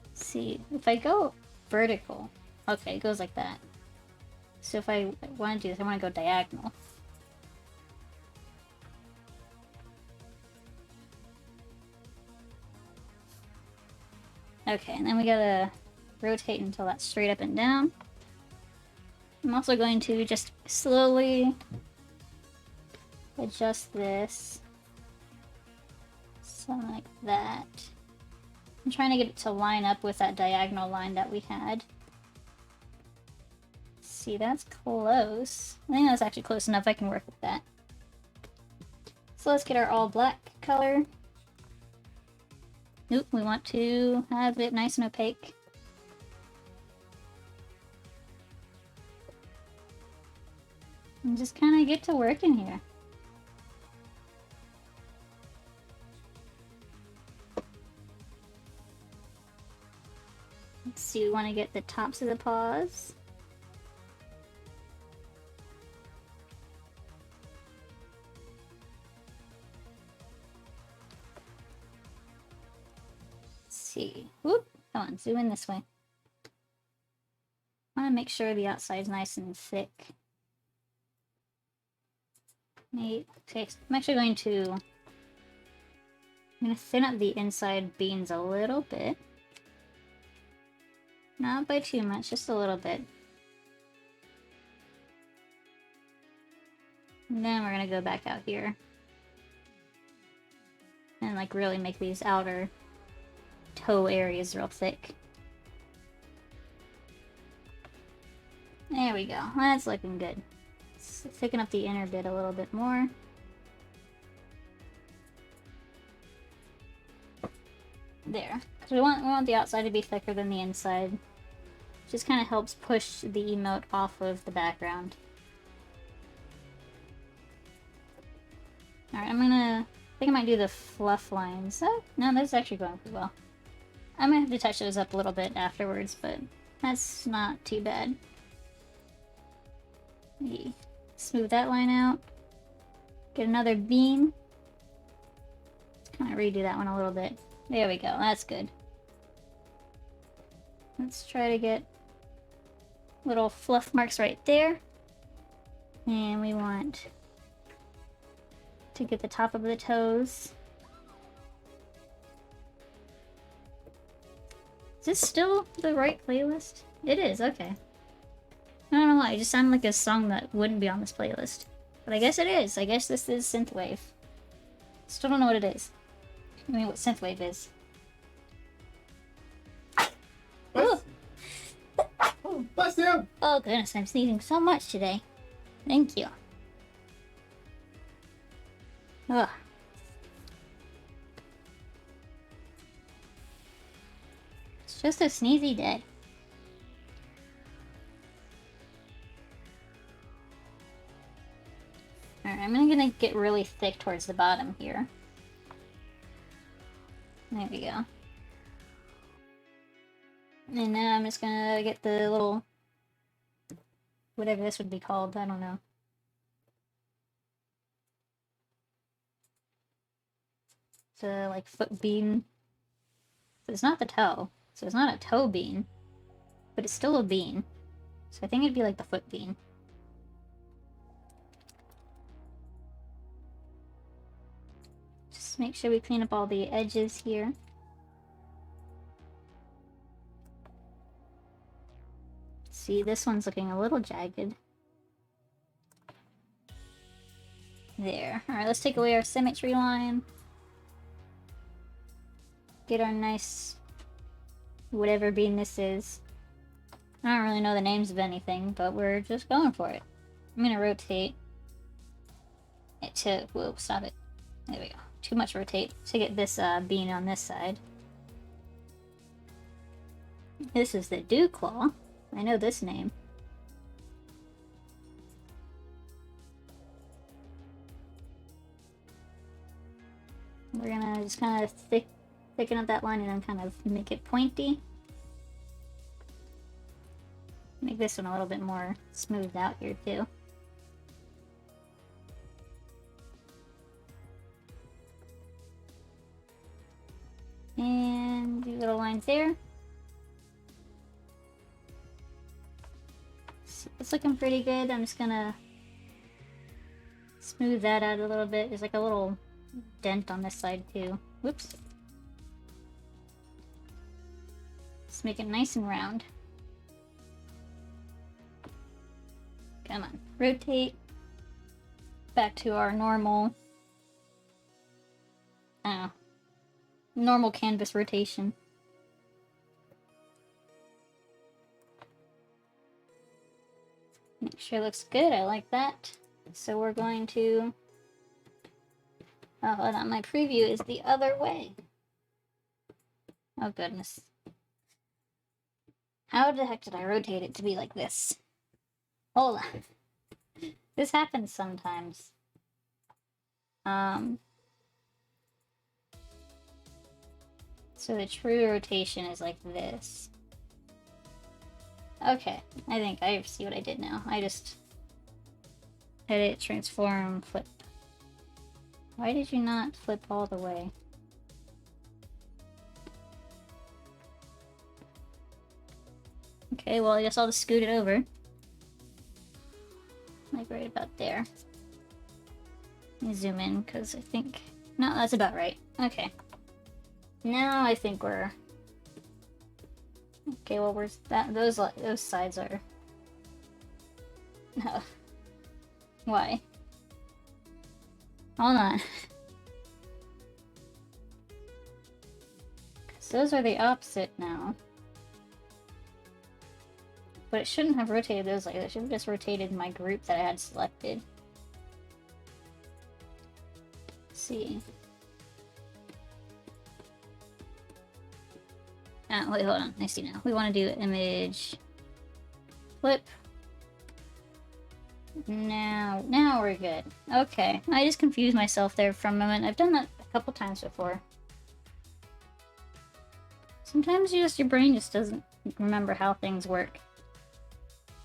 Let's see, if I go vertical, okay, it goes like that. So if I want to do this, I want to go diagonal. Okay, and then we gotta rotate until that's straight up and down. I'm also going to just slowly adjust this. Something like that. I'm trying to get it to line up with that diagonal line that we had. See, that's close. I think that's actually close enough. I can work with that. So let's get our all black color. Nope, we want to have it nice and opaque. And just kind of get to work in here. Let's see, we want to get the tops of the paws. See. Whoop! Come on, zoom in this way. I want to make sure the outside's nice and thick. Okay, I'm actually going to thin up the inside beans a little bit. Not by too much, just a little bit. And then we're gonna go back out here. And like really make these outer toe areas real thick. There we go. That's looking good. Let's thicken up the inner bit a little bit more. There. Because we want the outside to be thicker than the inside. Just kind of helps push the emote off of the background. Alright, I think I might do the fluff lines. No, this is actually going pretty well. I might have to touch those up a little bit afterwards, but that's not too bad. Maybe smooth that line out. Get another bean. Let's kind of redo that one a little bit. There we go, that's good. Let's try to get little fluff marks right there. And we want to get the top of the toes. Is this still the right playlist? It is, okay. I don't know why, it just sounded like a song that wouldn't be on this playlist. But I guess it is. I guess this is synthwave. Still don't know what it is. I mean, what synthwave is. Bless, oh, bless him! Oh goodness, I'm sneezing so much today. Thank you. Ugh. It's just a sneezy day. Alright, I'm gonna get really thick towards the bottom here. There we go. And now I'm just gonna get the little... whatever this would be called, I don't know. It's a, like, foot bean. So it's not the toe. So it's not a toe bean. But it's still a bean. So I think it'd be like the foot bean. make sure we clean up all the edges here. See, this one's looking a little jagged. There. Alright, let's take away our symmetry line. Get our nice whatever bean this is. I don't really know the names of anything, but we're just going for it. I'm gonna rotate it to... Whoa, stop it. There we go. Too much rotate to get this bean on this side. This is the Dew Claw. I know this name. We're gonna just kind of thicken up that line and then kind of make it pointy. Make this one a little bit more smoothed out here too. And these little lines there. It's looking pretty good. I'm just gonna smooth that out a little bit. There's like a little dent on this side too. Whoops. Just make it nice and round. Come on. Rotate. Back to our normal... normal canvas rotation. Make sure it looks good. I like that. So we're going to... Oh, hold on. My preview is the other way. Oh, goodness. How the heck did I rotate it to be like this? Hold on. This happens sometimes. So the true rotation is like this. Okay, I think I see what I did now. I just edit, transform, flip. Why did you not flip all the way? Okay, well I guess I'll just scoot it over. Like right about there. Let me zoom in, because I think... No, that's about right. Okay. Now I think we're... Okay, well, where's that? Those sides are... No. Why? Hold on. Because those are the opposite now. But it shouldn't have rotated those like that. It should have just rotated my group that I had selected. Let's see. Wait, hold on. I see now. We want to do image flip. Now we're good. Okay. I just confused myself there for a moment. I've done that a couple times before. Sometimes your brain just doesn't remember how things work.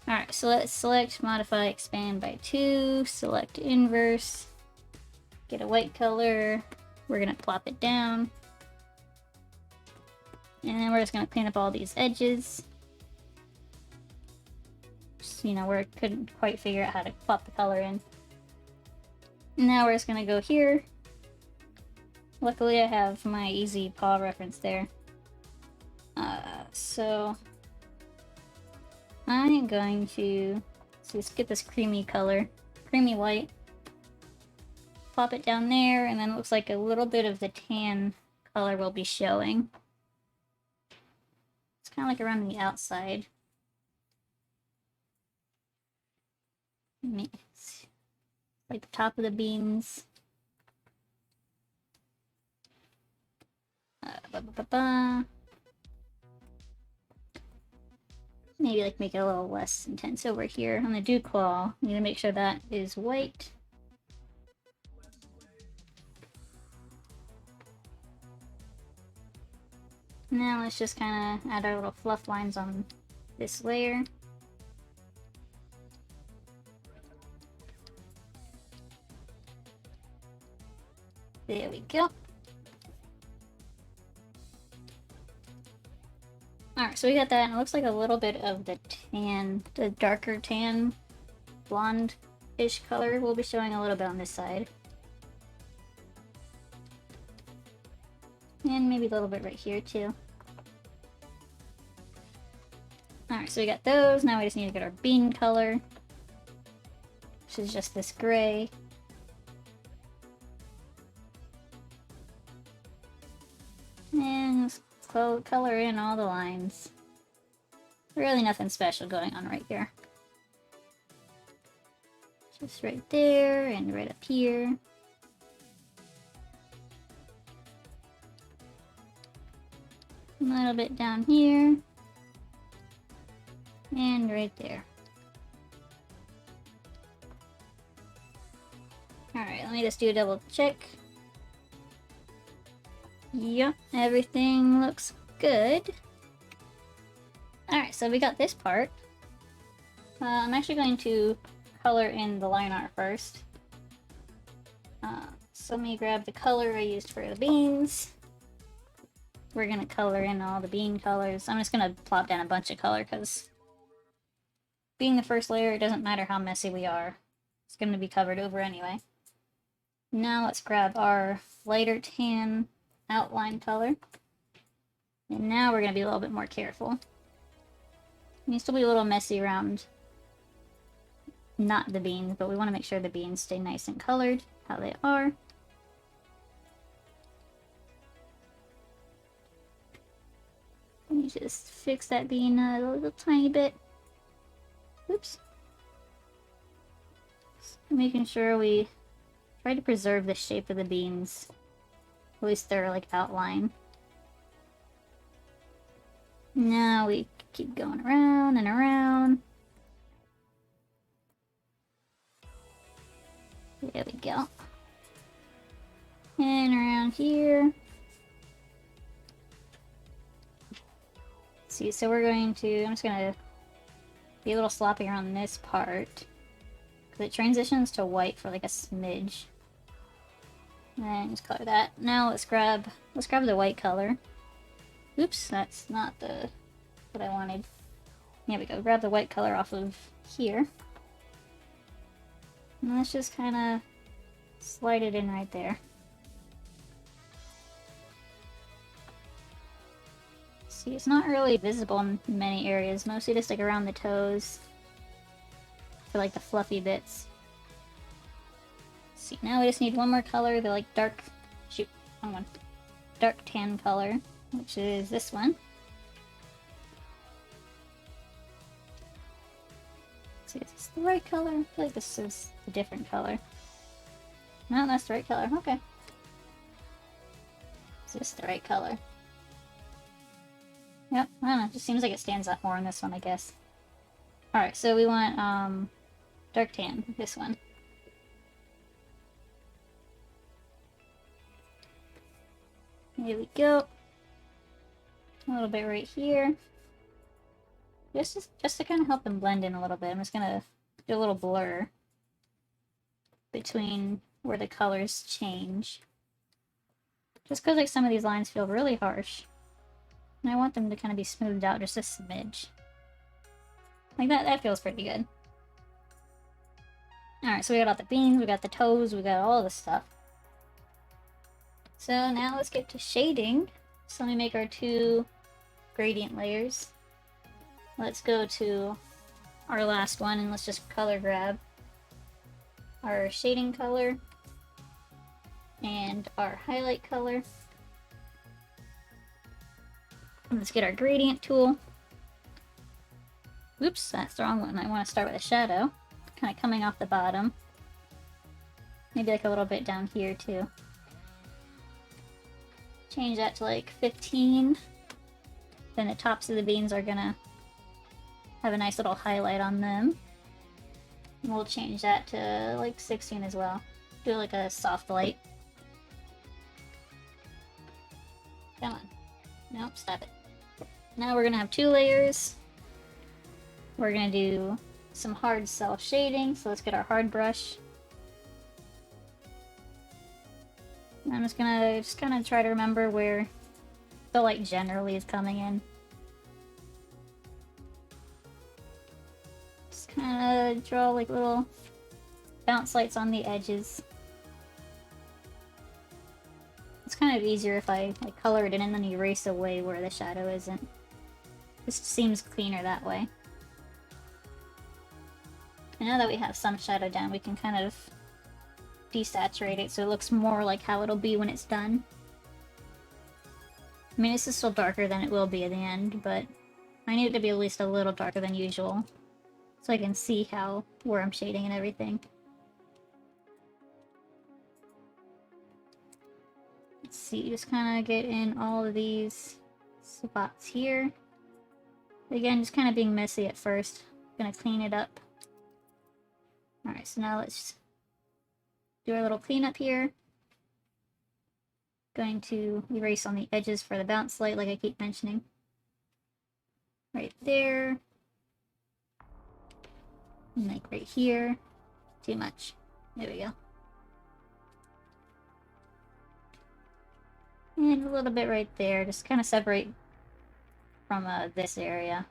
Alright, so let's select, modify, expand by 2, select inverse, get a white color, we're gonna plop it down, and then we're just gonna clean up all these edges. Just, you know, where I couldn't quite figure out how to plop the color in. Now we're just gonna go here. Luckily I have my easy paw reference there. So... I'm going to just get this creamy color, creamy white, plop it down there, and then it looks like a little bit of the tan color will be showing. It's kind of like around the outside. Like the top of the beans. Maybe like make it a little less intense over here. On the Dew Claw, I'm gonna make sure that is white. Now let's just kind of add our little fluff lines on this layer. There we go. Alright, so we got that, and it looks like a little bit of the tan, the darker tan, blonde-ish color will be showing a little bit on this side. And maybe a little bit right here too. Alright, so we got those. Now we just need to get our bean color, which is just this gray. And let's color in all the lines. Really nothing special going on right here. Just right there and right up here. A little bit down here. And right there. Alright, let me just do a double check. Yep, everything looks good. Alright, so we got this part. I'm actually going to color in the line art first. So let me grab the color I used for the beans. We're gonna color in all the bean colors. I'm just gonna plop down a bunch of color because being the first layer, it doesn't matter how messy we are. It's gonna be covered over anyway. Now let's grab our lighter tan outline color. And now we're gonna be a little bit more careful. It needs to be a little messy around not the beans, but we want to make sure the beans stay nice and colored, how they are. Let me just fix that bean a little tiny bit. Oops. Just making sure we try to preserve the shape of the beans. At least their like outline. Now we keep going around and around. There we go. And around here. See, so we're going to, I'm just going to be a little sloppy on this part. Because it transitions to white for like a smidge. And just color that. Now let's grab the white color. Oops, that's not what I wanted. There we go, grab the white color off of here. And let's just kind of slide it in right there. See, it's not really visible in many areas, mostly just like around the toes for like the fluffy bits. See, now we just need one more color, the like dark tan color, which is this one. See, is this the right color? I feel like this is a different color. No, that's the right color. Okay. Is this the right color? Yep, I don't know. It just seems like it stands out more on this one, I guess. Alright, so we want dark tan, this one. Here we go. A little bit right here. Just to kind of help them blend in a little bit, I'm just gonna do a little blur between where the colors change. Just because like some of these lines feel really harsh. And I want them to kind of be smoothed out just a smidge. Like that feels pretty good. Alright, so we got all the beans, we got the toes, we got all the stuff. So now let's get to shading. So let me make our 2 gradient layers. Let's go to our last one and let's just color grab our shading color and our highlight color. And let's get our gradient tool. Oops, that's the wrong one. I want to start with a shadow, kind of coming off the bottom. Maybe like a little bit down here too. Change that to like 15. Then the tops of the beans are gonna have a nice little highlight on them. And we'll change that to like 16 as well. Do like a soft light. Come on. Nope, stop it. Now we're gonna have 2 layers. We're gonna do some hard self shading, so let's get our hard brush. And I'm just gonna kind of try to remember where the light generally is coming in. Just kind of draw like little bounce lights on the edges. It's kind of easier if I like color it in and then erase away where the shadow isn't. Just seems cleaner that way. And now that we have some shadow down, we can kind of desaturate it so it looks more like how it'll be when it's done. I mean, this is still darker than it will be at the end, but I need it to be at least a little darker than usual so I can see where I'm shading and everything. Let's see, just kind of get in all of these spots here. Again, just kind of being messy at first. Gonna clean it up. Alright, so now let's do our little cleanup here. Going to erase on the edges for the bounce light, like I keep mentioning. Right there. And like right here. Too much. There we go. And a little bit right there. Just kind of separate from this area.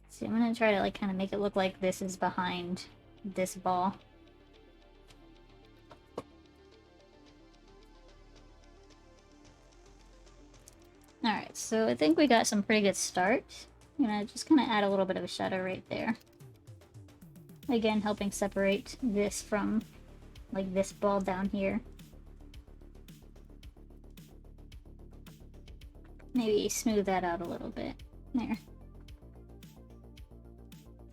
So I'm gonna try to like kind of make it look like this is behind this ball. Alright, so I think we got some pretty good start. I'm gonna just kind of add a little bit of a shadow right there. Again, helping separate this from, like, this ball down here. Maybe smooth that out a little bit. There.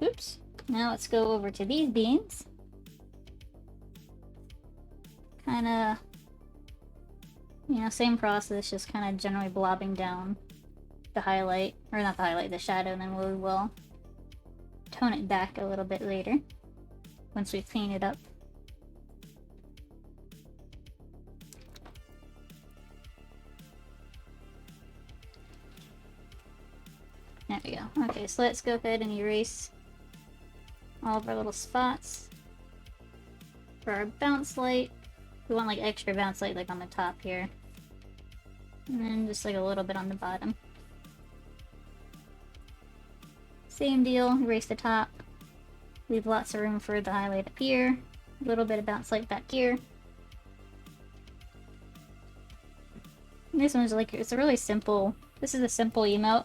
Oops. Now let's go over to these beans. Kinda, you know, same process, just kind of generally blobbing down the highlight, or not the highlight, the shadow, and then we will tone it back a little bit later once we clean it up. There we go. Okay, so let's go ahead and erase all of our little spots. For our bounce light, we want like extra bounce light like on the top here. And then just like a little bit on the bottom. Same deal, erase the top. Leave lots of room for the highlight up here. A little bit of bounce light back here. And this one's like, it's a really simple, this is a simple emote.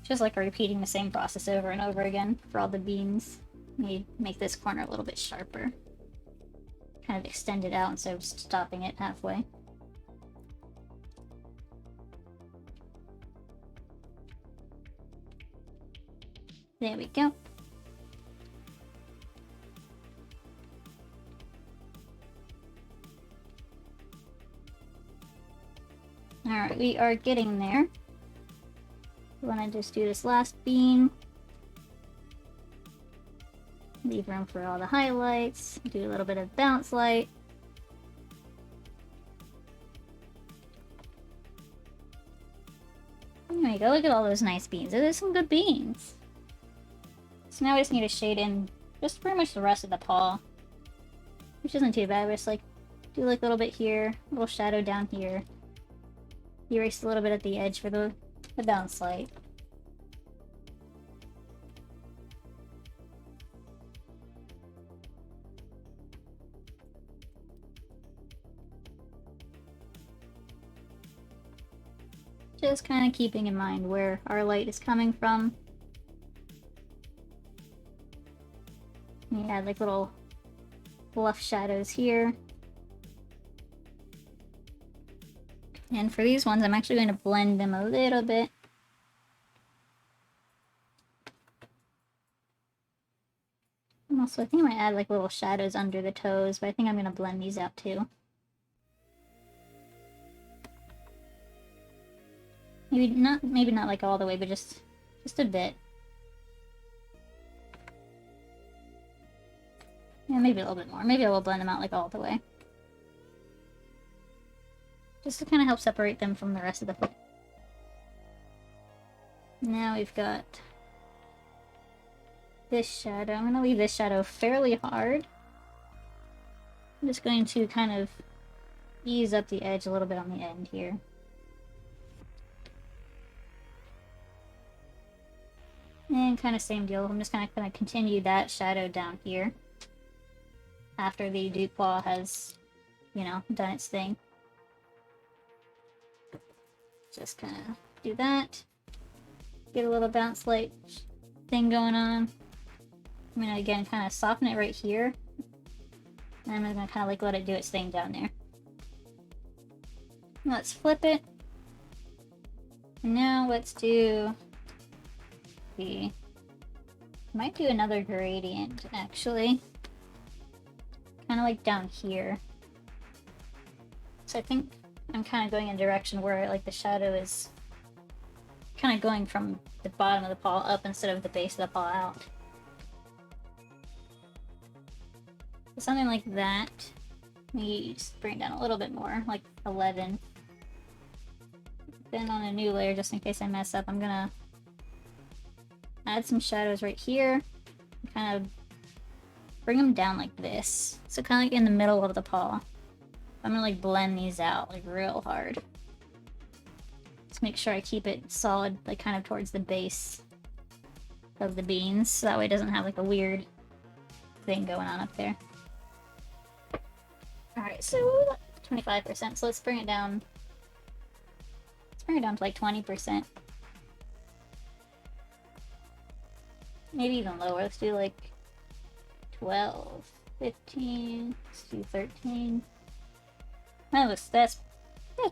Just like repeating the same process over and over again for all the beans. You make this corner a little bit sharper. Kind of extend it out instead of stopping it halfway. There we go. Alright, we are getting there. We want to just do this last bean. Leave room for all the highlights. Do a little bit of bounce light. There we go, look at all those nice beans. Those are some good beans. So now we just need to shade in just pretty much the rest of the paw. Which isn't too bad, we just like do like a little bit here, a little shadow down here. Erase a little bit at the edge for the bounce light. Just kind of keeping in mind where our light is coming from. We add like little fluff shadows here. And for these ones, I'm actually going to blend them a little bit. And also, I think I might add like little shadows under the toes, but I think I'm going to blend these out too. Maybe not like all the way, but just a bit. Yeah, maybe a little bit more. Maybe I will blend them out like all the way. Just to kind of help separate them from the rest of the foot. Now we've got this shadow. I'm going to leave this shadow fairly hard. I'm just going to kind of ease up the edge a little bit on the end here. And kind of same deal. I'm just going to continue that shadow down here after the dew claw has you know, done its thing. Just kind of do that. Get a little bounce light thing going on. I'm gonna again kind of soften it right here. And I'm gonna kind of like let it do its thing down there. Let's flip it. And now let's do the... Might do another gradient, actually. Kind of like down here. So I think I'm kind of going in a direction where like the shadow is kind of going from the bottom of the paw up instead of the base of the paw out. So something like that. Maybe just bring it down a little bit more, like 11. Then on a new layer, just in case I mess up, I'm gonna add some shadows right here. Kind of bring them down like this. So kind of like in the middle of the paw. I'm gonna like blend these out like real hard. Just make sure I keep it solid, like kind of towards the base of the beans. So that way it doesn't have like a weird thing going on up there. Alright, so 25%. So let's bring it down. Let's bring it down to like 20%. Maybe even lower. Let's do like 12, 15, let's do 13. That's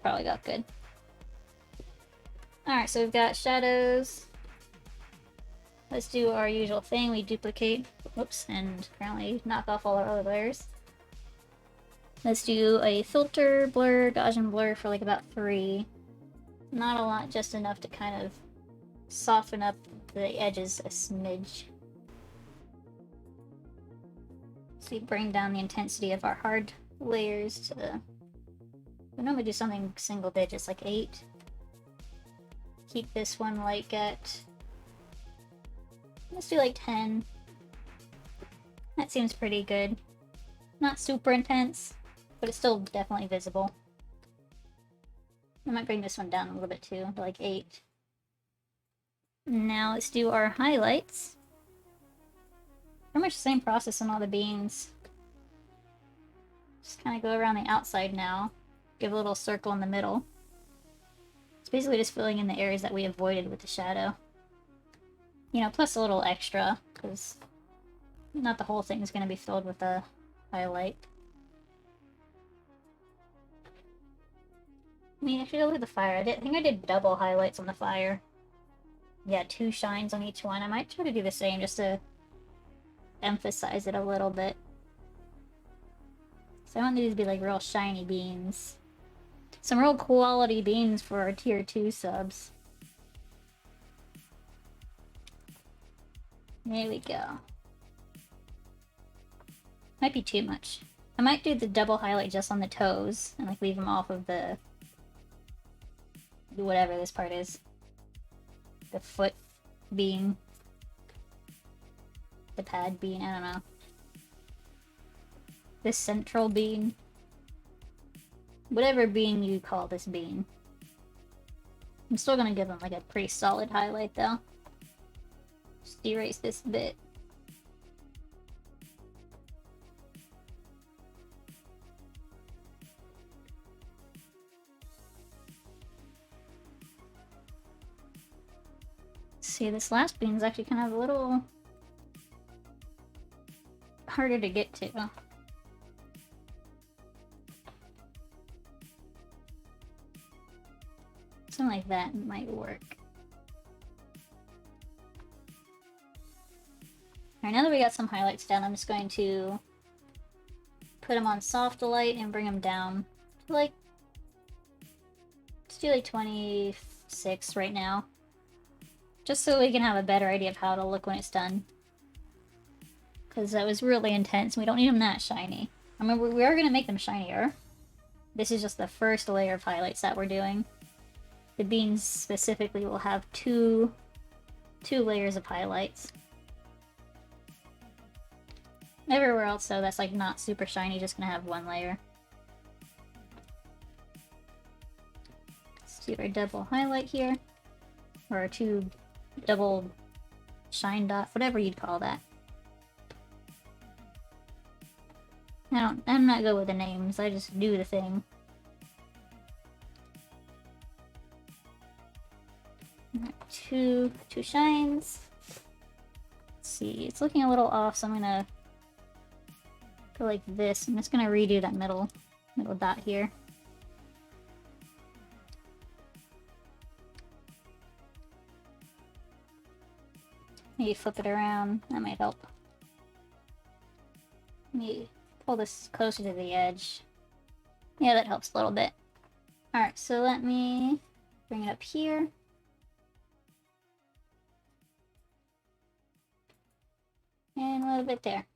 probably got good. Alright, so we've got shadows. Let's do our usual thing. We duplicate, whoops, and apparently knock off all our other layers. Let's do a filter, blur, Gaussian blur for like about 3. Not a lot, just enough to kind of soften up the edges a smidge. So we bring down the intensity of our hard layers to the... We normally do something single digits, like 8. Keep this one like at... Let's do like 10. That seems pretty good. Not super intense, but it's still definitely visible. I might bring this one down a little bit too, to like 8. Now let's do our highlights. Pretty much the same process on all the beans. Just kind of go around the outside now. Give a little circle in the middle. It's basically just filling in the areas that we avoided with the shadow. You know, plus a little extra, because not the whole thing is going to be filled with a highlight. I mean, if you look at the fire, I think I did double highlights on the fire. Yeah, 2 shines on each one. I might try to do the same just to emphasize it a little bit. So I want these to be like real shiny beans. Some real quality beans for our tier 2 subs. There we go. Might be too much. I might do the double highlight just on the toes and like leave them off of the whatever this part is. The foot bean. The pad bean, I don't know. This central bean. Whatever bean you call this bean. I'm still gonna give them like a pretty solid highlight though. Just erase this bit. See, this last bean is actually kind of a little harder to get to. Something like that might work. Alright, now that we got some highlights down, I'm just going to put them on soft light and bring them down to like... Let's do like 26 right now. Just so we can have a better idea of how it'll look when it's done. Because that was really intense, and we don't need them that shiny. I mean, we are going to make them shinier. This is just the first layer of highlights that we're doing. The beans specifically will have two layers of highlights. Everywhere else, though, that's like not super shiny, just gonna have 1 layer. Let's do our double highlight here. Or our 2 double shine dot, whatever you'd call that. I'm not good with the names, I just do the thing. Two shines. Let's see, it's looking a little off, so I'm gonna go like this. I'm just gonna redo that middle dot here. Maybe flip it around, that might help. Maybe pull this closer to the edge. Yeah, that helps a little bit. Alright, so let me bring it up here. And a little bit there.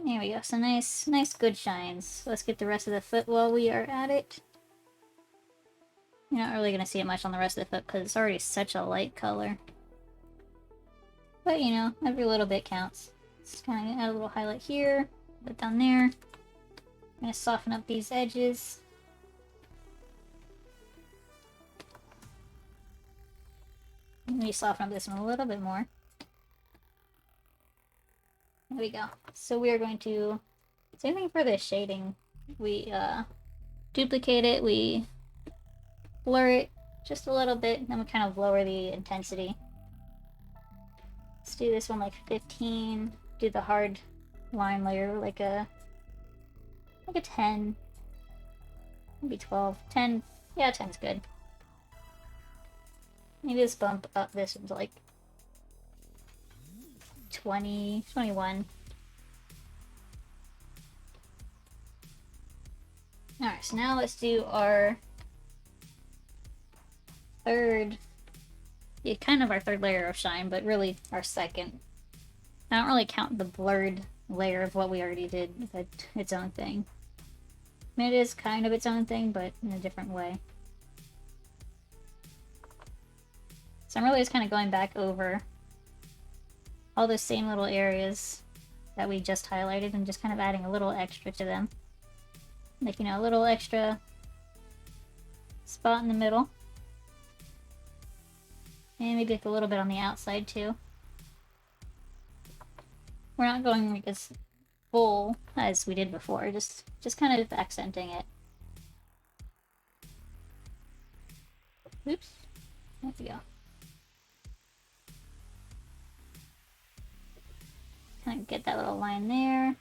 There we go, so nice good shines. Let's get the rest of the foot while we are at it. You're not really gonna see it much on the rest of the foot because it's already such a light color. But you know, every little bit counts. Just kind of add a little highlight here, put it down there. I'm gonna soften up these edges. Let me soften up this one a little bit more. There we go. So we are going to, same thing for this shading. We duplicate it, we blur it just a little bit, then we kind of lower the intensity. Let's do this one like 15. Do the hard line layer like a 10. Maybe 12. 10. Yeah, 10's good. Maybe let's bump up this one to like 20, 21. Alright, so now let's do our third, yeah, kind of our third layer of shine, but really our second. I don't really count the blurred layer of what we already did as its own thing. I mean, it is kind of its own thing, but in a different way. So I'm really just kind of going back over all those same little areas that we just highlighted and just kind of adding a little extra to them. Like, you know, a little extra spot in the middle. And maybe like a little bit on the outside too. We're not going like as full as we did before, just kind of accenting it. Oops. There we go. Kind of get that little line there.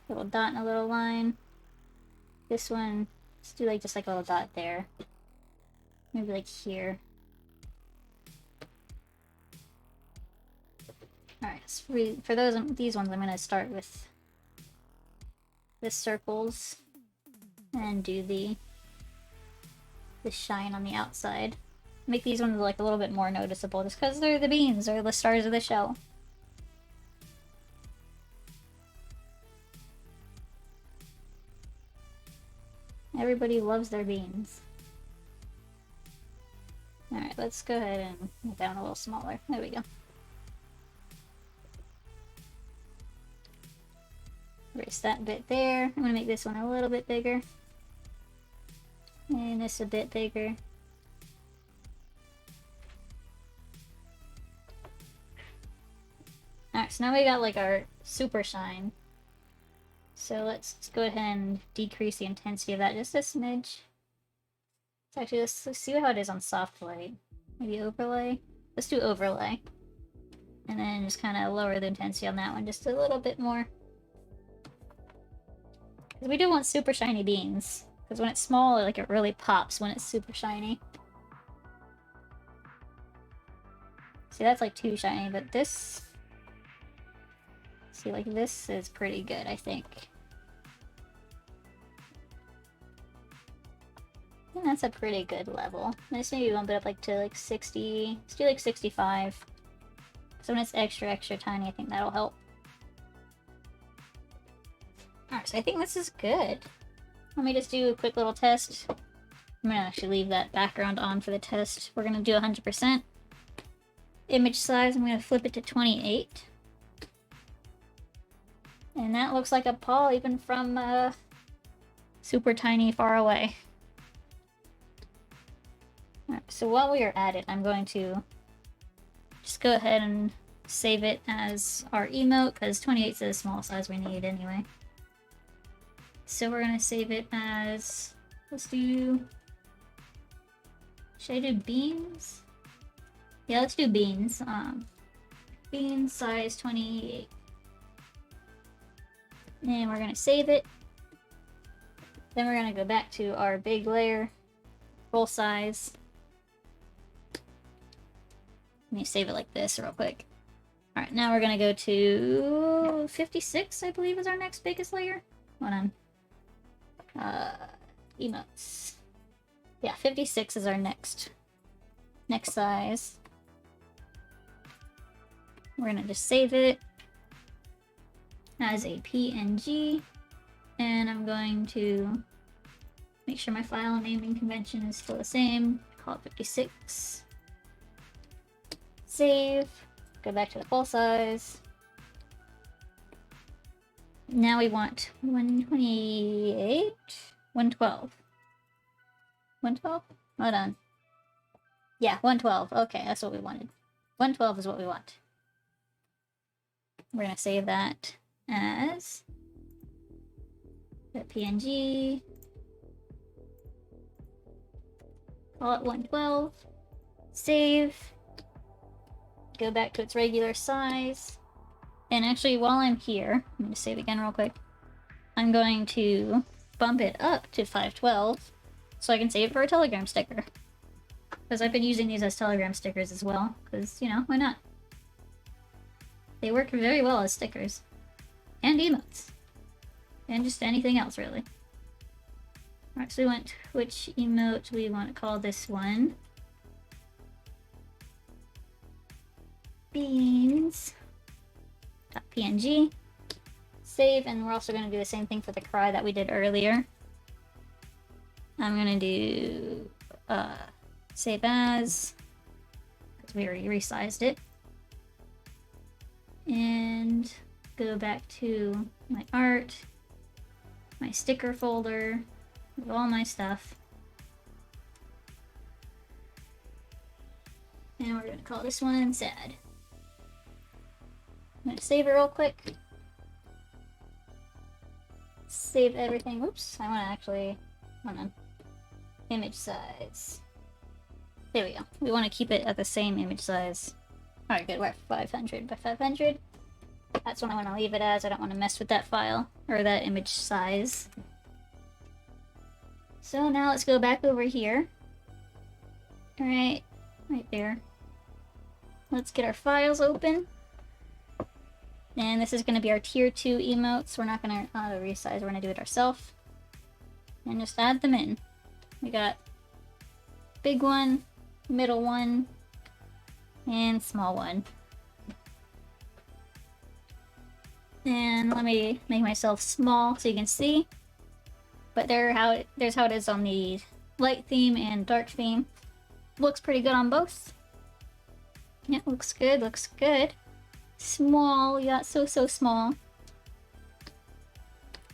Little dot and a little line. This one, let's do like just like a little dot there. Maybe like here. Alright, so for these ones, I'm going to start with the circles and do the shine on the outside. Make these ones like a little bit more noticeable just because they're the beans, or the stars of the show. Everybody loves their beans. Alright, let's go ahead and make that one a little smaller. There we go. Erase that bit there. I'm going to make this one a little bit bigger. And this a bit bigger. Alright, so now we got like our super shine. So let's go ahead and decrease the intensity of that just a smidge. Let's see how it is on soft light. Maybe overlay? Let's do overlay. And then just kind of lower the intensity on that one just a little bit more. Because we do want super shiny beans. Because when it's small, like it really pops when it's super shiny. See, that's like too shiny, but this... See, like this is pretty good, I think. I think that's a pretty good level. Let's maybe bump it up like to like 60. Let's do like 65. So when it's extra tiny, I think that'll help. Alright, so I think this is good. Let me just do a quick little test. I'm gonna actually leave that background on for the test. We're gonna do 100%. Image size, I'm gonna flip it to 28. And that looks like a paw even from super tiny far away. Alright, so while we are at it, I'm going to just go ahead and save it as our emote, because 28 is the small size we need anyway. So we're gonna save it as, let's do, should I do beans? Yeah, let's do beans. Beans size 28. And we're gonna save it. Then we're gonna go back to our big layer, full size. Let me save it like this real quick. Alright, now we're gonna go to 56, I believe is our next biggest layer. Hold on. Emotes. Yeah, 56 is our next size. We're gonna just save it as a PNG, and I'm going to make sure my file naming convention is still the same. Call it 56. Save. Go back to the full size. Now we want 128, 112. 112? Hold on. Yeah, 112. Okay, that's what we wanted. 112 is what we want. We're gonna save that as the PNG. Call it 112. Save. Go back to its regular size. And actually, while I'm here, I'm going to save again real quick. I'm going to bump it up to 512 so I can save it for a Telegram sticker. Because I've been using these as Telegram stickers as well. Because, you know, why not? They work very well as stickers. And emotes. And just anything else, really. Alright, so we want which emote we want to call this one. Beans. .png. Save, and we're also going to do the same thing for the cry that we did earlier. I'm going to do save as, because we already resized it. And go back to my art, my sticker folder, with all my stuff. And we're going to call this one sad. I'm gonna save it real quick. Save everything. Whoops, I want to actually, hold on. Image size. There we go. We want to keep it at the same image size. Alright, good. We're at 500 by 500. That's what I want to leave it as. I don't want to mess with that file, or that image size. So now let's go back over here. Alright, right there. Let's get our files open. And this is going to be our tier 2 emotes. We're not going to resize, we're going to do it ourselves. And just add them in. We got big one, middle one, and small one. And let me make myself small so you can see. But there's how it is on the light theme and dark theme. Looks pretty good on both. Yeah, looks good, looks good. Small, yeah, so small.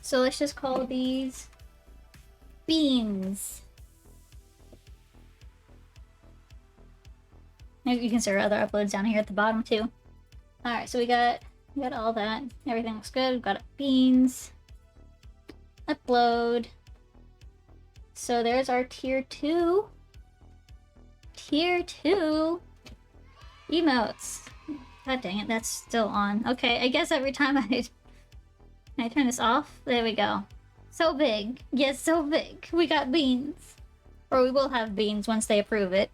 So let's just call these beans. Maybe you can see our other uploads down here at the bottom too. Alright, so we got all that. Everything looks good. We've got beans. Upload. So there's our tier 2. Tier 2 emotes. God dang it, that's still on. Okay, I guess every time I turn this off, there we go. So big. Yes, so big. We got beans. Or we will have beans once they approve it.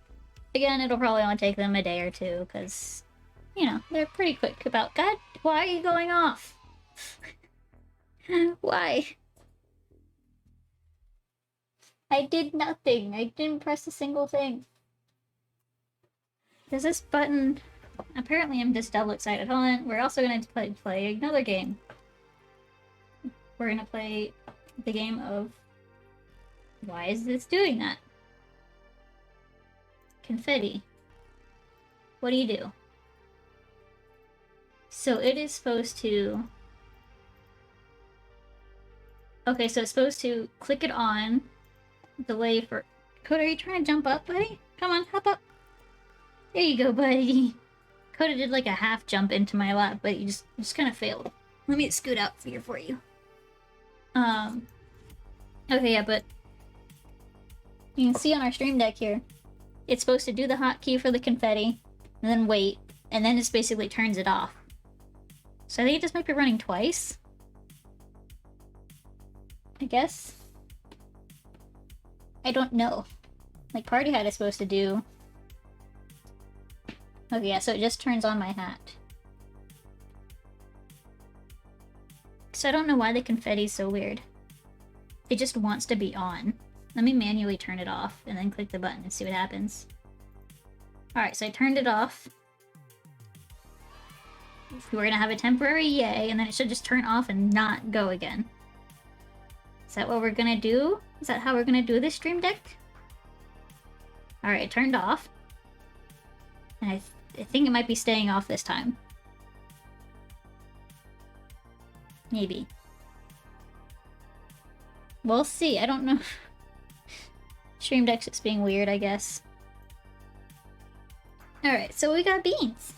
Again, it'll probably only take them a day or two, because, you know, they're pretty quick about, God, why are you going off? Why? I did nothing. I didn't press a single thing. Does this button... Apparently I'm just double excited. Hold on, we're also going to play another game. We're going to play the game of... Why is this doing that? Confetti. What do you do? So it is supposed to... Okay, so it's supposed to click it on, delay for... Code, are you trying to jump up, buddy? Come on, hop up. There you go, buddy. could have did like a half jump into my lap, but you just kind of failed. Let me scoot out here for you. Okay, yeah, but you can see on our stream deck here, it's supposed to do the hotkey for the confetti, and then wait, and then it basically turns it off. So I think it just might be running twice. I guess. I don't know. Like, Party Hat is supposed to do... Okay, yeah, so it just turns on my hat. So I don't know why the confetti's so weird. It just wants to be on. Let me manually turn it off, and then click the button and see what happens. Alright, so I turned it off. We're gonna have a temporary yay, and then it should just turn off and not go again. Is that what we're gonna do? Is that how we're gonna do this stream deck? Alright, it turned off. And I think it might be staying off this time. Maybe. We'll see, I don't know. Stream deck's just being weird, I guess. Alright, so we got beans.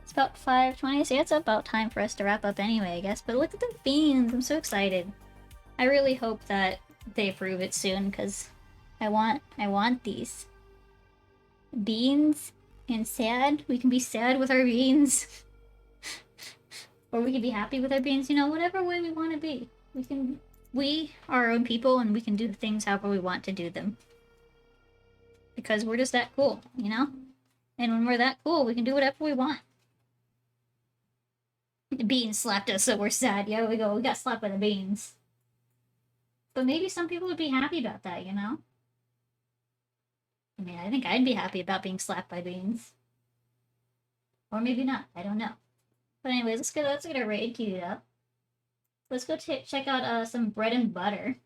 It's about 5:20, so yeah, it's about time for us to wrap up anyway, I guess. But look at the beans, I'm so excited. I really hope that they approve it soon, because I want these. Beans and sad. We can be sad with our beans. Or we can be happy with our beans, you know, whatever way we want to be. We are our own people, and we can do things however we want to do them. Because we're just that cool, you know? And when we're that cool, we can do whatever we want. The beans slapped us, so we're sad. Yeah, we go. We got slapped by the beans. But maybe some people would be happy about that, you know? I mean, I think I'd be happy about being slapped by beans. Or maybe not. I don't know. But anyways, let's get a raid queued up. Let's go check out some bread and butter.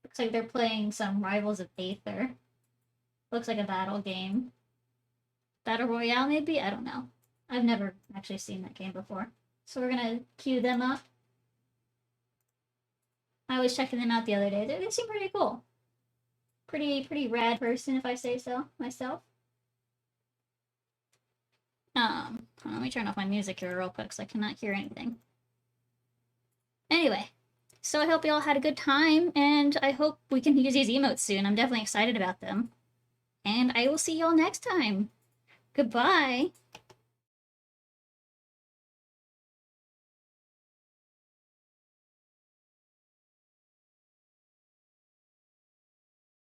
Looks like they're playing some Rivals of Aether. Looks like a battle game. Battle Royale, maybe? I don't know. I've never actually seen that game before. So we're gonna queue them up. I was checking them out the other day. They seem pretty cool. Pretty rad person, if I say so myself. Let me turn off my music here real quick so I cannot hear anything. Anyway, so I hope you all had a good time, and I hope we can use these emotes soon. I'm definitely excited about them. And I will see y'all next time. Goodbye!